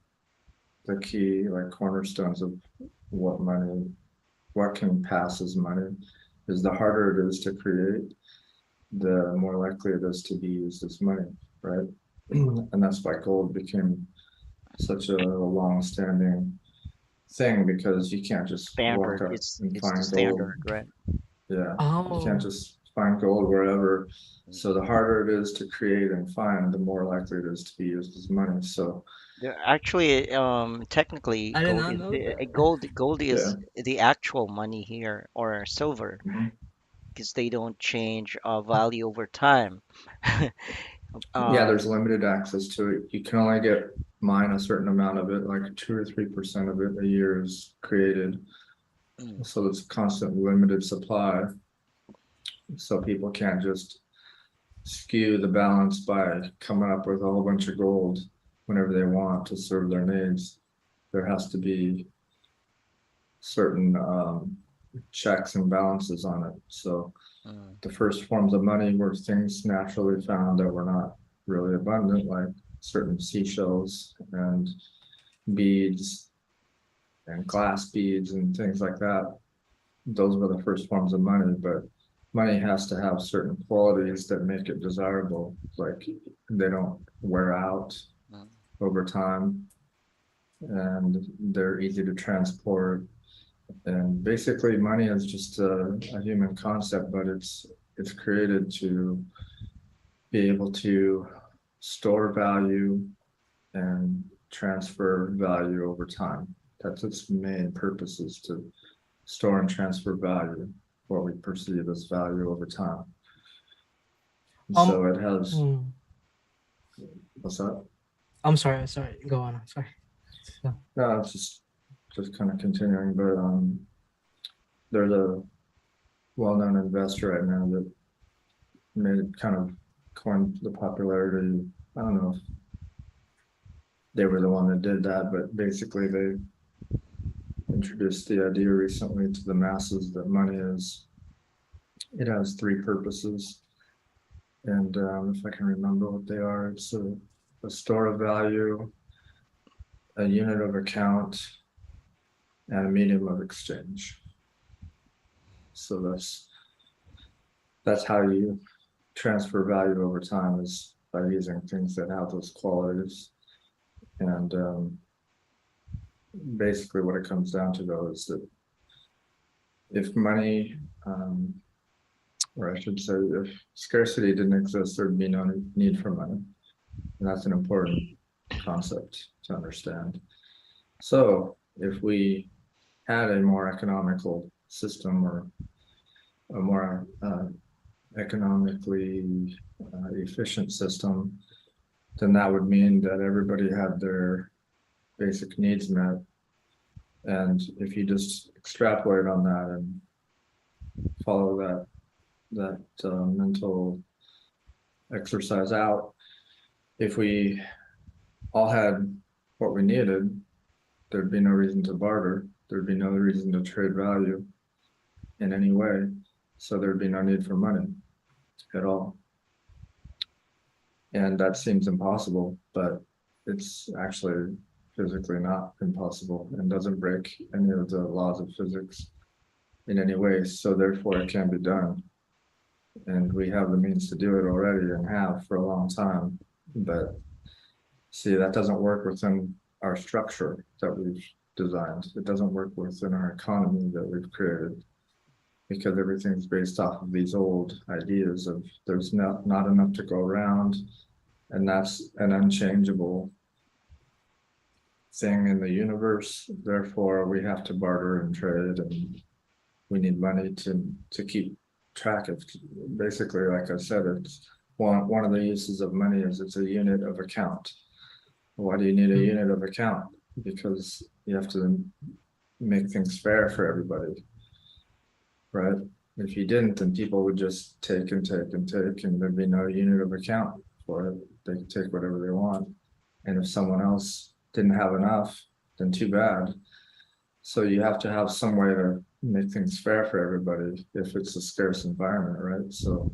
key like cornerstones of what money, what can pass as money, is the harder it is to create, the more likely it is to be used as money, right? And that's why gold became such a long-standing thing, because you can't just walk standard. up It's and it's the find gold. standard, right? Yeah, you can't Oh. just find gold wherever. So the harder it is to create and find, the more likely it is to be used as money. So Actually, technically, I did not know that. gold yeah. is the actual money here, or silver, Mhm. because they don't change value over time. Yeah, there's Um, limited access to it. You can only get mine a certain amount of it, like 2 or 3% of it a year is created. mm, So there's constant limited supply. So people can't just skew the balance by coming up with a whole bunch of gold whenever they want to serve their needs. There has to be certain checks and balances on it. So mm, the first forms of money were things naturally found that were not really abundant, like certain seashells and beads and glass beads and things like that. Those were the first forms of money, but money has to have certain qualities that make it desirable, like they don't wear out mm, over time and they're easy to transport. And basically money is just a human concept, but it's created to be able to store value and transfer value over time. That's its main purpose, is to store and transfer value, what we perceive as value over time. And Um, so it has, hmm, what's that? I'm sorry. Sorry. Go on. I'm sorry. So, No, it's just kind of continuing, but there's a well-known investor right now that made kind of coined the popularity. I don't know if they were the one that did that, but basically they introduced the idea recently to the masses that money is, it has three purposes. And if I can remember what they are, it's a store of value, a unit of account, and a medium of exchange. So that's how you transfer value over time, is by using things that have those qualities. And basically what it comes down to though is that if money, or I should say, if scarcity didn't exist, there'd be no need for money. And that's an important concept to understand. So if we had a more economical system, or a more economically efficient system, then that would mean that everybody had their basic needs met. And if you just extrapolate on that and follow that mental exercise out, if we all had what we needed, there'd be no reason to barter. There'd be no reason to trade value in any way. So there'd be no need for money at all. And that seems impossible, but it's actually physically not impossible and doesn't break any of the laws of physics in any way. So therefore it can be done. And we have the means to do it already, and have for a long time. But see, that doesn't work within our structure that we've designed. It doesn't work within our economy that we've created, because everything's based off of these old ideas of there's not enough to go around, and that's an unchangeable thing in the universe. Therefore, we have to barter and trade, and we need money to keep track of. Basically, like I said, it's one of the uses of money is it's a unit of account. Why do you need a unit of account? Because you have to make things fair for everybody, right? If you didn't, then people would just take and take and take, and there'd be no unit of account for it. They could take whatever they want. And if someone else didn't have enough, then too bad. So you have to have some way to make things fair for everybody if it's a scarce environment, right? So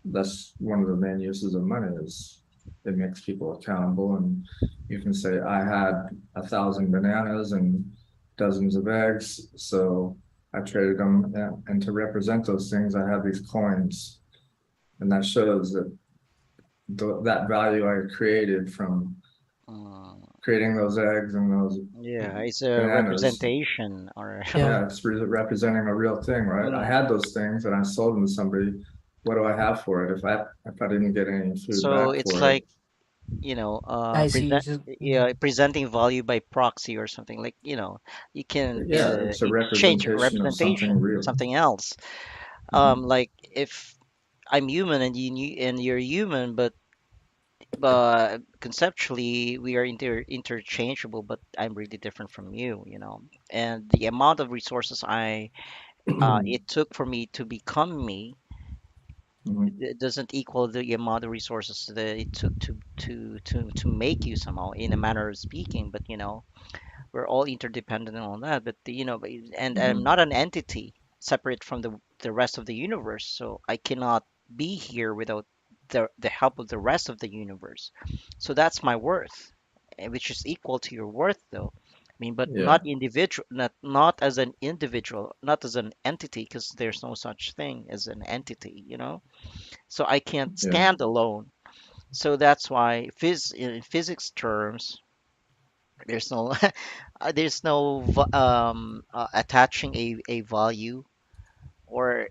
that's one of the main uses of money, is it makes people accountable. And you can say, I had 1,000 bananas and dozens of eggs, so I traded them, and to represent those things, I have these coins, and that shows that that value I created from mm. creating those eggs and those Yeah, it's a bananas. representation, or yeah. Yeah, it's representing a real thing, right? I mm, had those things and I sold them to somebody, what do I have for it if I didn't get any food So back it's for it? like, I see. present, Just yeah, presenting value by proxy or something like, you can Yeah, it's a exchange representation of something representation, real. something else. Hmm. Like if I'm human and and you're human, but conceptually we are interchangeable, but I'm really different from you. And the amount of resources I it took for me to become me, Hmm. it doesn't equal the amount of resources that it took to make you somehow, in a manner of speaking. But we're all interdependent on that. But and I'm Hmm. not an entity separate from the rest of the universe, so I cannot be here without the help of the rest of the universe. So that's my worth, which is equal to your worth, though. I mean, but Yeah, not individual, not as an individual, not as an entity, because there's no such thing as an entity. So I can't yeah. stand alone. So that's why in physics terms, there's no attaching a value, or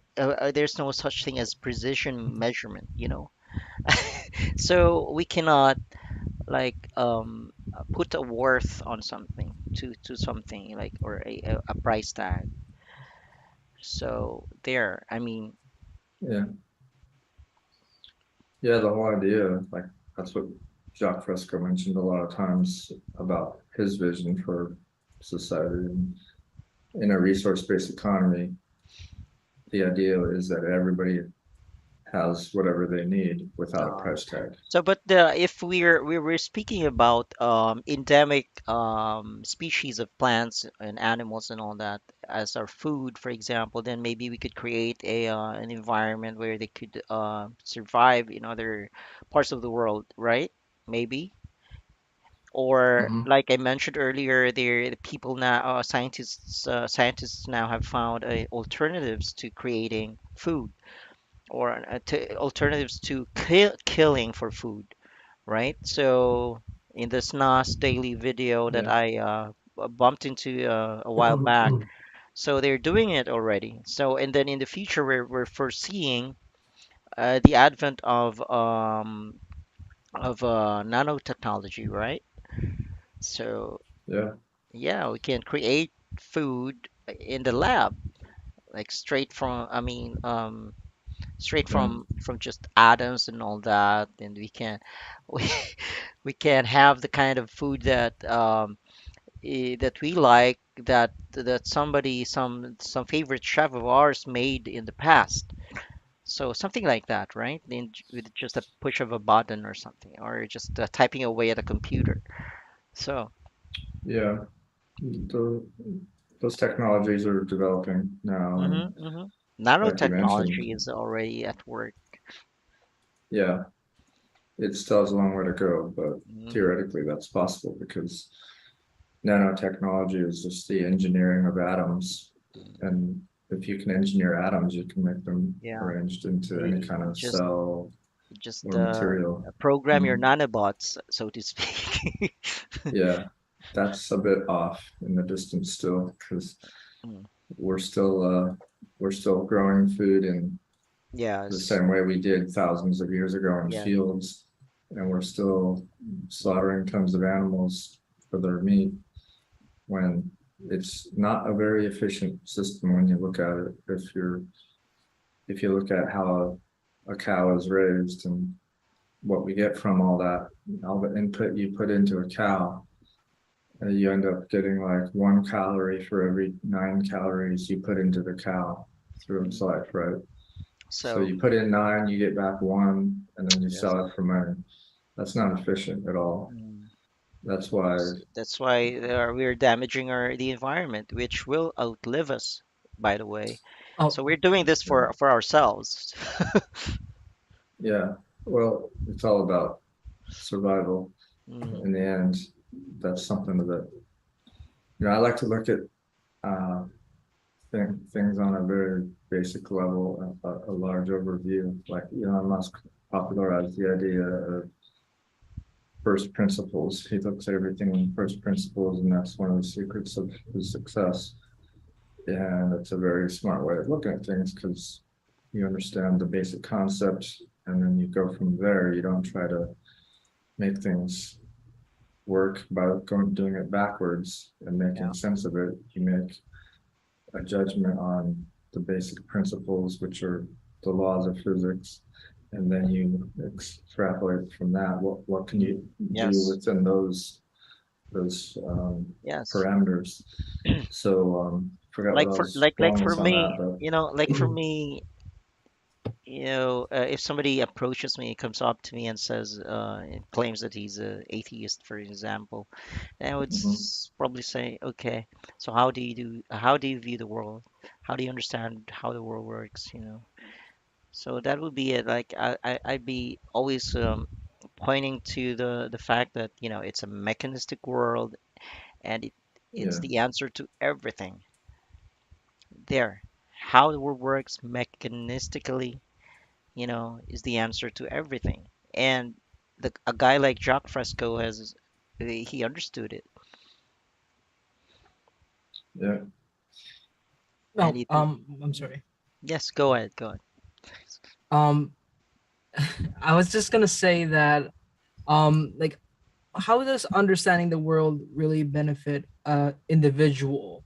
there's no such thing as precision measurement. So we cannot like put a worth on something, to something, like, or a price tag. So there, I mean, Yeah, yeah, the whole idea, like, that's what Jacques Fresco mentioned a lot of times about his vision for society. And in a resource-based economy, the idea is that everybody has whatever they need without a uh, price tag. so, but if we're speaking about endemic species of plants and animals and all that as our food, for example, then maybe we could create an environment where they could survive in other parts of the world, right? Maybe. Or Hmm. like I mentioned earlier, the people now, scientists now have found alternatives to creating food, or alternatives to killing for food, right? So in this NAS daily video that Yeah. I bumped into a while back, so they're doing it already. So, and then in the future, we're foreseeing the advent of nanotechnology, right? So Yeah. yeah, we can create food in the lab, like straight from, I mean, straight Yeah. from just atoms and all that, and we can we, we can have the kind of food that we like, that somebody, some favorite chef of ours made in the past. So something like that, right? With just a push of a button or something, or just typing away at a computer. So Yeah. The, those technologies are developing now, and like you mentioned, nanotechnology is already at work. yeah, it still has a long way to go, but Hmm. theoretically that's possible because nanotechnology is just the engineering of atoms. And if you can engineer atoms, you can make them Yeah, arranged into any kind you of just cell just or material. program your Mhm. nanobots, so to speak. Yeah, that's a bit off in the distance still because Mm. we're still we're still growing food in the Yes, same way we did thousands of years ago in yes. fields, and we're still slaughtering tons of animals for their meat when it's not a very efficient system when you look at it. If you look at how a cow is raised and what we get from all the input you put into a cow, you end up getting like 1 calorie for every 9 calories you put into the cow through its Mm. life, right? So So you put in 9, you get back 1, and then you yes. sell it for money. That's not efficient at all. Mm. That's why, That's why we're damaging the environment, which will outlive us, by the way. oh, So we're doing this yeah, for ourselves. yeah. Well, it's all about survival Mm. in the end. That's something that, I like to look at uh, things on a very basic level, a large overview. Like Elon Musk popularized the idea of first principles. He looks at everything in first principles, and that's one of the secrets of his success. And it's a very smart way of looking at things because you understand the basic concepts, and then you go from there. You don't try to make things work by doing it backwards and Yeah. making sense of it. You make a judgment on the basic principles, which are the laws of physics, and then you extrapolate from that. What can you do Yes. within those Yes. parameters? So forgot what Like I for was like going for with on that, me, but like for me, if somebody approaches me, comes up to me and says, claims that he's a atheist, for example, then I would mhm, probably say, okay, so how do you view the world? How do you understand how the world works? So that would be it. Like I'd be always pointing to the fact that it's a mechanistic world, and it's yeah, the answer to everything. There, how the world works mechanistically, is the answer to everything. And a guy like Jacques Fresco has he understood it, yeah, and No, he I'm sorry. yes, go ahead, go ahead. Um, I was just gonna say that like how does understanding the world really benefit individual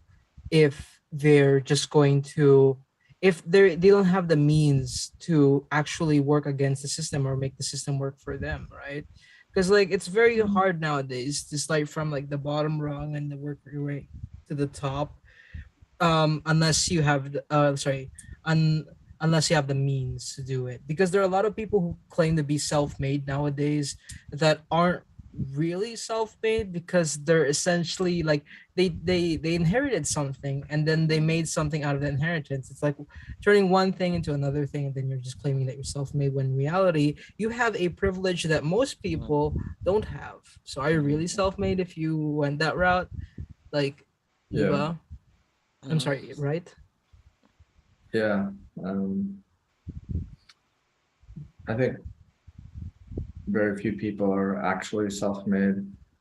if they're just going to if they don't have the means to actually work against the system or make the system work for them, right? Because like it's very mhm, hard nowadays to start from like the bottom rung and the work your way to the top, unless you have sorry, un, unless you have the means to do it, because there are a lot of people who claim to be self-made nowadays that aren't really self-made, because they're essentially like they inherited something and then they Mm, made something out of the inheritance. It's like turning one thing into another thing, and then you're just claiming that you're self-made when in reality you have a privilege that most mm, people don't have. So are you really mm, self-made if you went that route? Like, yeah, Diba? I'm mm. sorry, right? yeah. Um, I think very few people are actually self-made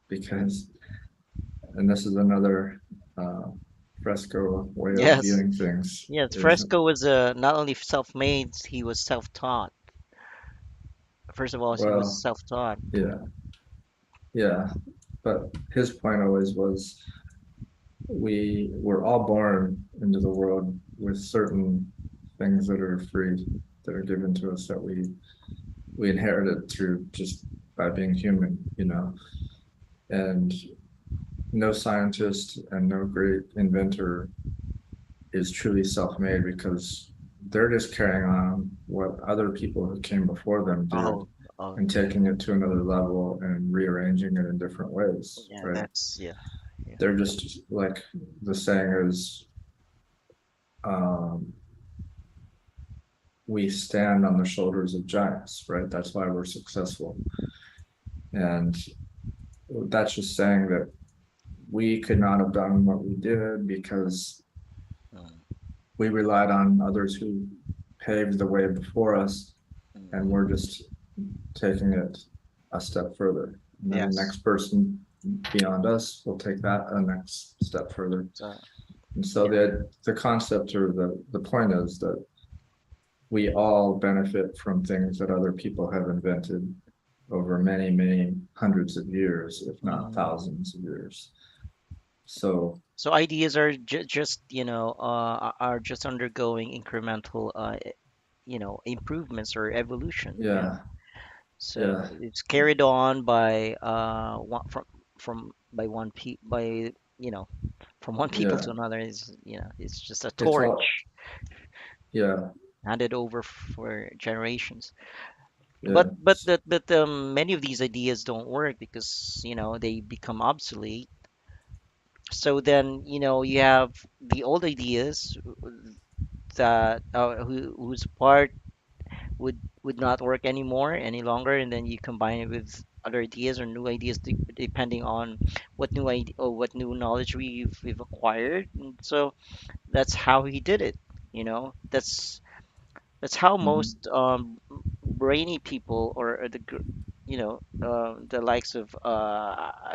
because, and this is another uh, fresco way of Yes, viewing things, yes. is Fresco was not only self-made, he was self-taught. First of all, he was well, self-taught. yeah, yeah. But his point always was we were all born into the world with certain things that are free, that are given to us, that we inherited through just by being human. And no scientist and no great inventor is truly self-made because they're just carrying on what other people who came before them did Oh, oh, and yeah, taking it to another level and rearranging it in different ways, yeah. right? That's yeah, yeah. They're just like the saying is, um, we stand on the shoulders of giants, right? That's why we're successful. And that's just saying that we could not have done what we did because Mm, we relied on others who paved the way before us, and mm. we're just taking it a step further. And then the Yes. next person beyond us will take that a next step further. So And so yeah. the concept or the point is that we all benefit from things that other people have invented over many, many hundreds of years, if not Mm. thousands of years. So So ideas are just are just undergoing incremental improvements or evolution. yeah, So yeah, it's carried on by one from by one pe by you know from one people yeah. to another. Is it's just a It's all torch yeah, handed over for generations. yeah, But many of these ideas don't work because they become obsolete. So then you have the old ideas that whose part would not work anymore any longer, and then you combine it with other ideas or new ideas depending on what new idea or what new knowledge we've acquired. And so that's how he did it. That's how mhm, most brainy people or the likes of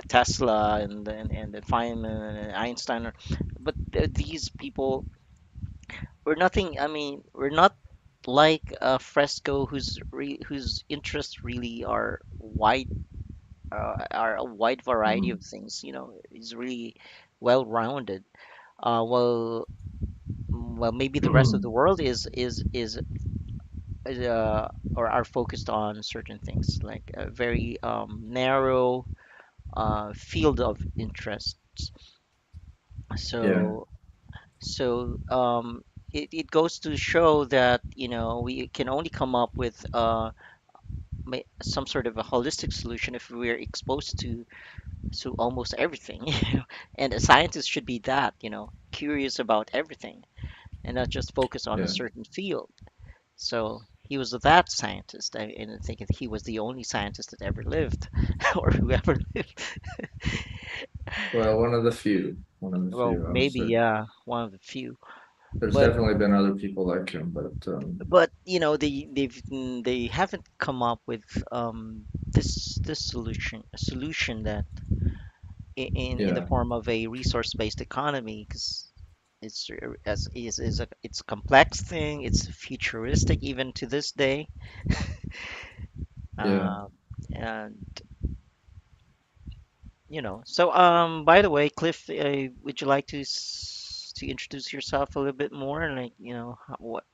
Tesla and Feynman and Einstein, but these people we're nothing. I mean, we're not like Fresco, whose interests really are a wide variety of Mhm. things. He's really well-rounded. Well, maybe the rest of the world is or are focused on certain things, like a very narrow field of interests. Yeah, So it goes to show that we can only come up with some sort of a holistic solution if we're exposed to almost everything. And a scientist should be that, curious about everything and not just focus on a yeah. certain field. So he was that scientist. And I think he was the only scientist that ever lived, or whoever lived. Well, one of the few. One of the Well, few, I would maybe, say. yeah, one of the few. There's But definitely been other people like him, but they haven't come up with this solution that in the yeah, form of a resource-based economy, because it's as is a it's a complex thing. It's futuristic even to this day. yeah. Um, and So by the way, Cliff, would you like to introduce yourself a little bit more? Like, what?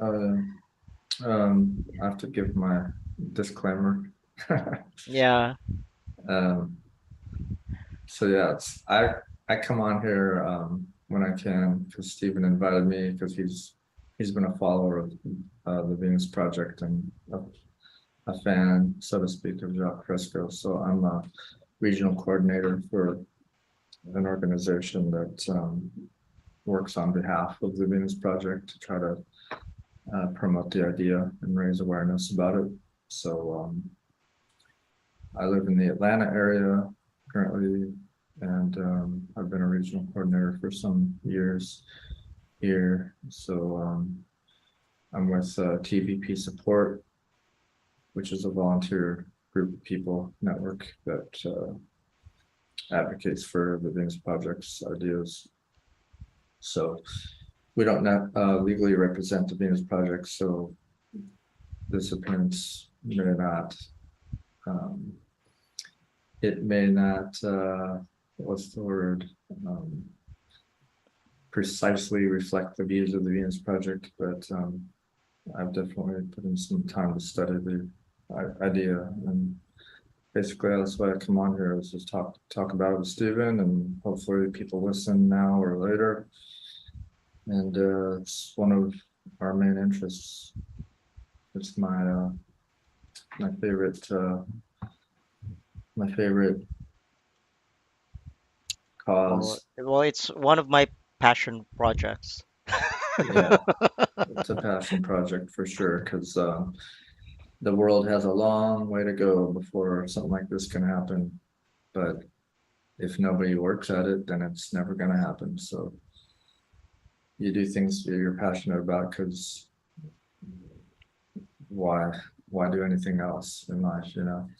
Uh, I have to give my disclaimer. Yeah, Um, so yeah, I come on here when I can because Stephen invited me because he's been a follower of the Venus Project and a fan, so to speak, of Jacques Fresco. So I'm a regional coordinator for an organization that works on behalf of the Venus Project to try to promote the idea and raise awareness about it. So I live in the Atlanta area currently, and I've been a regional coordinator for some years here. So I'm with TVP Support, which is a volunteer group of people network that advocates for the Venus Project's ideas. So we don't legally represent the Venus Project, so this appearance may not um, it may not what's the word um, precisely reflect the views of the Venus Project, but I've definitely put in some time to study the idea, and basically that's why I come on here is just talk about it with Stephen, and hopefully people listen now or later. And it's one of our main interests. It's my favorite cause. it's one of my passion projects. Yeah, it's a passion project for sure because the world has a long way to go before something like this can happen. But if nobody works at it, then it's never going to happen. So you do things you're passionate about because why why do anything else in life?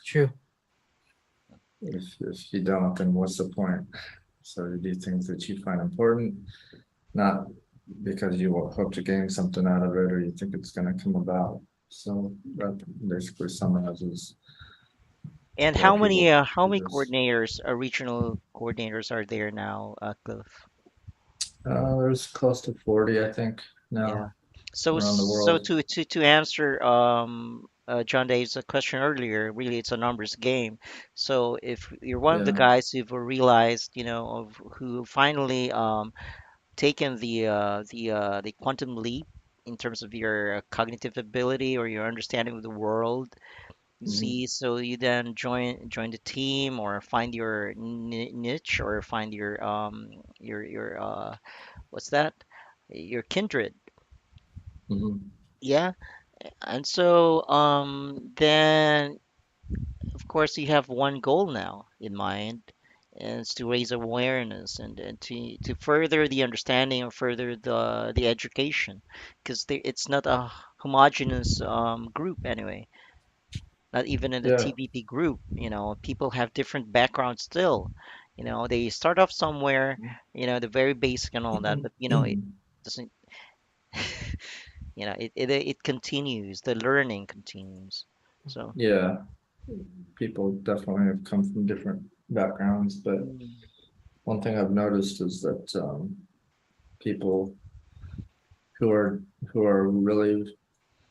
True. If you don't, then what's the point? So you do things that you find important, not because you hope to gain something out of it or you think it's going to come about. So that basically summarizes And why people how do many this. coordinators, regional coordinators are there now, Cliff? There's close to 40, I think, Yeah. now So around the so world. to answer John Dave's question earlier, really it's a numbers game. So if you're one of the Yeah. guys who've realized, of who finally taken the quantum leap in terms of your cognitive ability or your understanding of the world, you Mhm. see, so you then join the team or find your niche or find your what's that? Your kindred. Mhm. Yeah. And so then of course you have one goal now in mind, and it's to raise awareness and to further the understanding or further the education, because it's not a homogeneous group anyway. Not even in the Yeah. TVP group, people have different backgrounds still. They start off somewhere, the very basic and all that, but it doesn't it continues. The learning continues. So Yeah, people definitely have come from different backgrounds, but mm, one thing I've noticed is that people who are really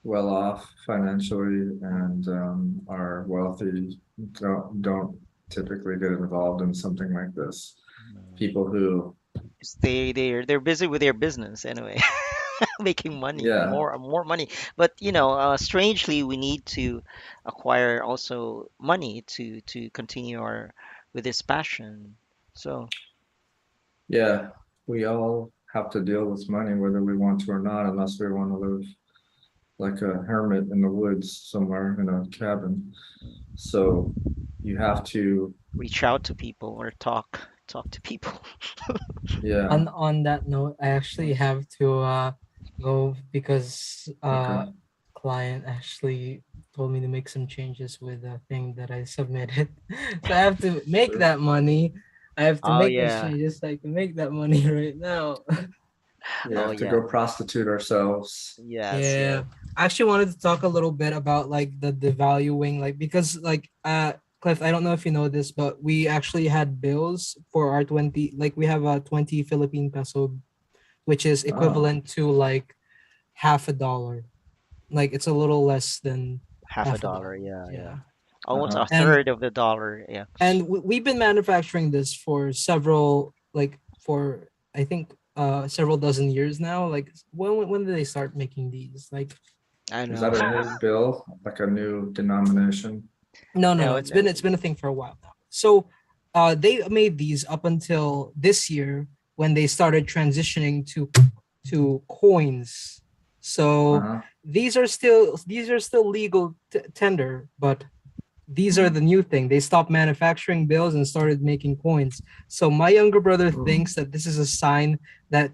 well off financially and are wealthy don't typically get involved in something like this. People who, 'cause they're busy with their business anyway, making money, yeah, more money. But strangely, we need to acquire also money to continue our with this passion. So yeah, we all have to deal with money whether we want to or not, unless we want to live like a hermit in the woods somewhere in a cabin. So you have to, reach out to people or talk to people. yeah, On that note, I actually have to go because okay, client actually told me to make some changes with the thing that I submitted. So I have to make sure. that money. I have to Oh make those yeah, changes so I can make that money right now. We oh have to yeah, go prostitute ourselves. yes, yes. Yeah. I actually wanted to talk a little bit about like the devaluing, like because like Cliff, I don't know if you know this, but we actually had bills for our 20, like we have a 20 Philippine peso, which is Oh, equivalent to like half a dollar. Like it's a little less than Half a half a dollar, dollar. yeah, yeah. Yeah. Almost uh-huh. a And third of the dollar, yeah. we've been manufacturing this for several like for I think several dozen years now. Like when did they start making these? Like I Is know. that a new bill, like a new denomination? no. No, It's been a thing for a while now. So they made these up until this year when they started transitioning to coins. So Uh-huh. these are still legal tender, but these are Mm. the new thing. They stopped manufacturing bills and started making coins. So my younger brother Mm. thinks that this is a sign that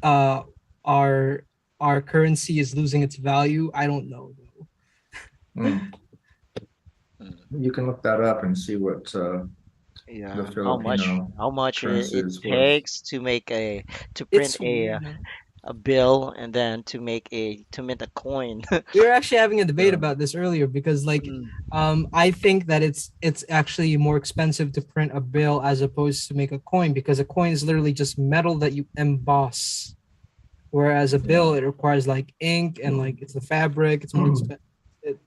uh our our currency is losing its value. I don't know though. Mm. mm, You can look that up and see what the yeah. Filipino How much currency it is worth. takes to make to print It's weird, man. a bill and then to mint a coin. We were actually having a debate Yeah. about this earlier because like Mm, I think that it's actually more expensive to print a bill as opposed to make a coin because a coin is literally just metal that you emboss, whereas a Yeah. bill it requires like ink and like it's the fabric, it's more expensive. It,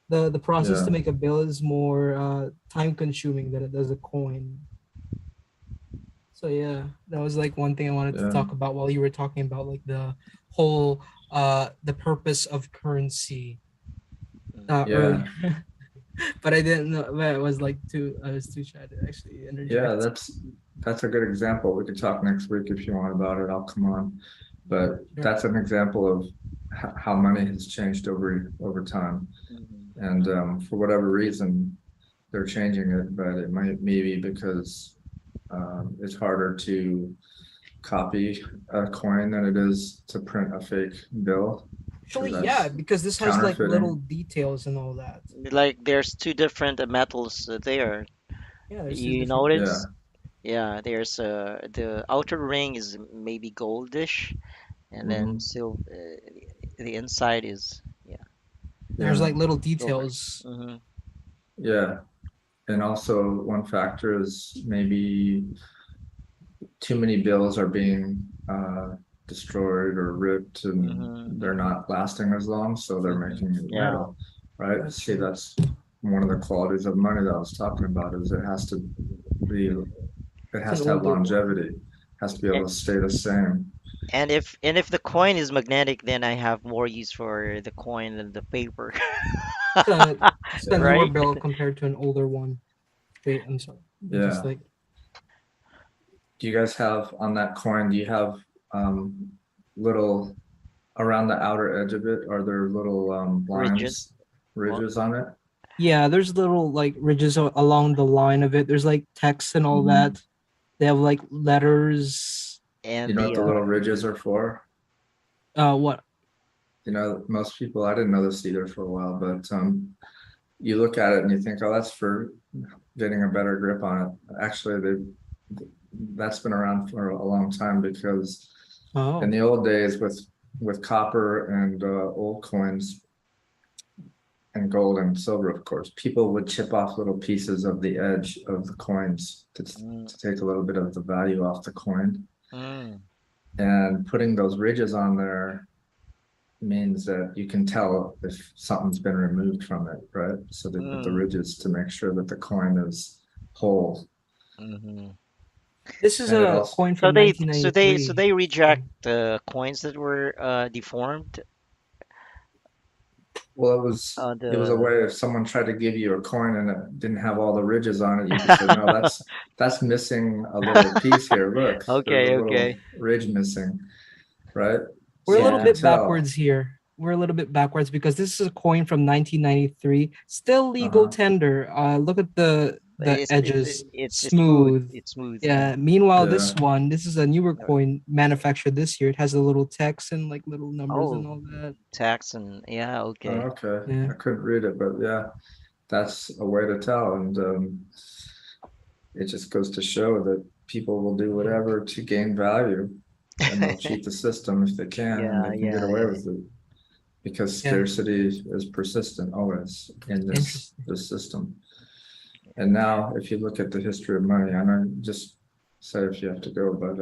the process Yeah. to make a bill is more time consuming than it does a coin. So yeah, that was like one thing I wanted to Yeah. talk about while you were talking about like the whole the purpose of currency mm. earlier. Yeah. But I didn't know. But I was too shy to actually Yeah, interject. that's a good example. We could talk next week if you want about it. I'll come on. But Sure. that's an example of how money has changed over time. Mhm. And for whatever reason, they're changing it, but it might maybe because it's harder to copy a coin than it is to print a fake bill because Actually, yeah, that's because this has like little counterfeiting. details and all that. Like there's two different metals there. Yeah, there's two You different Yeah. notice? Yeah, there's the outer ring is maybe goldish, and then Hmm. still the inside is yeah there's Yeah. like little silver. details. Hmm. Yeah. And also one factor is maybe too many bills are being destroyed or ripped and Hmm. they're Hmm. not lasting as long, so they're Hmm. making it Yeah. metal, right? That's See, true. that's one of the qualities of money that I was talking about is be, it It's an has to have older one. longevity, has to be A- able to stay the same. and if the coin is magnetic, then I have more use for the coin than the paper, It's a Yeah. newer right? bill compared to an older one. Wait, I'm sorry. Just Yeah. like Do you guys have on that coin, do you have little around the outer edge of it, are there little Rigid. lines, Well, ridges on it? yeah, there's little like ridges along the line of it. There's like text and all Mhm. that. They have like letters. You and know what the the little ridges are for? What? You know, most people, I didn't know this either for a while, but you look at it and you think, oh, that's for getting a better grip on it. Actually, that's been around for a long time because in Oh, the old days with with copper and old coins and gold and silver, of course, people would chip off little pieces of the edge of the coins Mm, to take a little bit of the value off the coin. mm, And putting those ridges on there means that you can tell if something's been removed from it, right? So they put the mm, ridges to make sure that the coin is whole. mhm. This is And it a also, coin So from they so they so 1993. they reject the coins that were deformed. well, it was a The way if someone tried to give you a coin and it didn't have all the ridges on it, you could say, no, that's missing a little piece here. Look, there's a Okay, little okay. ridge missing, right? We're a So you little Yeah. can bit tell. backwards here. We're a little bit backwards because this is a coin from 1993, still legal Uh-huh. tender. Look at the edges, It's smooth. smooth. It's smooth. Yeah. Yeah. Meanwhile, Yeah. this is a newer Uh, coin manufactured this year. It has a little text and like little numbers and Oh, all that. tax and yeah. Oh, Okay. okay. Yeah. I couldn't read it, but yeah, that's a way to tell. And it just goes to show that people will do whatever to gain value and they'll cheat the system if they can and Yeah. they can get Yeah. away Yeah. with it because Yeah. scarcity is persistent always in Interesting. this system. And now if you look at the history of money, I know just say if you have to go, but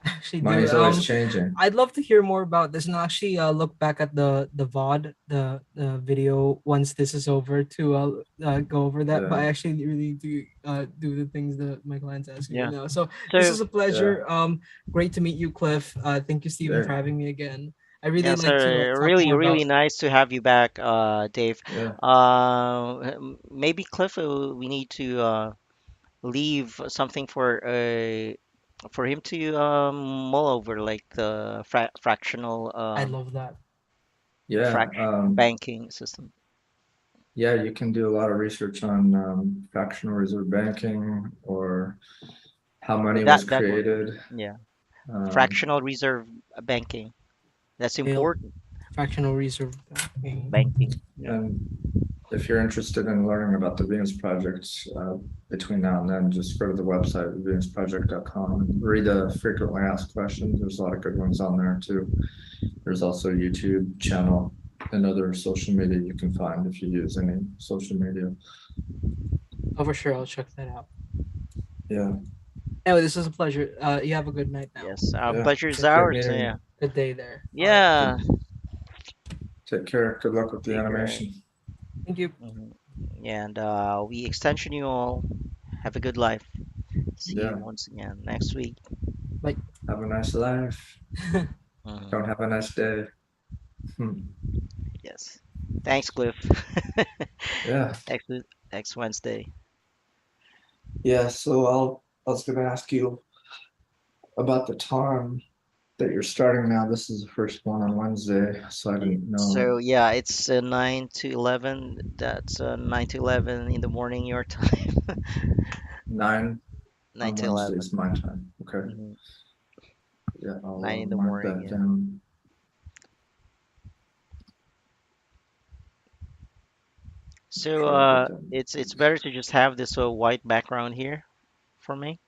Actually, do money's always changing. I'd love to hear more about this and actually look back at the VOD, the video once this is over to go over that. But Yeah. I actually really do do the things that my client's asking me Yeah. now. So this So is a Yeah. pleasure. Great to meet you, Cliff. Thank you, Stephen, for Yeah. having me again. I really yeah. So like to talk really, more really about. nice to have you back, Dave. Yeah. Maybe Cliff, we need to leave something for him to mull over, like the fractional I love that. Yeah. banking system. Yeah, you can do a lot of research on fractional reserve banking or how money was That one, created. yeah, Um, fractional reserve banking. That's Fail important. fractional reserve banking. Banking. Yeah. and if you're interested in learning about the Venus Project, between now and then, just go to the website, venusproject.com, and read the frequently asked questions. There's a lot of good ones on there too. There's also a YouTube channel and other social media you can find if you use any social media. Oh, for sure, I'll check that out. Yeah, Anyway, this is a pleasure. You have a good night now. Yes. Our yeah. pleasure is Great ours. meeting Yeah. you. Good day there. All right. Yeah. Take care. Good luck with the Take care. animation. Thank you. Mhm. And we extension you all. Have a good life. See you Yeah. once again next week. Bye. Have a nice life. Mhm. Don't have a nice day. Yes. Thanks, Cliff. Yeah. next next Wednesday. Yeah. So I was gonna ask you about the time that you're starting now. This is the first one on Wednesday, so I didn't know. So yeah, it's 9 to 11. That's 9 to 11 in the morning your time. 9 nine on to Wednesday eleven. is my time. Okay. hmm Yeah, I'll 9 in the mark morning. that Yeah. down. So Try to get that. it's better to just have this white background here for me.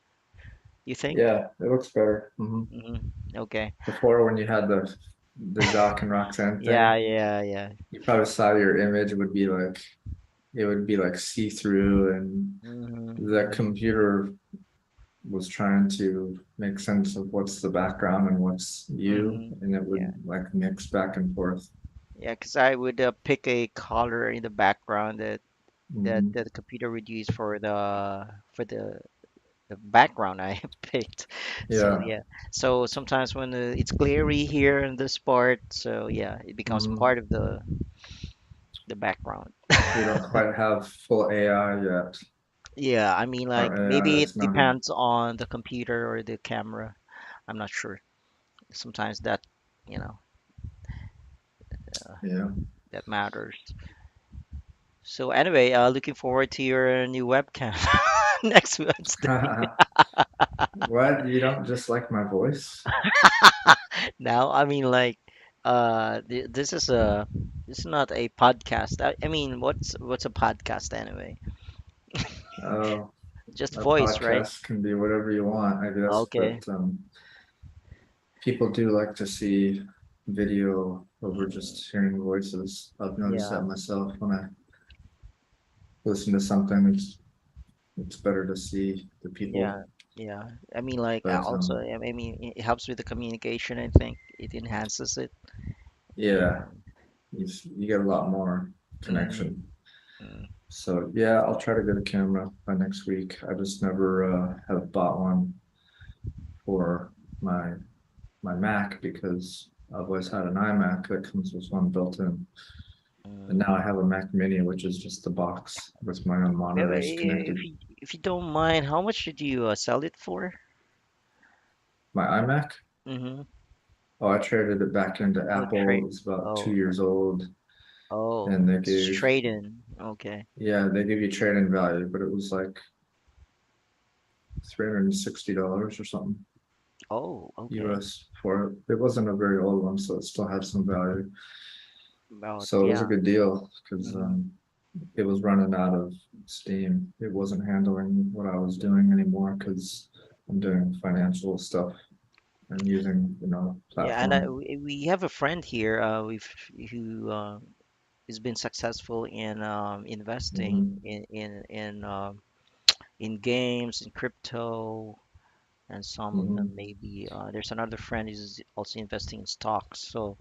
You think? Yeah, it looks better. Okay. Before, when you had the Jacques and Roxanne Yeah, thing, yeah, yeah. you probably saw your image would be like it would be like see through, and the hmm computer was trying to make sense of what's the background and what's you, and it Yeah, would like mix back and forth. yeah. Because I would pick a color in the background Mhm. that the computer would use for the background I picked. So Yeah. yeah. So sometimes when it's glary here in this part, so yeah, it becomes Mhm. part of the background. We don't quite have full AI yet. Yeah, I mean, like Or AI maybe is it not a, depends on the computer or the camera. I'm not sure. Sometimes that, you know, yeah. that matters. So anyway, looking forward to your new webcam next Wednesday. What? You don't just like my voice? Now, I mean, like, this is not a podcast. I mean, what's a podcast anyway? Oh, Just a voice, right? podcast can be whatever you want, I guess, Okay. but people do like to see video over just hearing voices. I've noticed Yeah, that myself when I listen to something. It's better to see the yeah, people, yeah. I mean, like but also, I mean, it helps with the communication. I think it enhances it. yeah, you get a lot more Mm, connection. mm, So yeah, I'll try to get a camera by next week. I just never have bought one for my my Mac because I've always had an iMac that comes with one built in. And mm. now I have a Mac Mini, which is just the box with my own Yeah, but monitors connected. if you don't mind, how much did you sell it for? My iMac, Mm-hmm. oh, I traded it back into Oh, Apple. It trade. was about two Oh, years old, oh, and they it's gave, trade-in. Okay. yeah, they give you trade-in value, but it was like $360 or something Oh, okay. US for it. It wasn't a very old one, so it still had some value. About So it was a yeah. good deal because Mm-hmm. it was running out of steam. It wasn't handling what I was doing anymore because I'm doing financial stuff and using, Yeah, and platform. we have a friend here, who has been successful in investing Mhm, in games, in crypto, and some mhm. maybe there's another friend who's also investing in stocks. So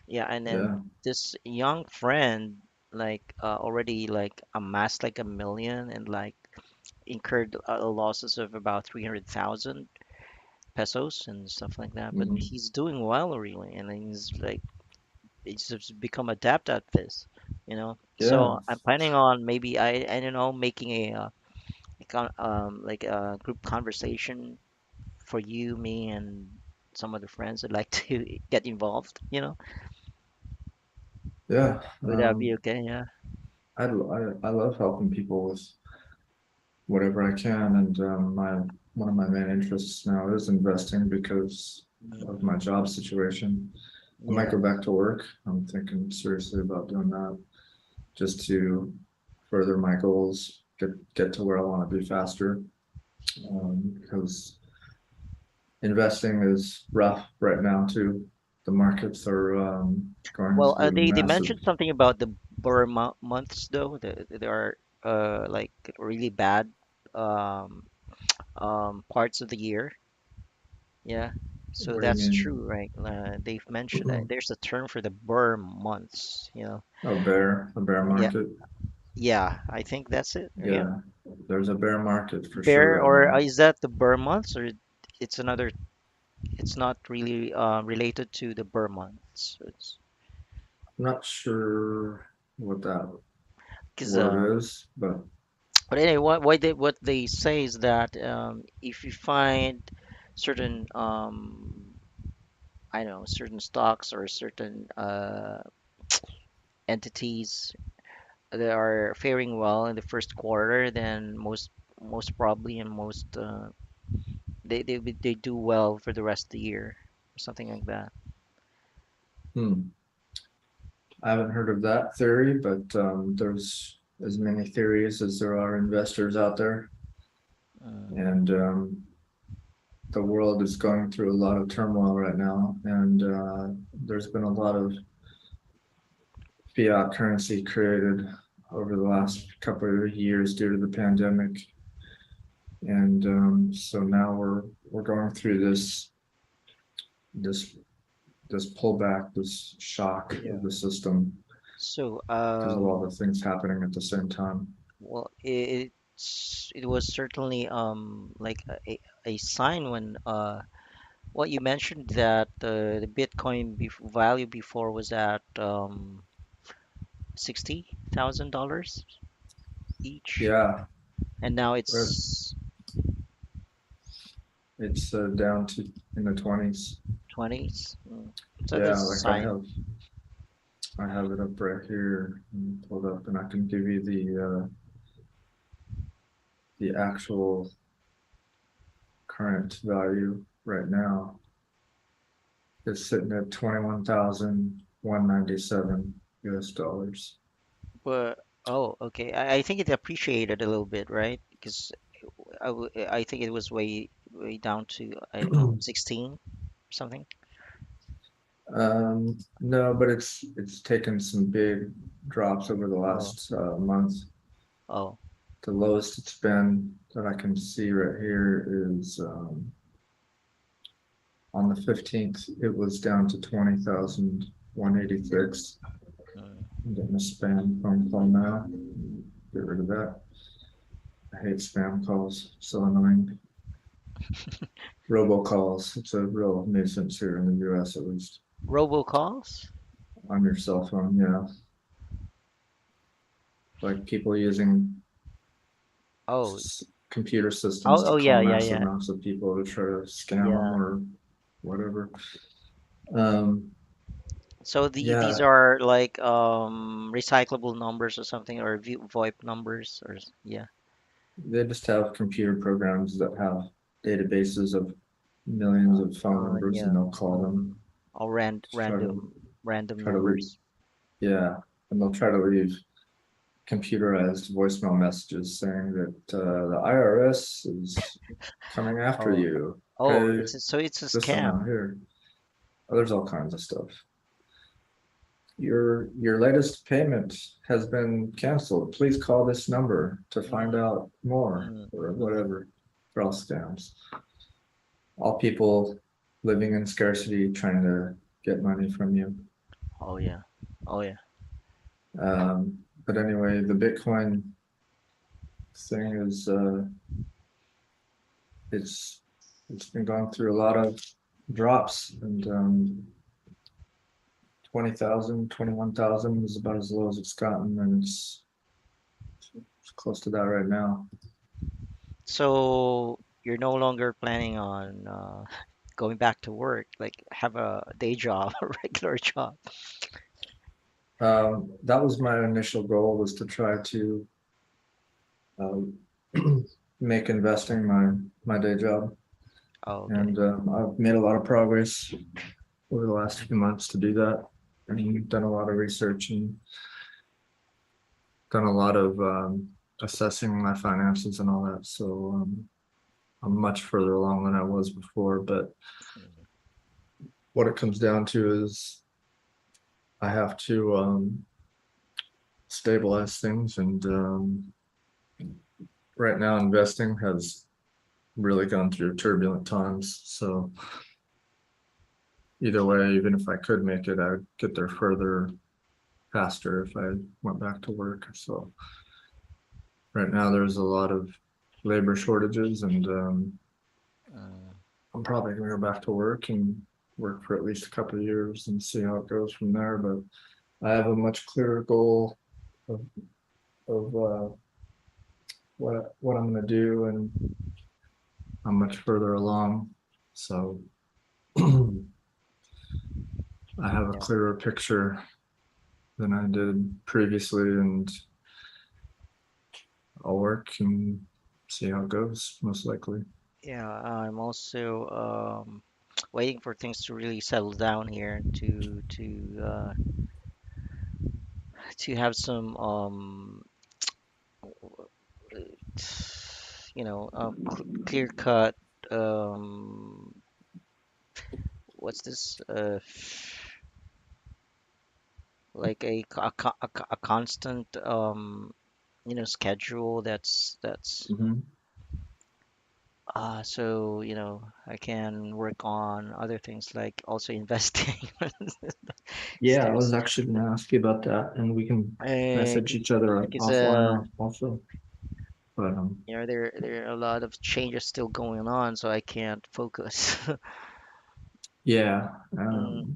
yeah, and then Yeah, this young friend like already like amassed like 1 million and like incurred losses of about 300,000 pesos and stuff like that. But mhm. he's doing well really, and he's like it's just become adept at this, you know. Yeah, So I'm planning on maybe I don't know making like a group conversation for you, me, and some other friends would like to get involved. You know, yeah. would that be okay? Yeah. I love helping people with whatever I can, and my one of my main interests now is investing because of Mm, my job situation. I might yeah. go back to work. I'm thinking seriously about doing that just to further my goals, get to where I want to be faster. Because investing is rough right now too. The markets are going Well, through they massive. mentioned something about the Burma months though. There are like really bad um parts of the year. Yeah. So What do you that's mean? true, right? They've mentioned that there's a term for the Burma months. You know. A bear Yeah. market. Yeah. I think that's it. Yeah. Yeah, there's a bear market for sure Bear right or now. is that the Burma months or it's another? It's not really related to the Burma months. It's I'm not sure what that because word is, but but anyway, what they say is that if you find certain I don't know certain stocks or certain entities that are faring well in the first quarter, then most probably and most they do well for the rest of the year, something like that. hmm, I haven't heard of that theory, but there's as many theories as there are investors out there, Mm, and the world is going through a lot of turmoil right now, and there's been a lot of fiat currency created over the last mm. couple of years due to the pandemic, and so now we're going through this this pullback, this shock of Yeah. the system So because of all the things happening at the same time. well, it was certainly like a sign when what you mentioned that the Bitcoin value before was at $60,000 each, Yeah, and now but it's it's down to in the 20s. 20s. So Yeah, that's a like sign. I have it up right here and pulled up, and I can give you the actual current value right now. It's sitting at 21,197 US dollars. But oh, okay. I think it appreciated a little bit, right? Because I think it was way down to I don't know 16 or something. No, but it's taken some big drops over the Oh, last month. oh, The lowest it's been that I can see right here is on the 15th, it was down to 20,186. mm. I'm getting a spam phone call now. Get rid of that. I hate spam calls. So annoying. Robocalls. It's a real nuisance here in the US, at least. Robocalls? On your cell phone, yeah. Like people using Oh, computer systems oh, to oh, call yeah, yeah, massive yeah, amounts of people to try to scam them yeah. or whatever. Um, So these yeah, are like recyclable numbers or something, or VoIP numbers, or yeah. they just have computer programs that have databases of millions of phone numbers, and Yeah. they'll call them All to random try to leave. numbers. Yeah, and they'll try to leave computerized voicemail messages saying that the IRS is coming after Oh, you. oh, Pay it's a this amount scam. here. Oh, there's all kinds of stuff. Your latest payment has been canceled. Please call this number to find Mm, out more mm, or mm. whatever. They're all scams. All people living in scarcity trying to get money from you. Oh yeah, oh yeah, But anyway, the Bitcoin thing is it's it's been going through a lot of drops, and 20,000, 21,000 is about as low as it's gotten, and it's close to that right now. So you're no longer planning on going back to work, like have a day job, a regular job. That was my initial goal, was to try to um, make investing my day job, Oh, okay. and I've made a lot of progress over the last few months to do that. I mean, done a lot of research and done a lot of assessing my finances and all that. So I'm much further along than I was before. But what it comes down to is I have to stabilize things, and right now investing has really gone through turbulent times. So either way, even if I could make it, I would get there further faster if I went back to work. So right now there's a lot of labor shortages, and Mm, I'm probably gonna go back to work and work for at least a couple of years and see how it goes from there. But I have a much clearer goal of what I'm gonna do, and I'm much further along. So I have a yeah, clearer picture than I did previously, and I'll work and see how it goes, most likely. yeah. I'm also waiting for things to really settle down here to have some clear cut um what's this like a constant schedule that's Mhm. so I can work on other things like also investing. Yeah, I was There's actually going to ask you about that, and we can message each other because offline also. But there are a lot of changes still going on, so I can't focus. yeah, Mm,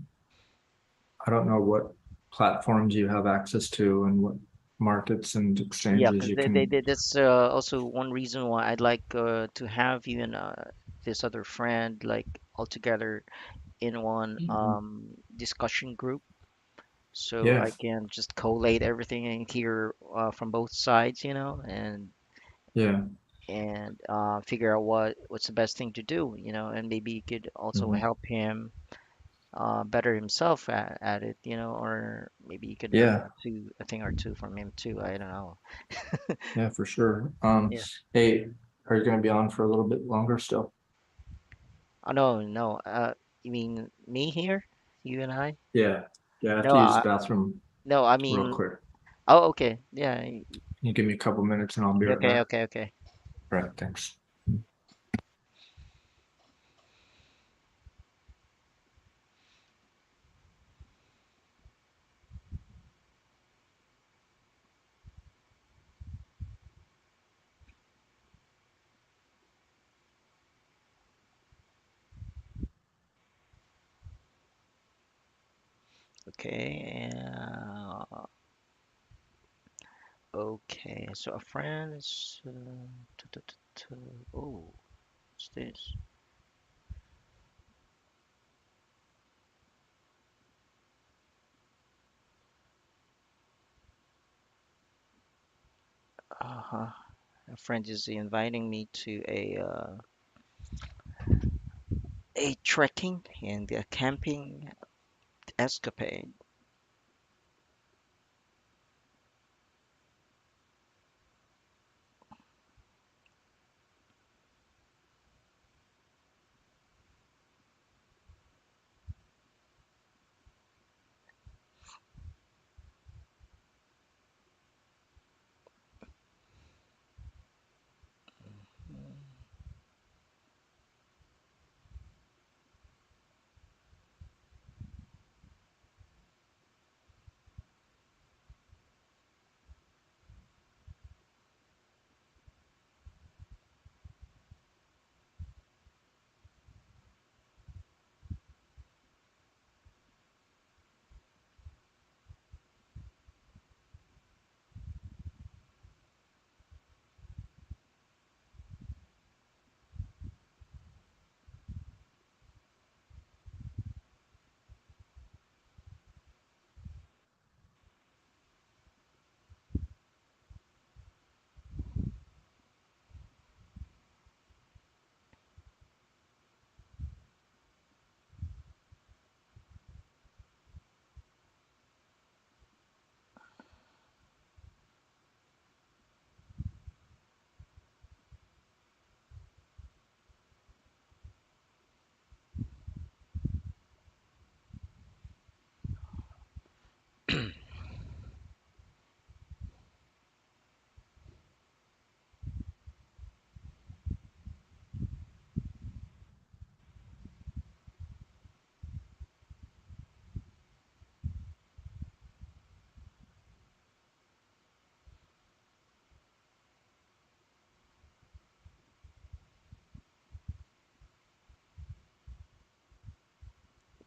I don't know what platforms you have access to and what markets and yeah, exchanges because you can. that's also one reason why I'd like to have you and this other friend like all together in one Mhm. discussion group, so Yeah, I can just collate everything and hear from both sides, yeah. and figure out what's the best thing to do, and maybe you could also Mhm. help him better himself at it, or maybe you could learn Yeah, a thing or two from him too. I don't know. yeah, for sure. Yeah. Hey, are you going to be on for a little bit longer still? Oh no, no. You mean me here? You and I? Yeah. Yeah, I have No, to use the bathroom no, I real mean, quick. oh, okay. Yeah. Can you give me a couple minutes and I'll be right Okay, back? okay, okay. All right, thanks. Okay. Okay. So a friend is. Oh, what's this? Uh-huh. A friend is inviting me to a trekking and a camping escapade.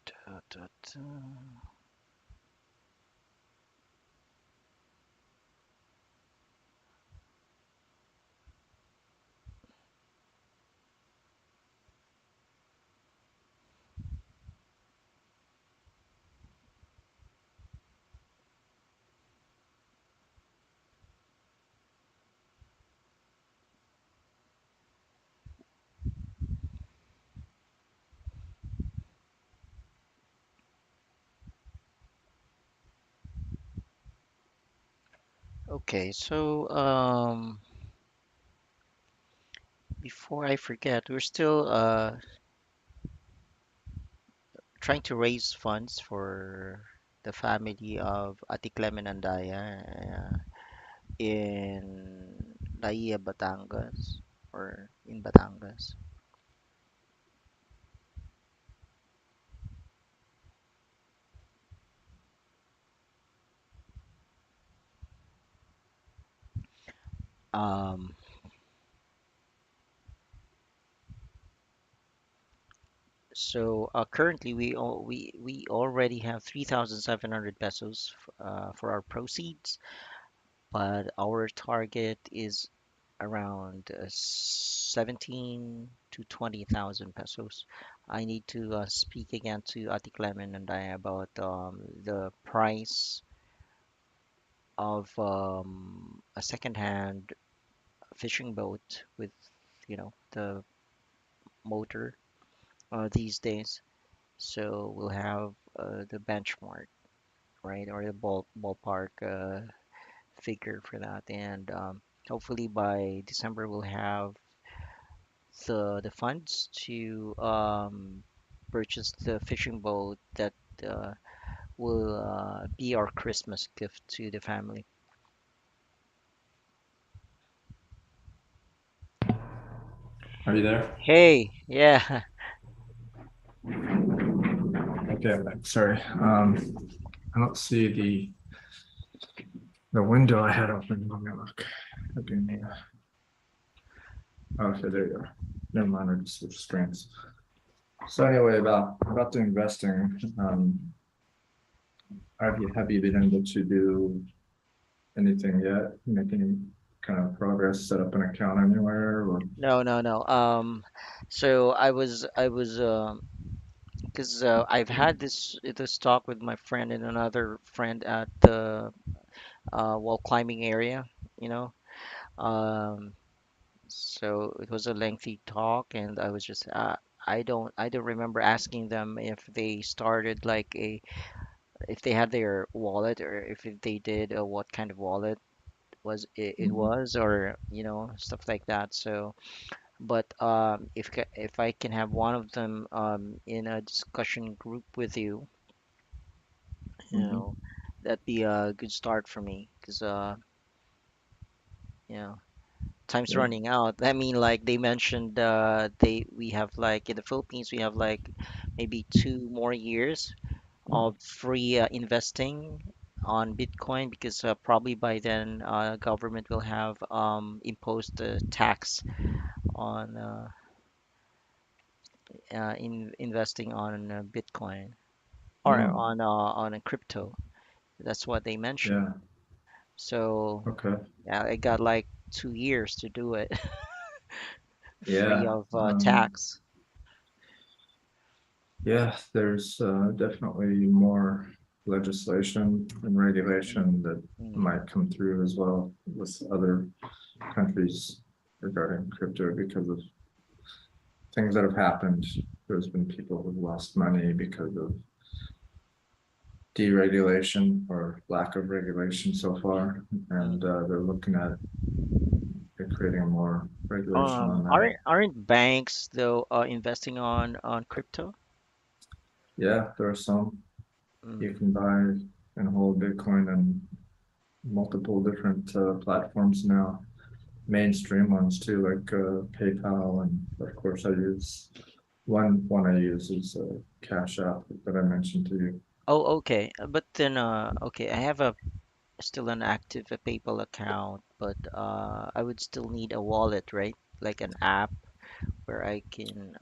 Da, da, da. Okay, so before I forget, we're still trying to raise funds for the family of Ate Clemen and Daya in Laia, Batangas, or in Batangas. Um, so currently we already have 3,700 pesos for our proceeds, but our target is around 17 to 20,000 pesos. I need to speak again to Ati Clement and I about the price of a second-hand fishing boat with, the motor these days. So we'll have the benchmark, right, or the ballpark figure for that, and hopefully by December we'll have the funds to purchase the fishing boat that will be our Christmas gift to the family. Are you there? Hey, yeah. Okay, I'm back. Sorry. I don't see the window I had open. Let me look. Okay, okay, there you are. Never mind, I just switched screens. So anyway, about the investing, have you been able to do anything yet? Make any kind of progress, set up an account anywhere or? No, no, no. So I was because I've had this talk with my friend and another friend at the wall climbing area, you know. Um, so it was a lengthy talk, and I was just I don't remember asking them if they started like a if they had their wallet or if they did what kind of wallet it Mhm, was or stuff like that. So but if I can have one of them in a discussion group with you, you mhm. know, that'd be a good start for me because you know time's Yeah. running out. I mean, like they mentioned, they we have like in the Philippines we have like maybe 2 more years of free investing on Bitcoin because probably by then government will have imposed a tax on in investing on Bitcoin or Mm, on a crypto. That's what they mentioned. yeah. So Okay. yeah, I got like 2 years to do it, free Yeah. of tax. Yeah, there's definitely more legislation and Mm, regulation that mm, might come through as well with other countries regarding crypto because of things that have happened. There's been people who've lost money because of deregulation or lack of regulation so far, and mm. they're looking at creating more regulation on that. Aren't banks though investing on crypto? Yeah, there are some you Mm, can buy and hold Bitcoin and multiple different platforms now, mainstream ones too, like PayPal, and of course I use one I use is Cash App that I mentioned to you. oh, okay. But then, okay, I have a still an active PayPal account, but I would still need a wallet, right? Like an app where I can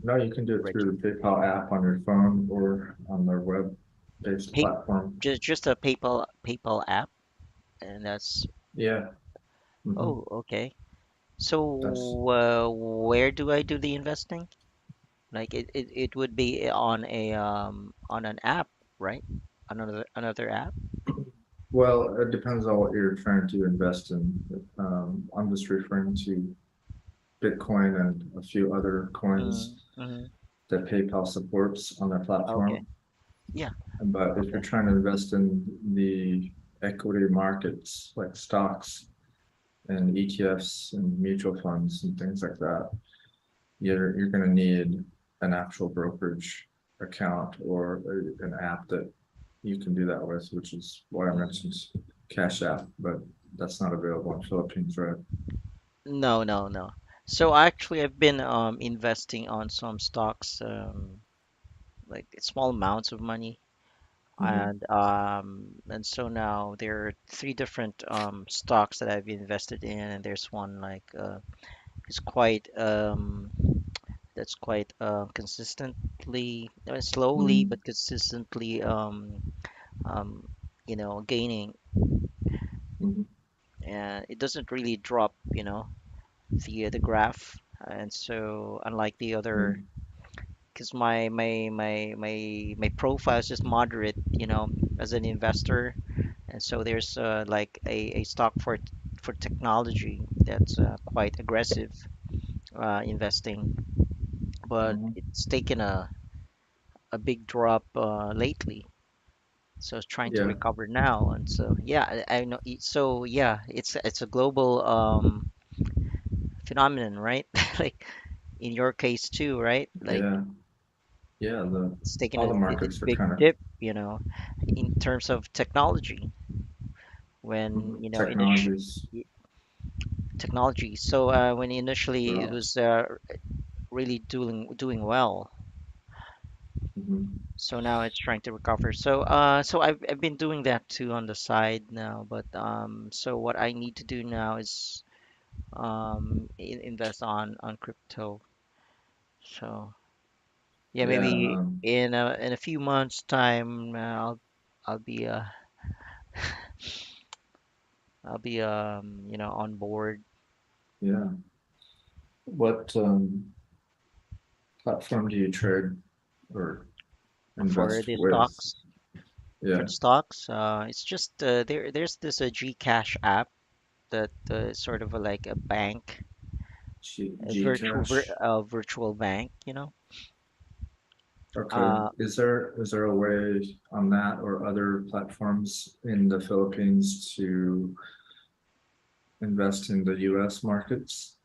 No, you can do it through register. the PayPal app on your phone or on their web-based Pay platform. just a PayPal app, and that's Yeah, oh, okay. that's So where do I do the investing? Like it would be on an app, right? Another app. well, it depends on what you're trying to invest in. I'm just referring to Bitcoin and a few other Mm, coins hmm. that PayPal supports on their Okay. platform. Yeah. But if you're Okay. trying to invest in the equity markets like stocks and ETFs and mutual funds and things like that, you're going to need an actual brokerage account or an app that you can do that with, which is why I mentioned Mm. Cash App, but that's not available in Philippines, right? No, no, no. So actually, I've been investing on some stocks, like small amounts of money, Mm-hmm. and so now there are three different stocks that I've invested in, and there's one like is quite that's quite consistently, slowly Mm-hmm. but consistently um, gaining, Mm-hmm. and it doesn't really drop, the graph, and so unlike the other, because my profile is just moderate, as an investor, and so there's like a stock for technology that's quite aggressive investing, but Mm-hmm. it's taken a big drop lately. So it's trying to Yeah, recover now, and so yeah, I know. So yeah, it's a global phenomenon, right? Like in your case too, right? Like yeah. Yeah, the It's taken all the a markets are big kind of dip, in terms of technology. When technologies. technology. So when initially it was really doing well. Mm-hmm. So now it's trying to recover. So I've been doing that too on the side now. But so what I need to do now is invest on crypto. So yeah, Yeah, maybe in a few months time, I'll be on board yeah. What platform do you trade or for invest the with? stocks. For Yeah, the stocks, it's just there's this Gcash app that sort of like a bank, a Gcash. virtual bank, Okay. Uh, Is there a way on that or other platforms in the Philippines to invest in the US markets?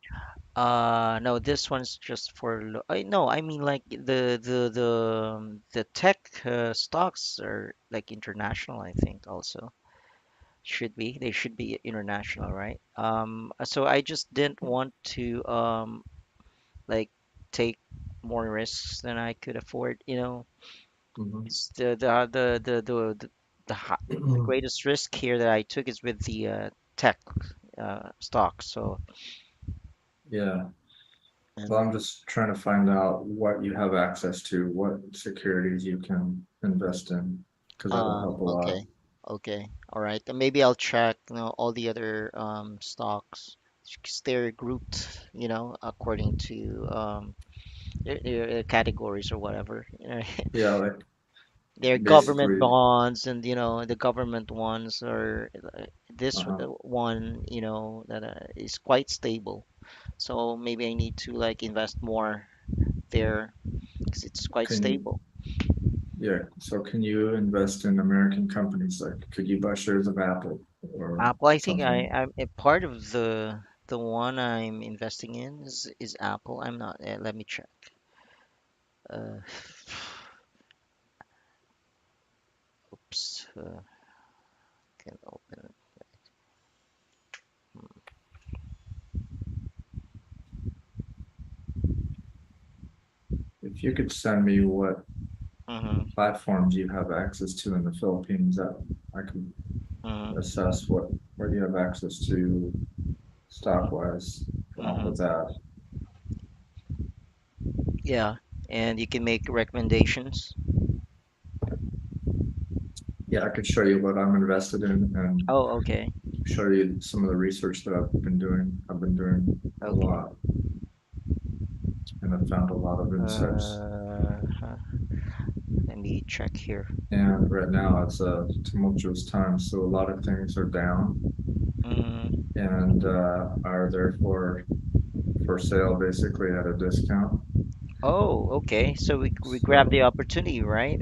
no, this one's just for no, I mean like the tech stocks are like international, I think also they should be international, right? So I just didn't want to like take more risks than I could afford, Mhm. It's the greatest risk here that I took is with the tech stocks. So Yeah, well, and I'm just trying to find out what you have access to, what securities you can invest in, because that will help a lot. okay, okay, all right. Then maybe I'll check, all the other stocks, 'cause they're grouped, according to their categories or whatever. Yeah, like They're government basically, bonds, and the government ones are this uh-huh. one, that is quite stable. So maybe I need to like invest more there because it's quite Can you, stable. yeah, so can you invest in American companies? Like, could you buy shares of Apple or Apple, I think something? I'm a part of the one I'm investing in is Apple. I'm not. Let me check. Uh, oops. Can open it. If you could send me what Mm-hmm, platforms you have access to in the Philippines, that I could mm-hmm, assess what you have access to stock wise off of mm-hmm. that. Yeah, and you can make recommendations. Yeah, I could show you what I'm invested in and Oh, okay, show you some of the research that I've been doing. I've been doing a okay. lot and I've found a lot of insights. Huh. Let me check here. And right now it's a tumultuous time, so a lot of things are down Mm, and are therefore for sale basically at a discount. oh, okay. So we grab the So, opportunity, right?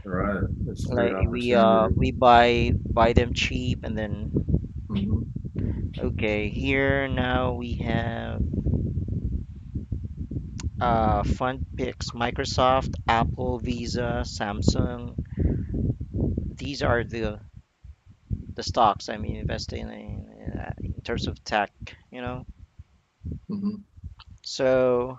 right, it's a great Like opportunity. we buy them cheap, and then Mhm. okay. Here now we have fund picks: Microsoft, Apple, Visa, Samsung. These are the stocks I'm investing in terms of tech. You know, Mhm. so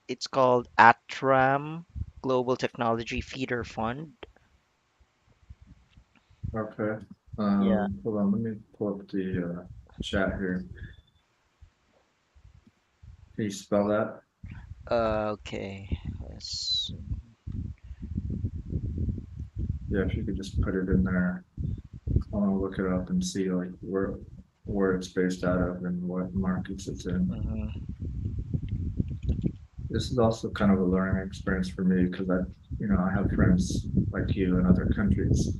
it's called ATRAM, Global Technology Feeder Fund. Okay. Yeah. Hold on, let me pull up the chat here. Can you spell that? Okay. Let's. Yeah, if you could just put it in there. I want to look it up and see like where it's based out of and what markets it's in. Mhm, This is also kind of a learning experience for me because I have friends like you in other countries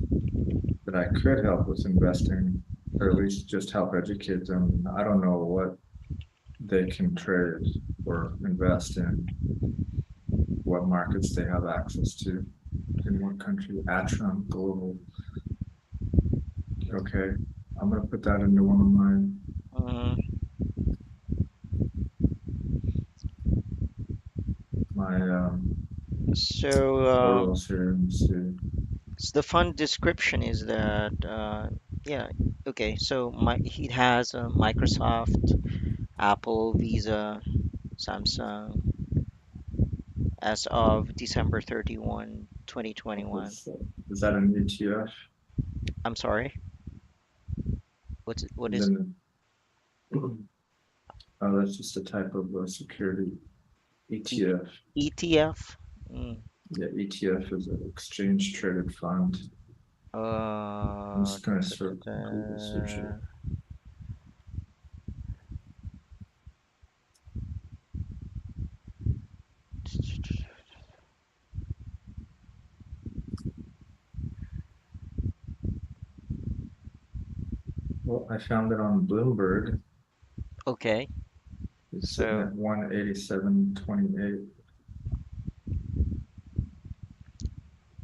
that I could help with investing or at least just help educate them. I don't know what they can trade or invest in, what markets they have access to in what country. Atram Global. Okay, I'm gonna put that into one of mhm. my So What else here? Let me see. the fund description is that yeah, okay. So it has Microsoft, Apple, Visa, Samsung as of December 31, 2021. Is that an ETF? I'm sorry. What is Then oh, that's just a type of security E- ETF. ETF? Mm, Yeah, ETF is an exchange traded fund. I'm just da, gonna da, da, sort of Google search it. da. Well, I found it on Bloomberg. Okay. It's sitting So at 187.28.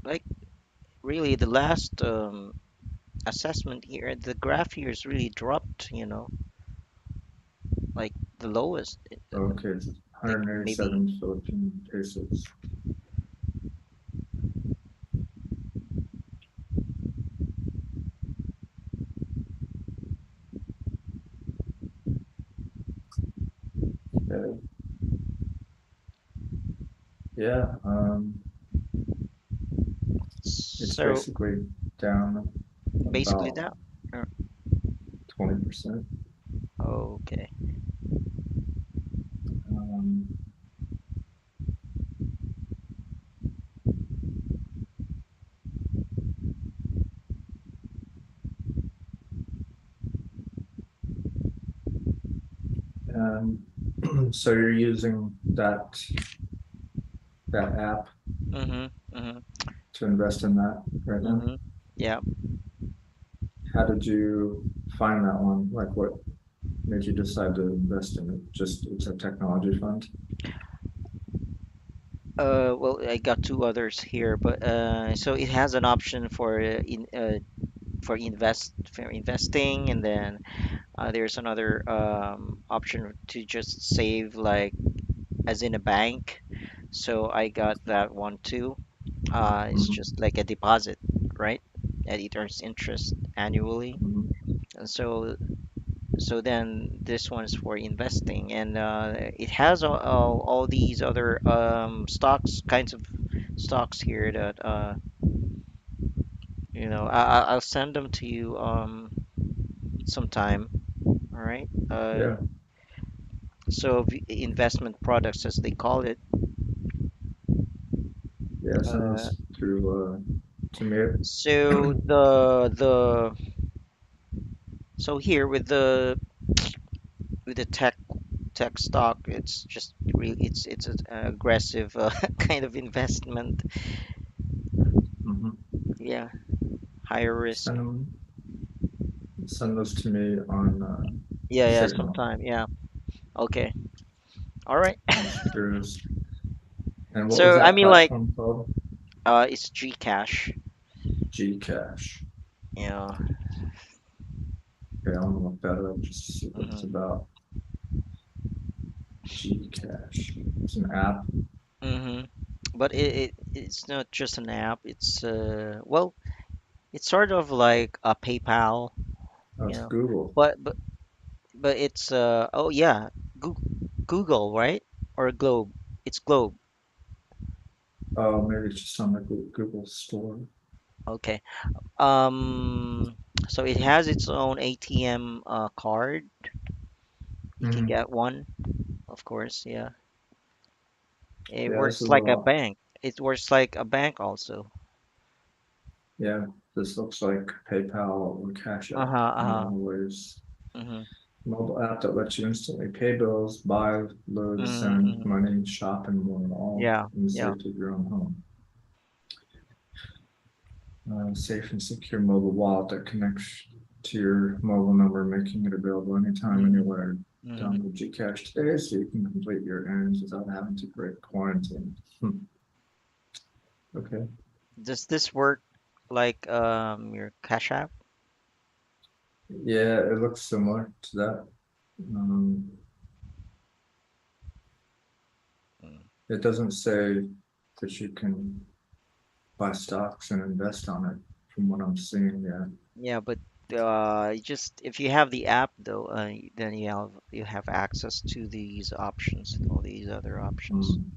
like really the last assessment here, the graph here is really dropped, like the lowest, Okay, it's like maybe 187 Philippine pesos. Okay. Yeah, it's so basically down basically about that. uh, 20%. Okay. Um, and so you're using that app Mm-hmm. Mm-hmm. to invest in that right now? Mm-hmm. Yeah. How did you find that one? Like what made you decide to invest in it? Just it's a technology fund? Well, I got two others here, but so it has an option for investing, and then there's another option to just save, like as in a bank. So I got that one too. It's Mhm, just like a deposit, right? And it earns interest annually. mhm. And so then this one is for investing, and it has all these other kinds of stocks here that I'll send them to you sometime. All right. Yeah, So investment products, as they call it. yeah. Send Uh, those through to me. so the so here with the tech stock, it's just really it's an aggressive kind of investment. Mhm. Yeah, higher risk. Send them, send those to me on Yeah, yeah, Signal. sometime. Yeah. Okay. All right. I'm just curious. And what was So I that mean, like, platform called? it's Gcash. Gcash. Yeah. Okay, I'm gonna look that up just to see what it's Mm-hmm. about. Gcash. It's an app. Mm-hmm. But it's not just an app. It's well, it's sort of like a PayPal, Oh, you it's know. Google. But but but it's oh yeah, Google, Google, right? Or Globe. It's Globe. Oh, maybe it's just on the Google store. Okay. Um, so it has its own ATM card. You can Hmm. get one, of course. Yeah. It Yeah, this works is like a bank. It works like a bank also. yeah, this looks like PayPal or Cash App Uh-huh, in a uh-huh. lot of ways. Mm-hmm. Mobile app that lets you instantly pay bills, buy, load, Mm-hmm. send Mm-hmm. money, shop, and more, all Yeah, in the yeah. safety of your own home. Safe and secure mobile wallet that connects to your mobile number, making it available anytime, Mm-hmm. anywhere. Mm-hmm. Download Gcash today so you can complete your errands without having to break quarantine. Okay. Does this work like your Cash App? Yeah, it looks similar to that. Um, Mm. it doesn't say that you can buy stocks and invest on it from what I'm seeing. Yeah. Yeah, but just if you have the app though, then you have access to these options, all these other options. Mm.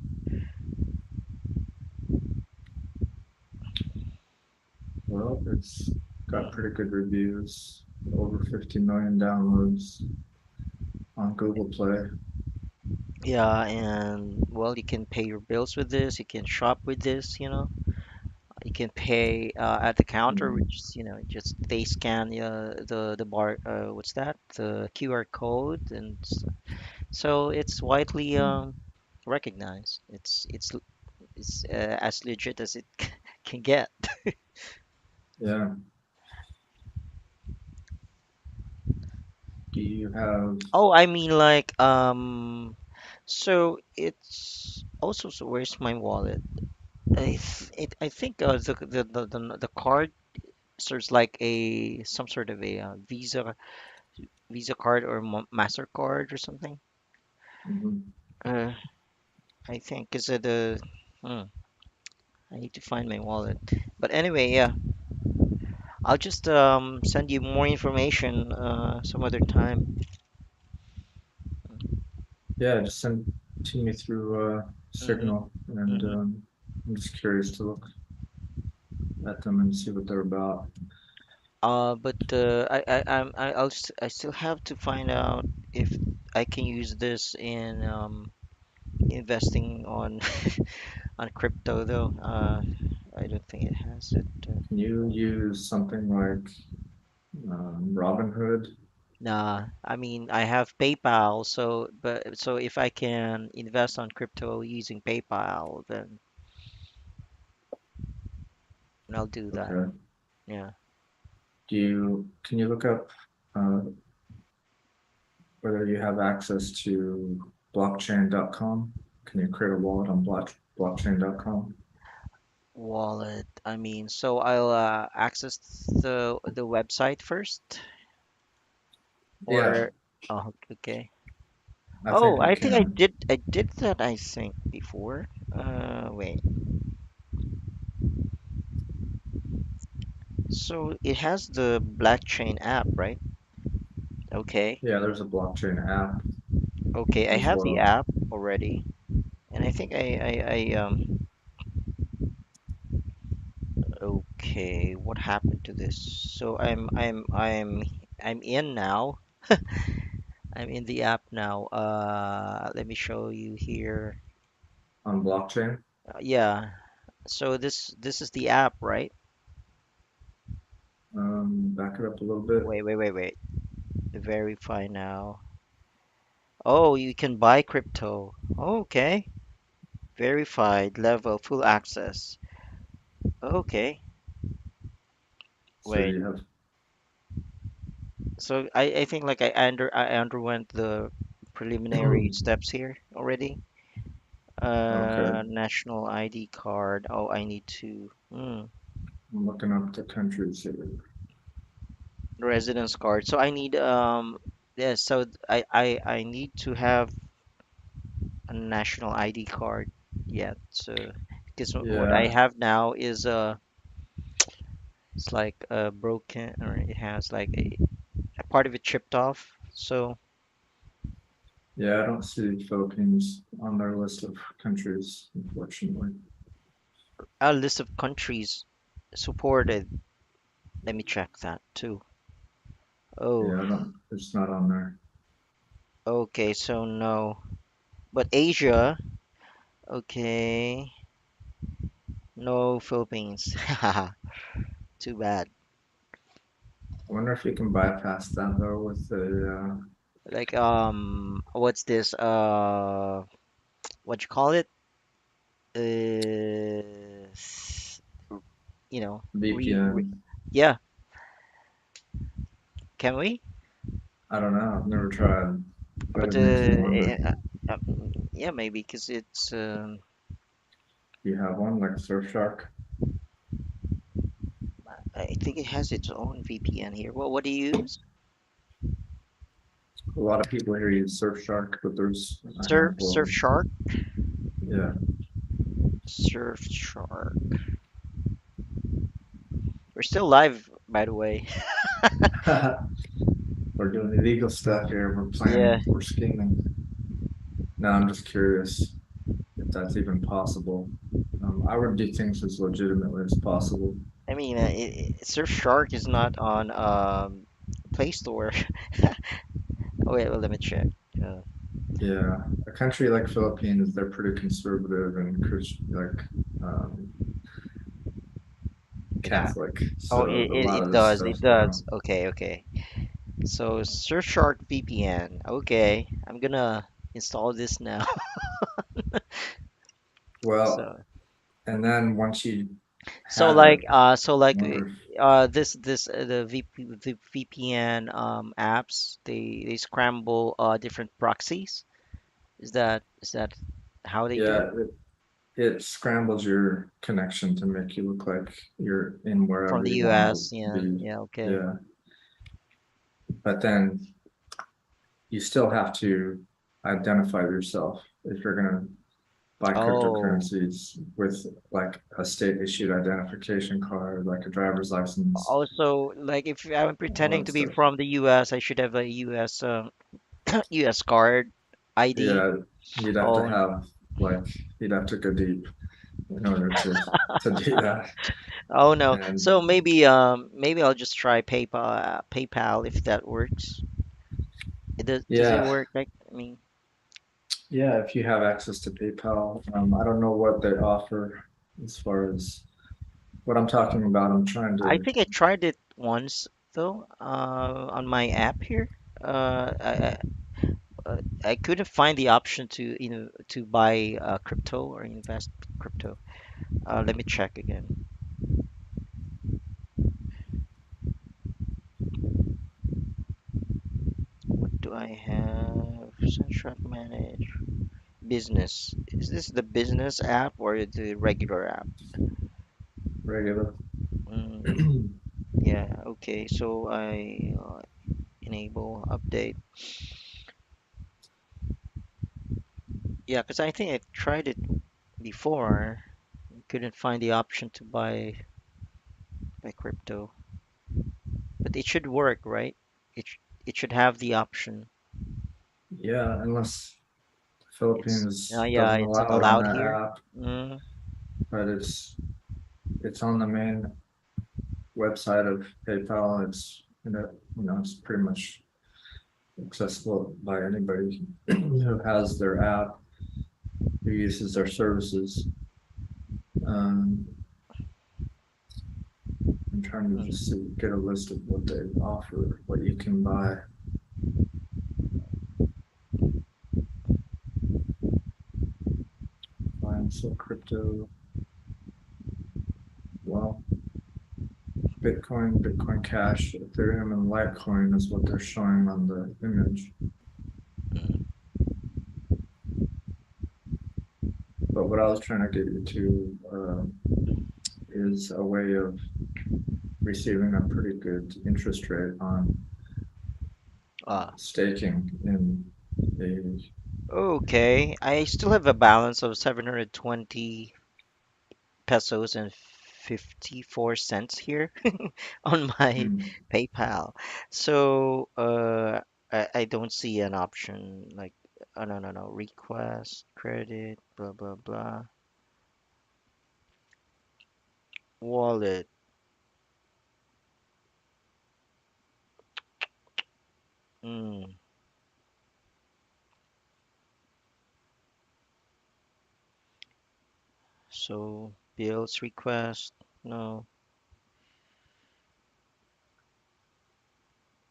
Well, it's got Mm. pretty good reviews, over 50 million downloads on Google Play. Yeah, and well, you can pay your bills with this. You can shop with this. You can pay at the counter, Mm. which is, just they scan the bar. What's that? The QR code, and so it's widely Mm. recognized. It's as legit as it can get. Yeah. Do you have, Oh, I mean, like, so it's also, so where's my wallet? I think the card serves like a some sort of a Visa card or Mastercard or something. mhm. Uh, I think is it the hmm, I need to find my wallet. But anyway, yeah, I'll just send you more information some other time. Yeah, just send to me through Mm-hmm. Signal, and Mm-hmm. I'm just curious to look at them and see what they're about. But I still have to find out if I can use this in investing on on crypto though. I don't think it has it. Can you use something like Robinhood? Nah, I mean I have PayPal, so if I can invest on crypto using PayPal, then I'll do that. Okay. Yeah. Can you look up uh, whether you have access to blockchain.com? Can you create a wallet on blockchain.com? Wallet. I mean, so I'll access the website first, Yeah, or oh, okay. I Oh, think you I think I can. did. I did that. I think before. Wait. So it has the blockchain app, right? Okay. Yeah, there's a blockchain app Okay. I as have the well. app already, and I think I. Okay. What happened to this? So I'm in now. I'm in the app now. Let me show you here. On blockchain. Yeah. So this is the app, right? Back it up a little bit. Wait. Verify now. Oh, you can buy crypto. Okay. Verified level full access. Okay. So Wait. you have, So I think like I underwent the preliminary steps here already. okay, National ID card. Oh, I need to I'm looking up the countries here. residence card. So I need yeah, so I need to have a national ID card yet. So because what I Yeah, have now is it's like broken, or it has like a part of it chipped off. So yeah, I don't see the Philippines on their list of countries, unfortunately. a list of countries supported. Let me check that too. Oh, Yeah, I don't, it's not on there. okay, so no. But Asia, okay, no Philippines. Haha, too bad. I wonder if you can bypass that though with the, Like what's this? What you call it? S- you know, VPN. yeah. Can we? I don't know, I've never tried, but But it makes me wonder. yeah, maybe because it's Do you have one like Surfshark? I think it has its own VPN here. Well, what do you use? A lot of people here use Surfshark, but there's a handful of them. Surfshark. Yeah, Surfshark. We're still live, by the way. We're doing illegal stuff here. We're Yeah. planning, we're scheming. No, I'm just curious if that's even possible. I would do things as legitimately as possible. I mean, Surfshark is not on Play Store. Oh, wait, well, let me check. Uh, Yeah, a country like Philippines, they're pretty conservative and um, yeah. Catholic. Oh, So a lot of this it stuff they does. don't. Okay, okay. So Surfshark VPN. Okay, I'm gonna install this now. Well, So, and then once you so have it, like, I wonder if, this the the VPN apps, they scramble different proxies. Is that how they do it? yeah, it scrambles your connection to make you look like you're in From wherever the you want to US? Yeah, be. yeah, okay. Yeah, but then you still have to identify yourself if you're gonna buy Oh, cryptocurrencies with like a state issued identification card, like a driver's license, also, like if I'm all pretending that to be stuff. from the US, I should have a US US card ID. Yeah, you'd have to Oh, have like you'd have to go deep in order to do that. oh no. And So maybe I'll just try PayPal if that works. Does it yeah, work? Like, I mean, yeah, if you have access to PayPal, I don't know what they offer as far as what I'm talking about. I'm trying I to, think I tried it once though, on my app here. I couldn't find the option to to buy crypto or invest crypto. Let me check again. What do I have? Sunshot Manage Business. Is this the business app or the regular app? regular. Mm, yeah. Okay. So I enable update. Yeah, because I think I tried it before. Couldn't find the option to buy crypto, but it should work, right? It should have the option. Yeah, unless It's Philippines yeah, doesn't it's not allow it on allowed their here. app, Mm, but it's on the main website of PayPal. It's it's pretty much accessible by anybody who has their app, who uses their services. Um, I'm trying to just mm, see, get a list of what they offer, what you can buy. Buying some crypto. Well, Bitcoin, Bitcoin Cash, Ethereum, and Litecoin is what they're showing on the image. mm. But what I was trying to get you to is a way of receiving a pretty good interest rate on Ah, staking in a, okay. I still have a balance of 720 pesos and 54 cents here on my hmm, PayPal. So, I don't see an option like, oh, no, no, no, request, credit, blah, blah, blah, wallet. Mm. So, bills request, no,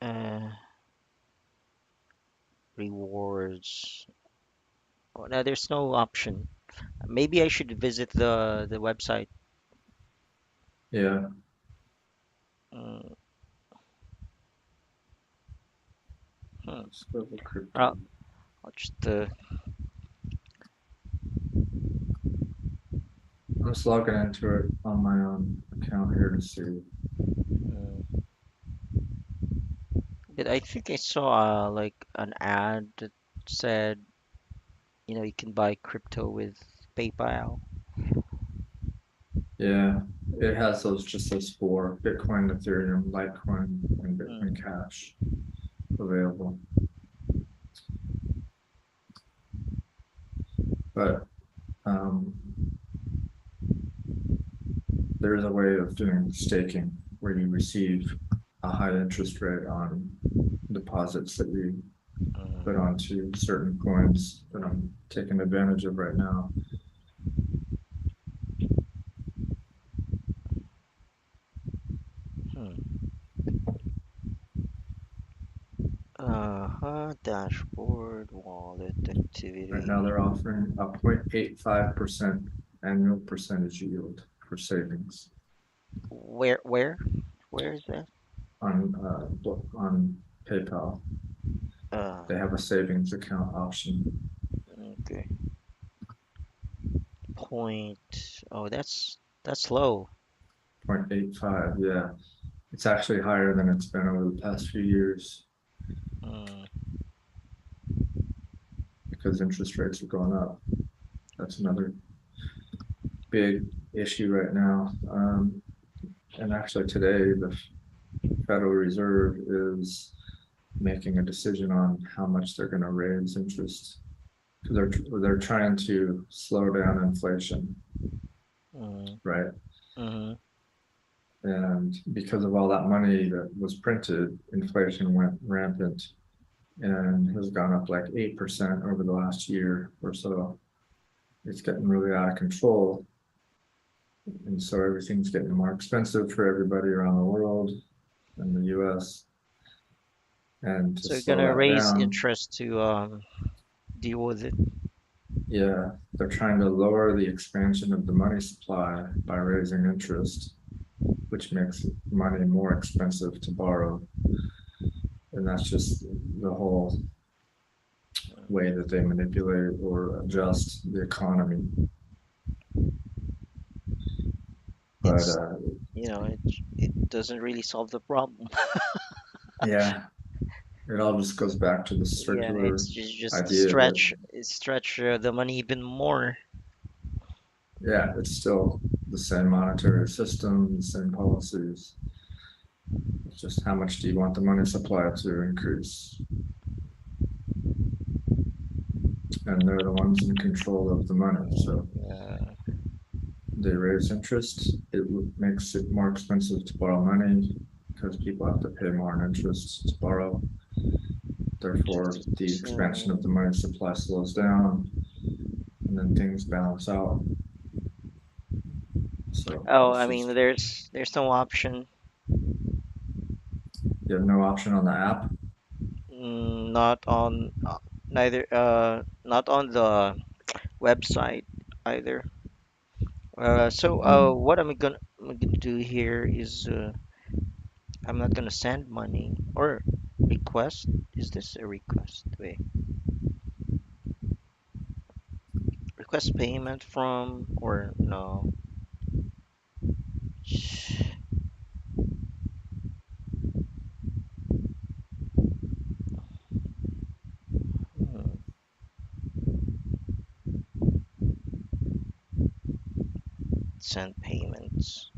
uh, rewards. Oh, no, there's no option. Maybe I should visit the website. yeah, Mm, hmm. Silver crypto. I'll, I'll just I'm just logging into it on my own account here to see. mm. But I think I saw like an ad that said, you can buy crypto with PayPal. Yeah, it has just those four: Bitcoin, Ethereum, Litecoin, and Bitcoin Mm, Cash available. But um, there is a way of doing staking where you receive a high interest rate on deposits that you put mm, onto certain coins that I'm taking advantage of right now. hmm. Dashboard, wallet Right now, activity. they're offering a 0.85% annual percentage yield for savings Where is that? on PayPal. Uh, They have a savings account option. okay. Point. Oh, that's low. 0.85, yeah. It's actually higher than it's been over the past few years Mm, because interest rates are going up. That's another big issue right now. And actually today, the Federal Reserve is making a decision on how much they're going to raise interest because they're trying to slow down inflation, mm, right? mm-hmm. And because of all that money that was printed, inflation went rampant and has gone up like 8% over the last year or so. It's getting really out of control. And so everything's getting more expensive for everybody around the world and the US. And to So you're slow gonna that raise down, interest to deal with it. yeah, they're trying to lower the expansion of the money supply by raising interest, which makes money more expensive to borrow. And that's just the whole way that they manipulate or adjust the economy. But It's it doesn't really solve the problem. yeah, it all just goes back to the Yeah, circular it's just idea that, stretch the money even more. yeah, it's still the same monetary system, the same policies. It's just how much do you want the money supply to increase? And they're the ones in control of the money. So Yeah, they raise interest. It makes it more expensive to borrow money because people have to pay more in interest to borrow. Therefore, the expansion of the money supply slows down and then things balance out. So oh, it's I mean, just, there's no option. you have no option on the app. Not on neither not on the website either. Hmm. What I'm gonna do here is I'm not gonna send money or request. Is this a request? Wait, request payment from or no? Hmm, send payments.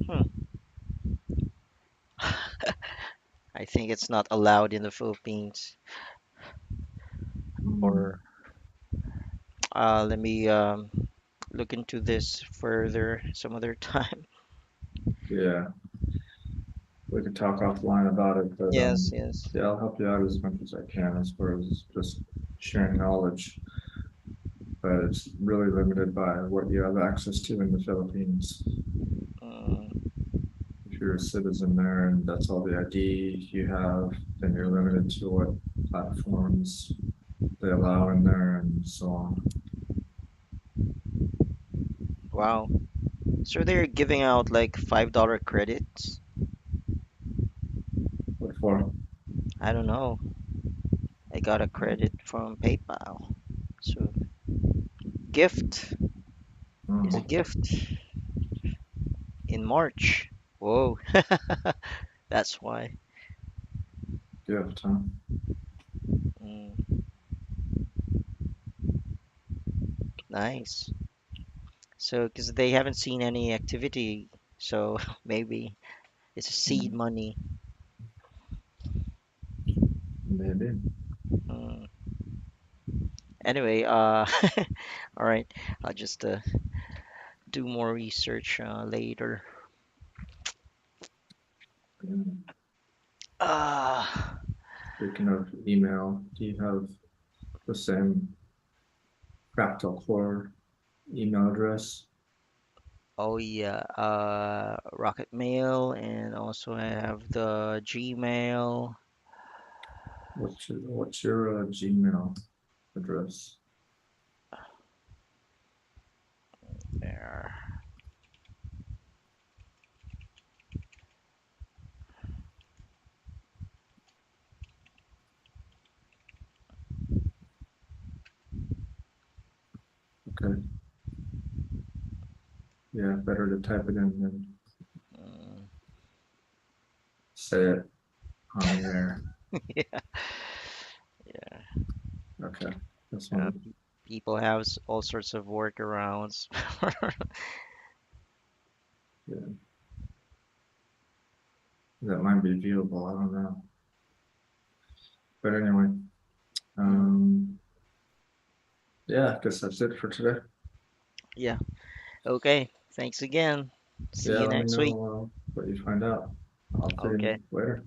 Hmm. I think it's not allowed in the Philippines. Hmm. Or let me look into this further some other time. Yeah, we could talk offline about it, but Yes, yes. yeah, I'll help you out as much as I can as far as just sharing knowledge. But it's really limited by what you have access to in the Philippines. Mm, If you're a citizen there and that's all the ID you have, then you're limited to what platforms they allow in there and so on. wow. So they're giving out like $5 credits? Before, I don't know. I got a credit from PayPal. So gift is a mm, gift. in March. Whoa, that's why. Do you have time? Mm, nice. So, because they haven't seen any activity, so maybe it's a seed money. Maybe. Mm. Anyway, all right. I'll just do more research later. Mm. Ah, Speaking of email, do you have the same Fractal Core email address? oh yeah. Rocket Mail, and also I have the Gmail. What's your Gmail address? There. Okay. Yeah, better to type it in than Mm, say it on the air. yeah. Okay. That's Uh, one. People have all sorts of workarounds. Yeah. That might be viewable. I don't know. But anyway, Mm, yeah, I guess that's it for today. yeah. Okay. Thanks again. See Yeah, you let me next week. know what you find out. I'll see you Okay. later.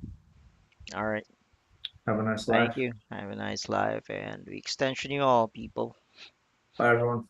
All right. Have a nice Thank life. you. Have a nice life and we extension you all, people. Bye, everyone.